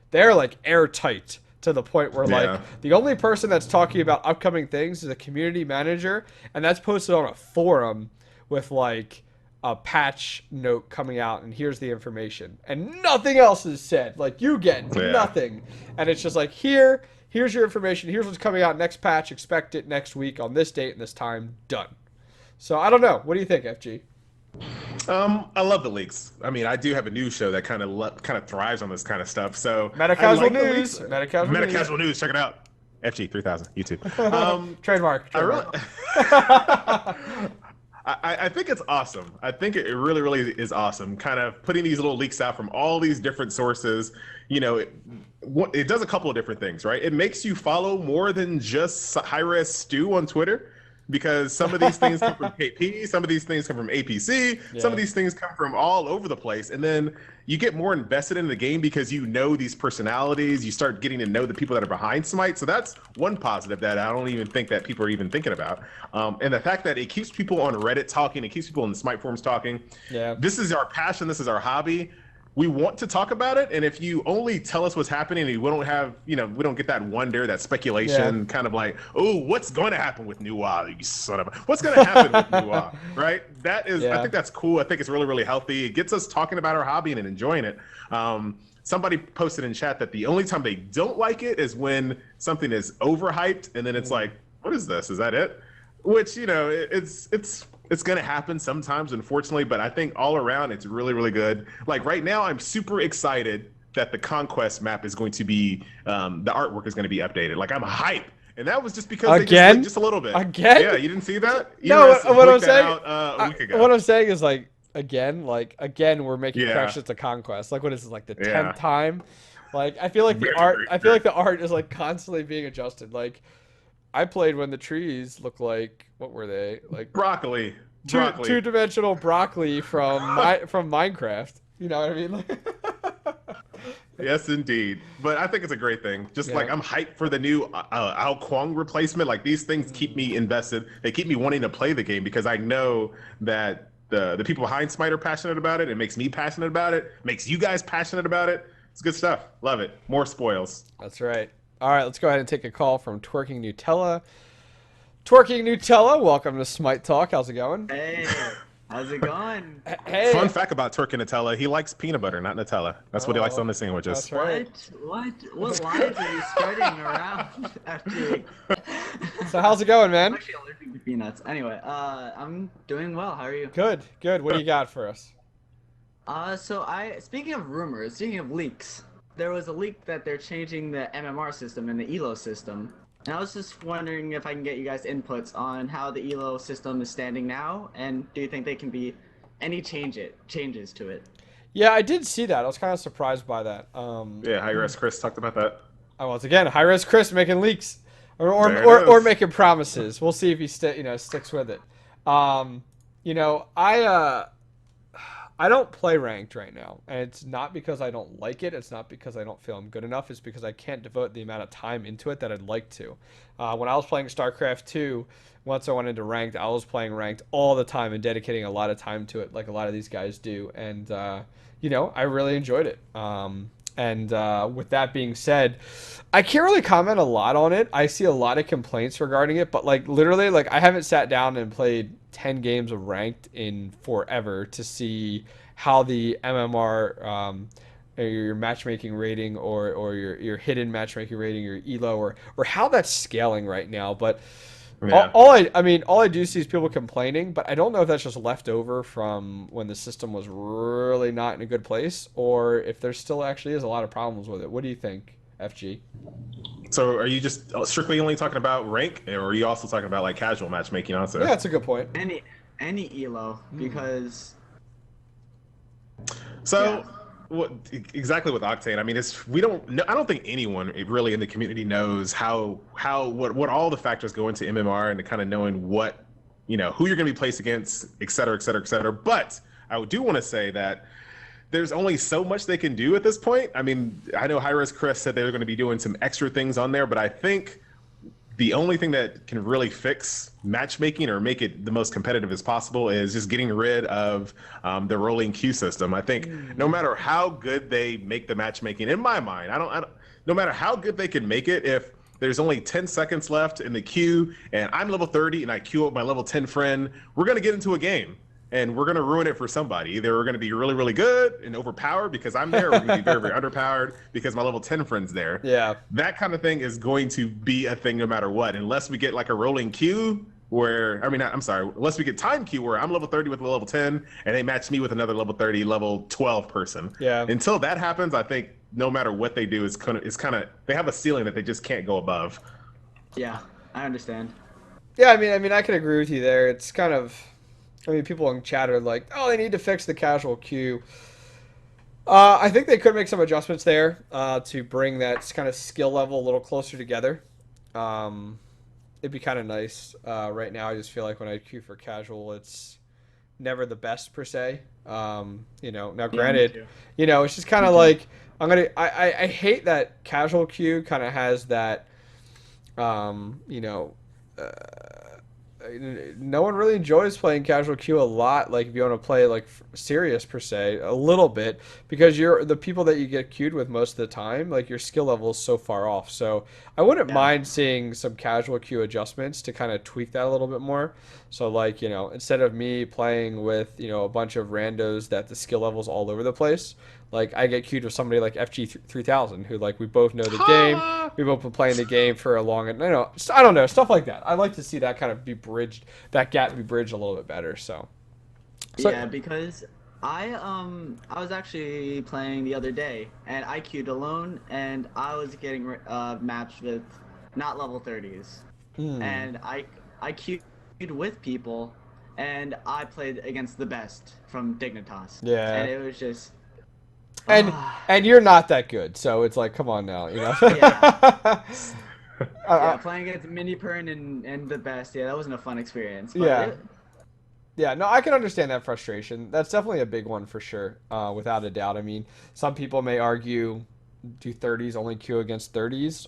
They're like airtight. to the point where like the only person that's talking about upcoming things is a community manager, and that's posted on a forum with like a patch note coming out, and here's the information, and nothing else is said. Like, you get nothing, and it's just like, here's your information, here's what's coming out next patch, expect it next week on this date and this time, done. So I don't know. What do you think, FG? I love the leaks. I mean, I do have a news show that kind of thrives on this kind of stuff. So Meta-casual news. Meta-casual news. Check it out. FG3000 YouTube. Trademark. I think it's awesome. I think it really, really is awesome. Kind of putting these little leaks out from all these different sources. You know, it does a couple of different things, right? It makes you follow more than just Hi-Rez Stew on Twitter, because some of these things come from KP, some of these things come from APC, some of these things come from all over the place. And then you get more invested in the game because you know these personalities, you start getting to know the people that are behind Smite. So that's one positive that I don't even think that people are even thinking about. And the fact that it keeps people on Reddit talking, it keeps people in the Smite forums talking. Yeah. This is our passion, this is our hobby. We want to talk about it, and if you only tell us what's happening and we don't have, we don't get that wonder, that speculation, kind of like, oh, what's going to happen with Nuwa, you son of a... What's going to happen with Nuwa, right? That is, I think that's cool. I think it's really, really healthy. It gets us talking about our hobby and enjoying it. Somebody posted in chat that the only time they don't like it is when something is overhyped, and then it's like, what is this? Is that it? Which, it's going to happen sometimes, unfortunately, but I think all around it's really, really good. Like right now, I'm super excited that the Conquest map is going to be, the artwork is going to be updated. Like, I'm hype. And that was just because they just leaked just a little bit. Again? Yeah, you didn't see that? No, what I'm saying, a week ago. what I'm saying is like, again, we're making corrections to Conquest. Like, what is this, like the 10th time? Like, I feel like the art is like constantly being adjusted. Like, I played when the trees look like, what were they? Like broccoli. Two-dimensional broccoli from Minecraft. You know what I mean? Yes, indeed. But I think it's a great thing. Just like I'm hyped for the new Ao Kwong replacement. Like, these things keep me invested. They keep me wanting to play the game because I know that the people behind Smite are passionate about it. It makes me passionate about it. Makes you guys passionate about it. It's good stuff. Love it. More spoils. That's right. All right, let's go ahead and take a call from Twerking Nutella. Twerking Nutella, welcome to Smite Talk. How's it going? Hey, how's it going? Hey. Fun fact about Twerking Nutella, he likes peanut butter, not Nutella. That's what he likes on the sandwiches. That's right. What lies are you spreading around after? So how's it going, man? I'm actually allergic to peanuts. Anyway, I'm doing well. How are you? Good. What do you got for us? Speaking of rumors, speaking of leaks, there was a leak that they're changing the MMR system and the ELO system. And I was just wondering if I can get you guys' inputs on how the ELO system is standing now, and do you think they can be any changes to it? Yeah, I did see that. I was kind of surprised by that. Hi-Rez Chris talked about that. Once again, Hi-Rez Chris making leaks or making promises. We'll see if he sticks with it. I don't play ranked right now, and it's not because I don't like it. It's not because I don't feel I'm good enough. It's because I can't devote the amount of time into it that I'd like to. When I was playing StarCraft 2, once I went into ranked, I was playing ranked all the time and dedicating a lot of time to it, like a lot of these guys do. And, I really enjoyed it. With that being said, I can't really comment a lot on it. I see a lot of complaints regarding it, but literally, I haven't sat down and played 10 games of ranked in forever to see how the MMR, your matchmaking rating or your hidden matchmaking rating, your ELO, or how that's scaling right now. But all I do see is people complaining, but I don't know if that's just left over from when the system was really not in a good place, or if there still actually is a lot of problems with it. What do you think, FG? So are you just strictly only talking about rank, or are you also talking about casual matchmaking also? Yeah, that's a good point. Any ELO, because what exactly with Octane? I mean, I don't think anyone really in the community knows what all the factors go into MMR, and to kind of knowing what who you're going to be placed against, et cetera, et cetera, et cetera. But I do want to say that there's only so much they can do at this point. I mean, I know Hi-Rez Chris said they were going to be doing some extra things on there, but I think the only thing that can really fix matchmaking or make it the most competitive as possible is just getting rid of the rolling queue system. I think no matter how good they make the matchmaking, in my mind, no matter how good they can make it, if there's only 10 seconds left in the queue and I'm level 30 and I queue up my level 10 friend, we're going to get into a game. And we're going to ruin it for somebody. Either we're going to be really, really good and overpowered because I'm there, or we're going to be very, very underpowered because my level 10 friend's there. Yeah. That kind of thing is going to be a thing no matter what, unless we get like a rolling queue where, unless we get time queue where I'm level 30 with a level 10 and they match me with another level 30, level 12 person. Yeah. Until that happens, I think no matter what they do, it's kind of they have a ceiling that they just can't go above. Yeah, I understand. Yeah, I mean, I can agree with you there. It's kind of, people in chat are like, oh, they need to fix the casual queue. I think they could make some adjustments there to bring that kind of skill level a little closer together. It'd be kind of nice. Right now, I just feel like when I queue for casual, it's never the best per se. Now granted, it's just kind of like I hate that casual queue kind of has that, no one really enjoys playing casual queue a lot. Like if you want to play like serious per se, a little bit, because you're the people that you get queued with most of the time, like your skill level is so far off. So I wouldn't mind seeing some casual queue adjustments to kind of tweak that a little bit more. So like, instead of me playing with, a bunch of randos that the skill level's all over the place, like I get queued with somebody like FG3000 who like we both know the game. We've both been playing the game for a long, I don't know, stuff like that. I like to see that kind of be bridged, that gap be bridged a little bit better. So yeah, because I was actually playing the other day and I queued alone and I was getting matched with not level 30s, and I queued with people and I played against the best from Dignitas. Yeah, and it was just. And you're not that good, so it's like, come on now, Yeah. Playing against Mini Pern and the best, that wasn't a fun experience. But Yeah, no, I can understand that frustration. That's definitely a big one for sure, without a doubt. I mean, some people may argue, do 30s only queue against 30s,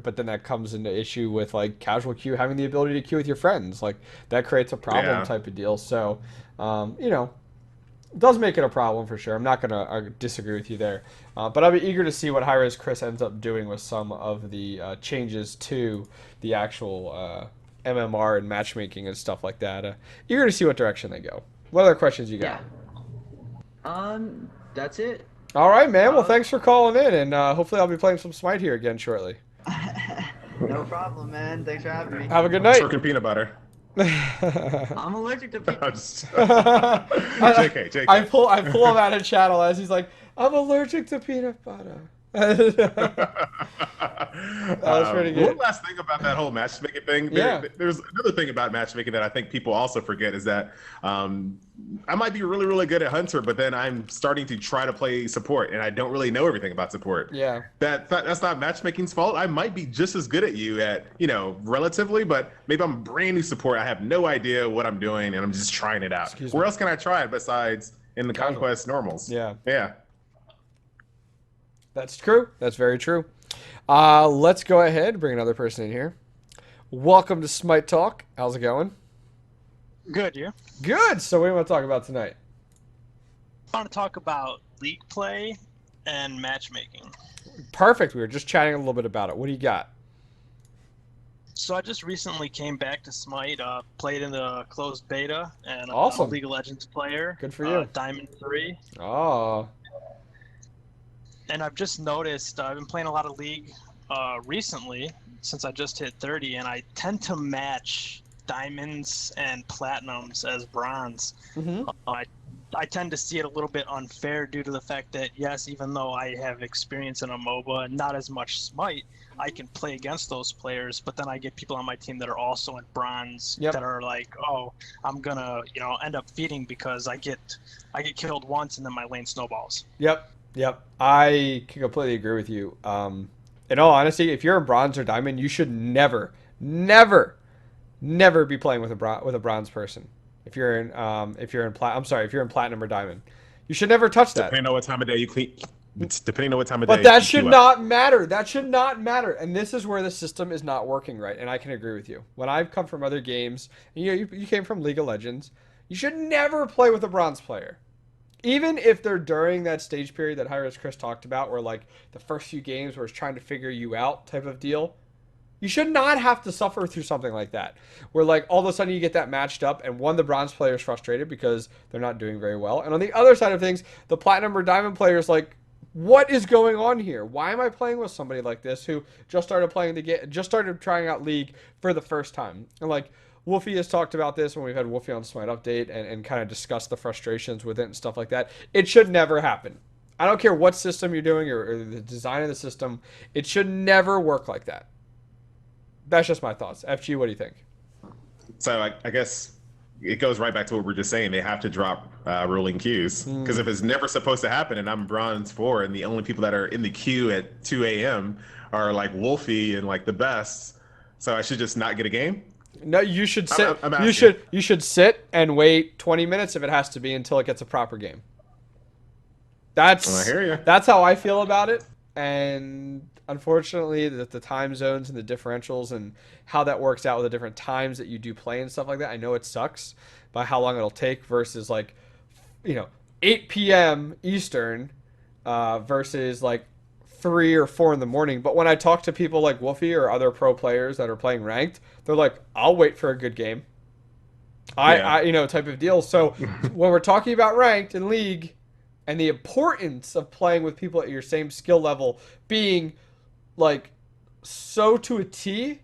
but then that comes into issue with like casual queue having the ability to queue with your friends. Like that creates a problem type of deal. So, it does make it a problem for sure. I'm not going to disagree with you there. But I'll be eager to see what Hi-Rez Chris ends up doing with some of the changes to the actual MMR and matchmaking and stuff like that. Eager to see what direction they go. What other questions you got? That's it. All right, man. Well, thanks for calling in, and hopefully I'll be playing some Smite here again shortly. No problem, man. Thanks for having me. Have a good night. Turk and peanut butter. I'm allergic to peanut. JK. I pull him out of channel as he's like, I'm allergic to peanut butter. That was pretty good. One last thing about that whole matchmaking thing. There's another thing about matchmaking that I think people also forget is that I might be really, really good at Hunter, but then I'm starting to try to play support, and I don't really know everything about support. Yeah. That's not matchmaking's fault. I might be just as good at you at, relatively, but maybe I'm a brand new support. I have no idea what I'm doing, and I'm just trying it out. Where else can I try it besides in the Conquest normals? Yeah. Yeah. That's true. That's very true. Let's go ahead and bring another person in here. Welcome to Smite Talk. How's it going? Good, you? Good. So what do you want to talk about tonight? I want to talk about league play and matchmaking. Perfect. We were just chatting a little bit about it. What do you got? So I just recently came back to Smite, played in the closed beta, and I'm awesome. a League of Legends player. Good for you. Diamond 3. Oh. And I've just noticed, I've been playing a lot of League recently, since I just hit 30, and I tend to match diamonds and platinums as bronze. Mm-hmm. I tend to see it a little bit unfair due to the fact that, yes, even though I have experience in a MOBA and not as much Smite, I can play against those players, but then I get people on my team that are also in bronze that are like, oh, I'm gonna, end up feeding because I get killed once and then my lane snowballs. Yep. I can completely agree with you. In all honesty, if you're a bronze or diamond, you should never be playing with a bronze person. If you're in platinum or diamond, you should never touch that. Depending on what time of day you clean. Depending on what time of day. But that should not matter. That should not matter. And this is where the system is not working right. And I can agree with you. When I've come from other games, you came from League of Legends, you should never play with a bronze player. even if they're during that stage period that Hi-Rez Chris talked about, where like the first few games where it's trying to figure you out type of deal, you should not have to suffer through something like that. Where like all of a sudden you get that matched up, and one, the bronze player is frustrated because they're not doing very well, and on the other side of things, the platinum or diamond player is like, what is going on here? Why am I playing with somebody like this who just started playing the game, just started trying out League for the first time? And like Wolfie has talked about this when we've had Wolfie on Smite Update and kind of discussed the frustrations with it and stuff like that. It should never happen. I don't care what system you're doing or the design of the system. It should never work like that. That's just my thoughts. FG, what do you think? So I guess it goes right back to what we are just saying. They have to drop rolling queues, because if it's never supposed to happen and I'm bronze 4 and the only people that are in the queue at 2 a.m. are like Wolfie and like the best, so I should just not get a game? No, you should sit. I'm you should sit and wait 20 minutes if it has to be until it gets a proper game. I hear you. That's how I feel about it. And unfortunately, the time zones and the differentials and how that works out with the different times that you do play and stuff like that, I know it sucks by how long it'll take versus like, 8 p.m. Eastern versus like 3 or 4 in the morning. But when I talk to people like Wolfie or other pro players that are playing ranked, they're like, I'll wait for a good game. Type of deal. So when we're talking about ranked in League and the importance of playing with people at your same skill level being like so to a T,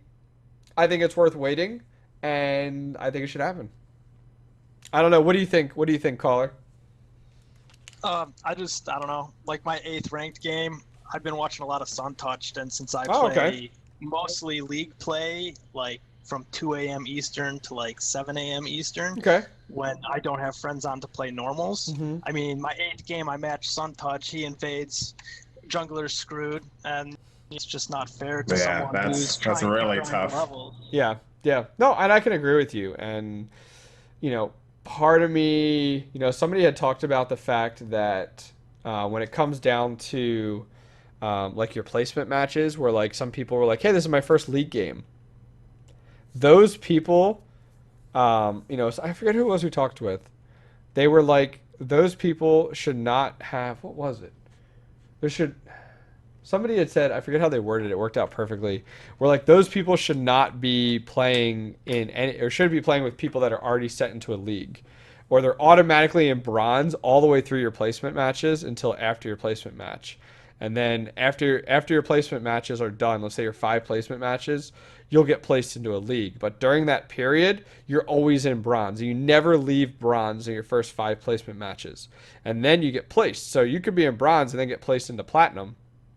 I think it's worth waiting, and I think it should happen. I don't know. What do you think? What do you think, caller? I don't know. Like my 8th ranked game, I've been watching a lot of Sun Touched, and since I play mostly League play, like from 2 a.m. Eastern to like 7 a.m. Eastern, when I don't have friends on to play normals. I mean, my 8th game, I matched Sun Touch. He invades, jungler's screwed, and it's just not fair to someone who's trying that's really to grind tough. levels. Yeah. No, and I can agree with you. And, part of me, somebody had talked about the fact that when it comes down to like your placement matches, where like some people were like, hey, this is my first League game. Those people, I forget who it was who talked with. They were like, those people should not have, what was it? Somebody had said, I forget how they worded it, it worked out perfectly. Where like those people should not be playing should be playing with people that are already set into a league. Or they're automatically in bronze all the way through your placement matches until after your placement match. And then after your placement matches are done, let's say your 5 placement matches, you'll get placed into a league. But during that period, you're always in bronze. You never leave bronze in your first 5 placement matches. And then you get placed. So you could be in bronze and then get placed into platinum,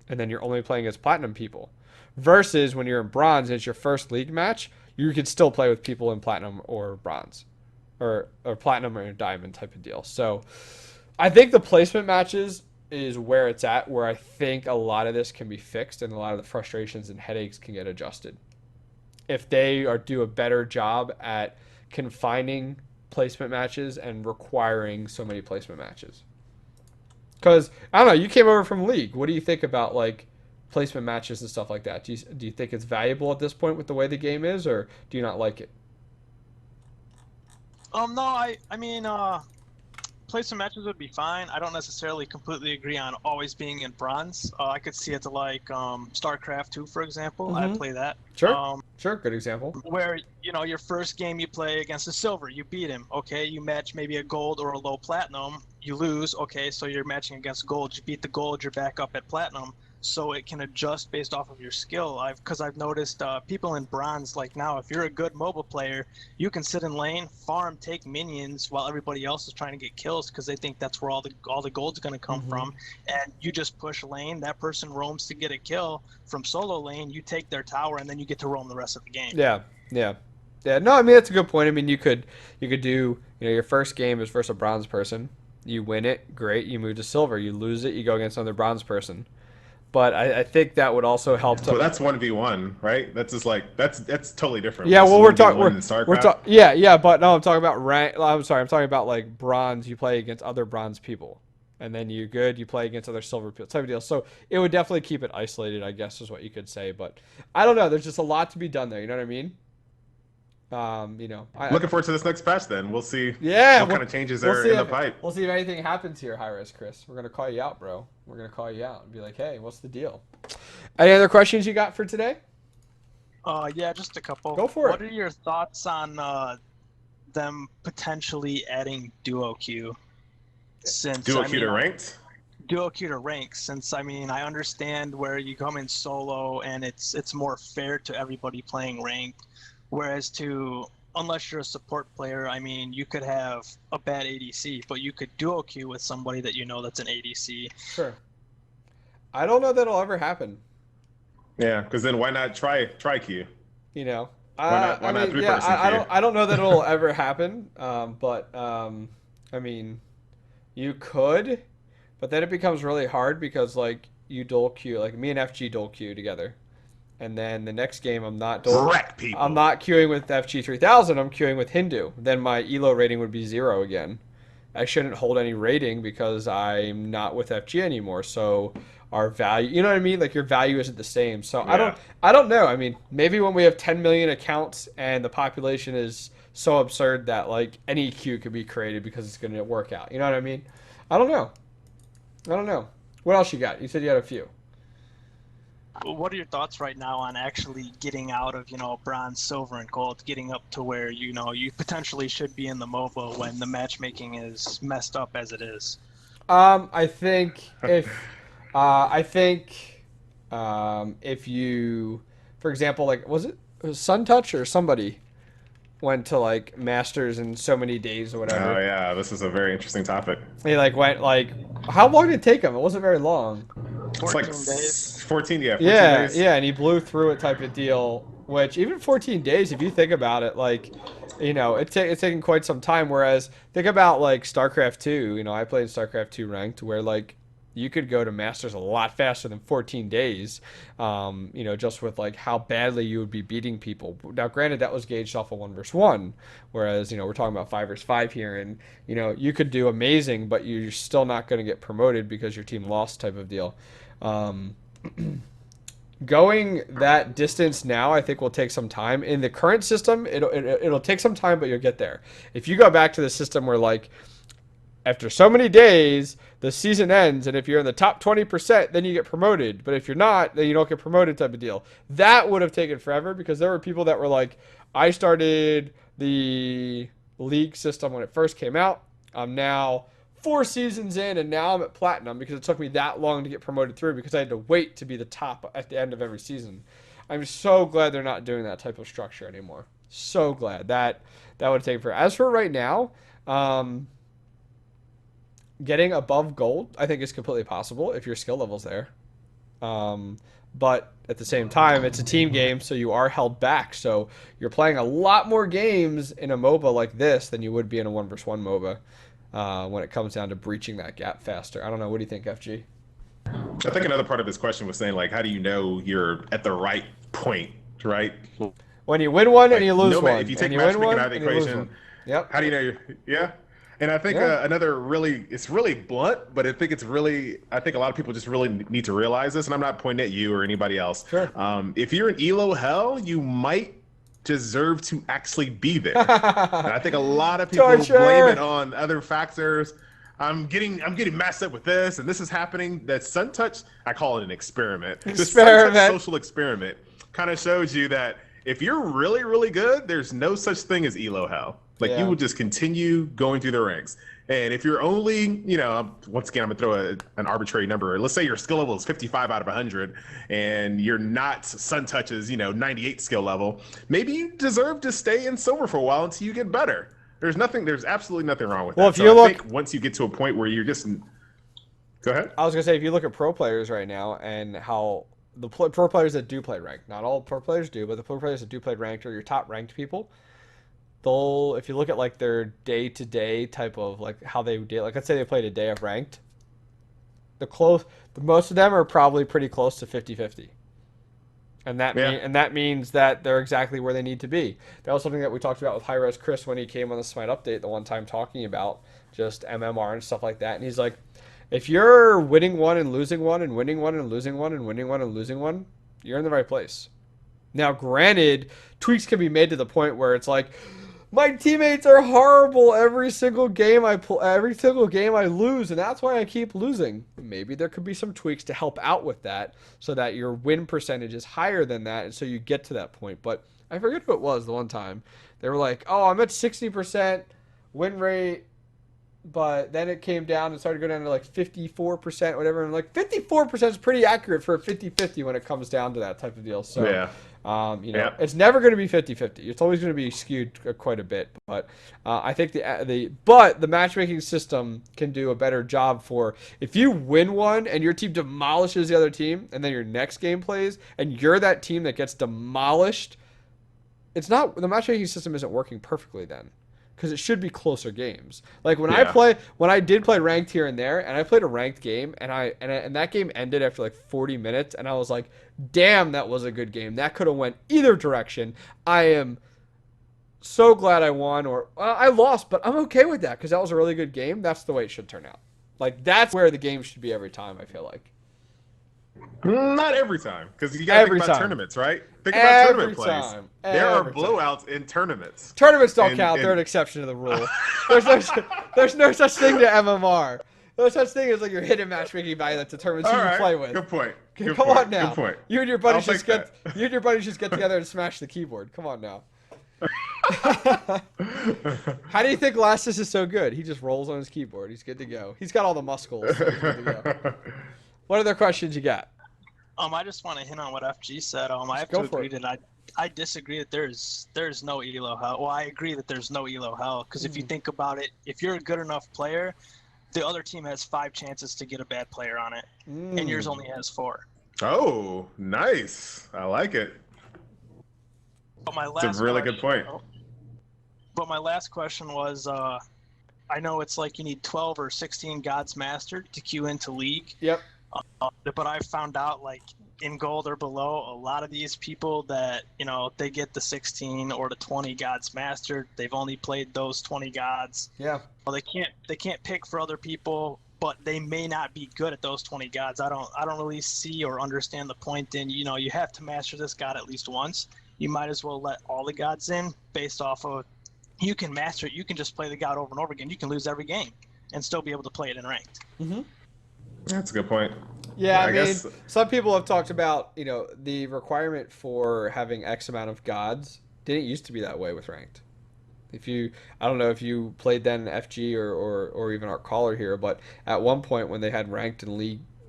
and then you're only playing as platinum people. Versus when you're in bronze and it's your first league match, you can still play with people in platinum or bronze. Or platinum or diamond type of deal. So I think the placement matches is where it's at, where I think a lot of this can be fixed and a lot of the frustrations and headaches can get adjusted. If they do a better job at confining placement matches and requiring so many placement matches. Because, I don't know, you came over from League. What do you think about, like, placement matches and stuff like that? Do you think it's valuable at this point with the way the game is, or do you not like it? No, I mean, placement matches would be fine. I don't necessarily completely agree on always being in bronze. I could see it like StarCraft 2, for example. I play that. Sure, good example. Where, your first game you play against a silver, you beat him. Okay, you match maybe a gold or a low platinum, you lose. Okay, so you're matching against gold. You beat the gold, you're back up at platinum. So it can adjust based off of your skill. Because I've noticed people in bronze, like now, if you're a good mobile player, you can sit in lane, farm, take minions while everybody else is trying to get kills because they think that's where all the gold's going to come from. And you just push lane, that person roams to get a kill from solo lane, you take their tower, and then you get to roam the rest of the game. Yeah. No, I mean, that's a good point. I mean, you could do, your first game is versus a bronze person. You win it, great. You move to silver. You lose it, you go against another bronze person. But I think that would also help. So that's 1v1, right? That's just like that's totally different. Yeah, well, we're talking. Yeah, but no, I'm talking about rank. I'm sorry, I'm talking about like bronze. You play against other bronze people, and then you play against other silver people, type of deal. So it would definitely keep it isolated, I guess, is what you could say. But I don't know. There's just a lot to be done there. You know what I mean? Looking forward to this next patch. Then we'll see. Yeah, what kind of changes are in the pipe. We'll see if anything happens here, Hi-Rez Chris. We're gonna call you out, bro. We're gonna call you out and be like, hey, what's the deal? Any other questions you got for today? Yeah, just a couple. Go for it. What are your thoughts on them potentially adding duo queue? Duo queue to ranked? Duo queue to rank, since I understand where you come in solo and it's more fair to everybody playing ranked, whereas unless you're a support player, you could have a bad ADC, but you could duo queue with somebody that that's an ADC. Sure. I don't know that'll ever happen. Yeah, because then why not try queue? Why not three-person queue? I don't know that it'll ever happen. But you could, but then it becomes really hard because you dual queue, like me and FG dual queue together, and then the next game I'm not queuing with FG3000. I'm queuing with Hindu. Then my elo rating would be 0 again. I shouldn't hold any rating because I'm not with FG anymore. So our value, you know what I mean? Like your value isn't the same. So yeah. I don't know. Maybe when we have 10 million accounts and the population is so absurd that any queue could be created because it's going to work out. You know what I mean? I don't know. What else you got? You said you had a few. What are your thoughts right now on actually getting out of, bronze, silver, and gold, getting up to where, you potentially should be in the MOBA when the matchmaking is messed up as it is? I think if you, for example, was it SunTouch or somebody went to Masters in so many days or whatever. Oh yeah, this is a very interesting topic. He went how long did it take him? It wasn't very long. 14 days. 14 days. Yeah, and he blew through it type of deal. Which even 14 days, if you think about it, it's taken quite some time. Whereas think about StarCraft 2. I played StarCraft 2 ranked, where you could go to Masters a lot faster than 14 days, just with how badly you would be beating people. Now, granted, that was gauged off of 1 versus 1, whereas, we're talking about 5 versus 5 here, and, you could do amazing, but you're still not going to get promoted because your team lost type of deal. Going that distance now, I think will take some time. In the current system, it'll take some time, but you'll get there. If you go back to the system where, after so many days, the season ends, and if you're in the top 20%, then you get promoted. But if you're not, then you don't get promoted type of deal. That would have taken forever because there were people that were I started the league system when it first came out. I'm now 4 seasons in, and now I'm at Platinum because it took me that long to get promoted through because I had to wait to be the top at the end of every season. I'm so glad they're not doing that type of structure anymore. So glad. That would have taken forever. As for right now, getting above gold, I think, is completely possible if your skill level's there. But at the same time, it's a team game, so you are held back. So you're playing a lot more games in a MOBA like this than you would be in a 1 versus 1 MOBA when it comes down to breaching that gap faster. I don't know. What do you think, FG? I think another part of his question was saying, how do you know you're at the right point, right? When you win one and you lose one. If you take matchmaking out of the equation, yep. How do you know you're... Yeah. And I think another it's really blunt, but I think a lot of people just really need to realize this, and I'm not pointing at you or anybody else. Sure. If you're in Elo hell, you might deserve to actually be there. And I think a lot of people blame it on other factors. I'm getting messed up with this, and this is happening. That SunTouch, I call it an experiment. The SunTouch social experiment kind of shows you that if you're really, really good, there's no such thing as Elo hell. You will just continue going through the ranks. And if you're only, once again, I'm going to throw an arbitrary number. Let's say your skill level is 55 out of 100 and you're not SunTouch's, 98 skill level. Maybe you deserve to stay in silver for a while until you get better. There's absolutely nothing wrong with that. If you look, once you get to a point where you're just, go ahead. I was going to say, if you look at pro players right now and how the pro players that do play ranked, not all pro players do, but the pro players that do play ranked are your top ranked people. If you look at their day-to-day type of how they do, let's say they played a day of ranked, most of them are probably pretty close to 50-50. And that means that they're exactly where they need to be. That was something that we talked about with Hi-Rez Chris when he came on the Smite update the one time, talking about just MMR and stuff like that. And he's like, if you're winning one and losing one and winning one and losing one and winning one and losing one, you're in the right place. Now, granted, tweaks can be made to the point where it's like, my teammates are horrible every single game every single game I lose, and that's why I keep losing. Maybe there could be some tweaks to help out with that so that your win percentage is higher than that, and so you get to that point. But I forget who it was the one time. They were like, oh, I'm at 60% win rate, but then it came down and started going down to like 54%, whatever. And like 54% is pretty accurate for a 50-50 when it comes down to that type of deal. So, it's never going to be 50-50. It's always going to be skewed quite a bit. But I think the matchmaking system can do a better job for if you win one and your team demolishes the other team, and then your next game plays and you're that team that gets demolished. The matchmaking system isn't working perfectly then. Because it should be closer games. Like when I did play ranked here and there, and I played a ranked game, and that game ended after like 40 minutes, and I was like, damn, that was a good game. That could have went either direction. I am so glad I won, or I lost, but I'm okay with that because that was a really good game. That's the way it should turn out. Like that's where the game should be every time. I feel like. Not every time, because you got to think about tournaments, right? Think about tournament plays. There are blowouts in tournaments. Tournaments don't count. They're an exception to the rule. There's no such thing to MMR. No such thing as like your hidden matchmaking value that determines who you play with. Good point. Come on now. Good point. You and your buddies just get together and smash the keyboard. Come on now. How do you think Lassus is so good? He just rolls on his keyboard. He's good to go. He's got all the muscles. So he's good to go. What other questions you got? I just want to hint on what FG said. I have to agree that I disagree that there's no elo hell. Well, I agree that there's no elo hell because if you think about it, if you're a good enough player, the other team has 5 chances to get a bad player on it, and yours only has 4. Oh, nice! I like it. But my It's a really good point. But my last question was, I know it's like you need 12 or 16 gods mastered to queue into League. Yep. But I found out, like, in gold or below, a lot of these people that, they get the 16 or the 20 gods mastered, they've only played those 20 gods. Yeah. Well, they can't pick for other people, but they may not be good at those 20 gods. I don't really see or understand the point in, you have to master this god at least once. You might as well let all the gods in based off of, you can master it, you can just play the god over and over again. You can lose every game and still be able to play it in ranked. Mm-hmm. That's a good point. Yeah, I mean, some people have talked about, the requirement for having X amount of gods didn't used to be that way with ranked. I don't know if you played then FG or even our caller here, but at one point when they had ranked and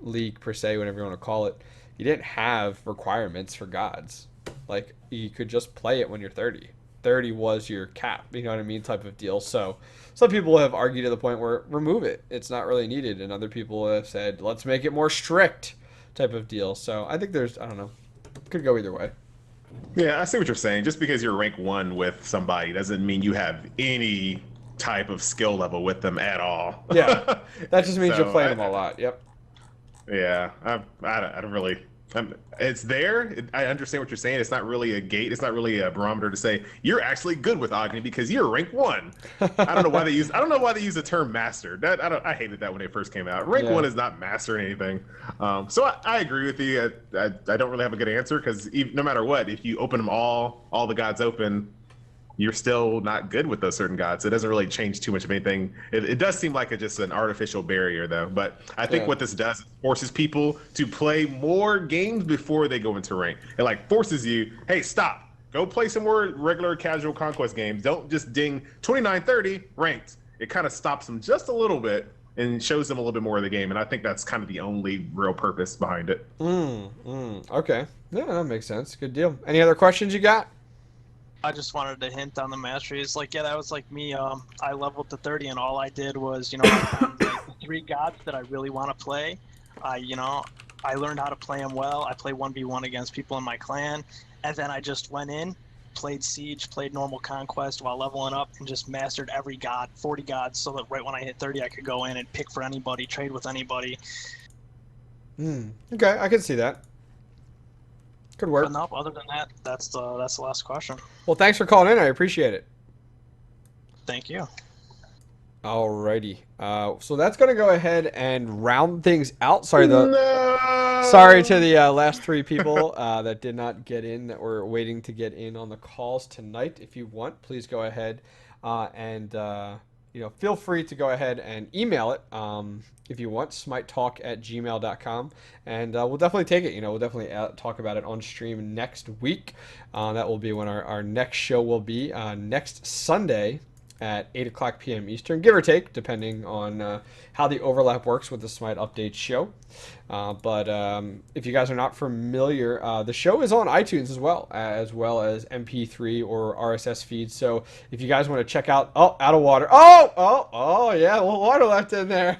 league per se, whatever you want to call it, you didn't have requirements for gods. Like you could just play it when you're 30. 30 was your cap, you know what I mean, type of deal. So some people have argued to the point where remove it. It's not really needed. And other people have said, let's make it more strict type of deal. So I think I don't know, could go either way. Yeah, I see what you're saying. Just because you're rank 1 with somebody doesn't mean you have any type of skill level with them at all. Yeah, that just means you're playing them a lot. Yep. Yeah, I don't really... it's there. I understand what you're saying. It's not really a gate. It's not really a barometer to say you're actually good with Agni because you're rank 1. I don't know why they use the term master. I hated that when it first came out. Rank 1 is not master anything. So I agree with you. I don't really have a good answer because no matter what, if you open them all the gods open, you're still not good with those certain gods. It doesn't really change too much of anything. It does seem like it's just an artificial barrier, though. But I think what this does is forces people to play more games before they go into rank. It like forces you, hey, stop. Go play some more regular casual conquest games. Don't just ding 29-30 ranked. It kind of stops them just a little bit and shows them a little bit more of the game. And I think that's kind of the only real purpose behind it. Okay. Yeah, that makes sense. Good deal. Any other questions you got? I just wanted to hint on the masteries. Like, yeah, that was like me. I leveled to 30, and all I did was, I found like the 3 gods that I really want to play. I learned how to play them well. I play 1v1 against people in my clan, and then I just went in, played Siege, played normal Conquest while leveling up, and just mastered every god, 40 gods, so that right when I hit 30, I could go in and pick for anybody, trade with anybody. Okay, I can see that. Good work. But no, other than that, that's the last question. Well, thanks for calling in. I appreciate it. Thank you. Alrighty. So that's gonna go ahead and round things out. Sorry No. sorry to the last 3 people that did not get in, that were waiting to get in on the calls tonight. If you want, please go ahead and feel free to go ahead and email it if you want, smitetalk@gmail.com, and we'll definitely take it. We'll definitely talk about it on stream next week. That will be when our next show will be next Sunday at 8 o'clock p.m. Eastern, give or take, depending on how the overlap works with the Smite Update show. But if you guys are not familiar, the show is on iTunes as well as MP3 or RSS feeds. So if you guys want to check out, out of water. Yeah, a little water left in there.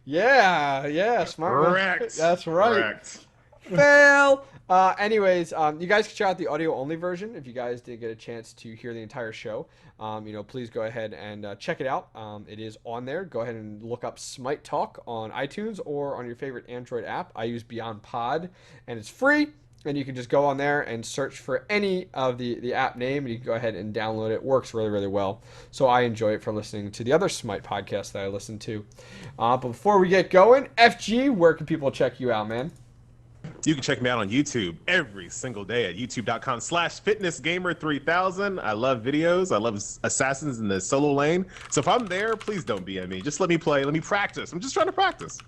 yeah, smart one. Correct. That's right. Correct. Fail. Anyways, you guys can check out the audio only version if you guys did get a chance to hear the entire show. Please go ahead and check it out. It is on there. Go ahead and look up Smite Talk on iTunes or on your favorite Android app. I use Beyond Pod, and it's free. And you can just go on there and search for any of the app name, and you can go ahead and download it. It works really, really well. So I enjoy it for listening to the other Smite podcasts that I listen to. But before we get going, FG, where can people check you out, man? You can check me out on YouTube every single day at youtube.com/fitnessgamer3000. I love videos. I love assassins in the solo lane. So if I'm there, please don't BM me. Just let me play. Let me practice. I'm just trying to practice.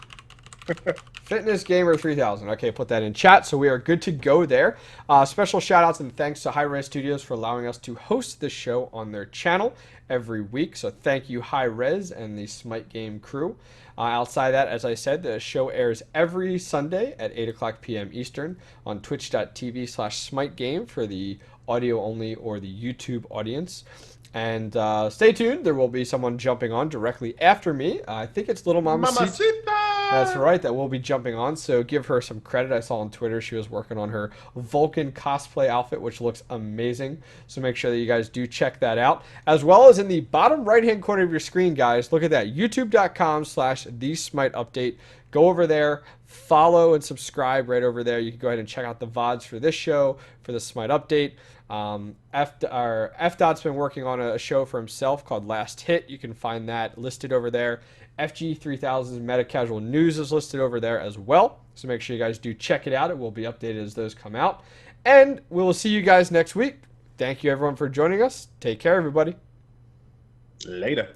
Fitness Gamer 3000. Okay, put that in chat, so we are good to go there. Special shout outs and thanks to Hi-Rez Studios for allowing us to host this show on their channel every week. So thank you, Hi-Rez and the Smite Game crew. Outside that, as I said, the show airs every Sunday at 8 o'clock p.m. Eastern on twitch.tv/SmiteGame for the audio only or the YouTube audience. And stay tuned. There will be someone jumping on directly after me. I think it's Little Mamacita. That's right. That will be jumping on. So give her some credit. I saw on Twitter she was working on her Vulcan cosplay outfit, which looks amazing. So make sure that you guys do check that out. As well as in the bottom right-hand corner of your screen, guys, look at that. youtube.com/TheSmiteUpdate. Go over there. Follow and subscribe right over there. You can go ahead and check out the VODs for this show, for the Smite Update. F.Dot's been working on a show for himself called Last Hit. You can find that listed over there. FG3000's Meta Casual News is listed over there as well. So make sure you guys do check it out. It will be updated as those come out. And we will see you guys next week. Thank you everyone for joining us. Take care, everybody. Later.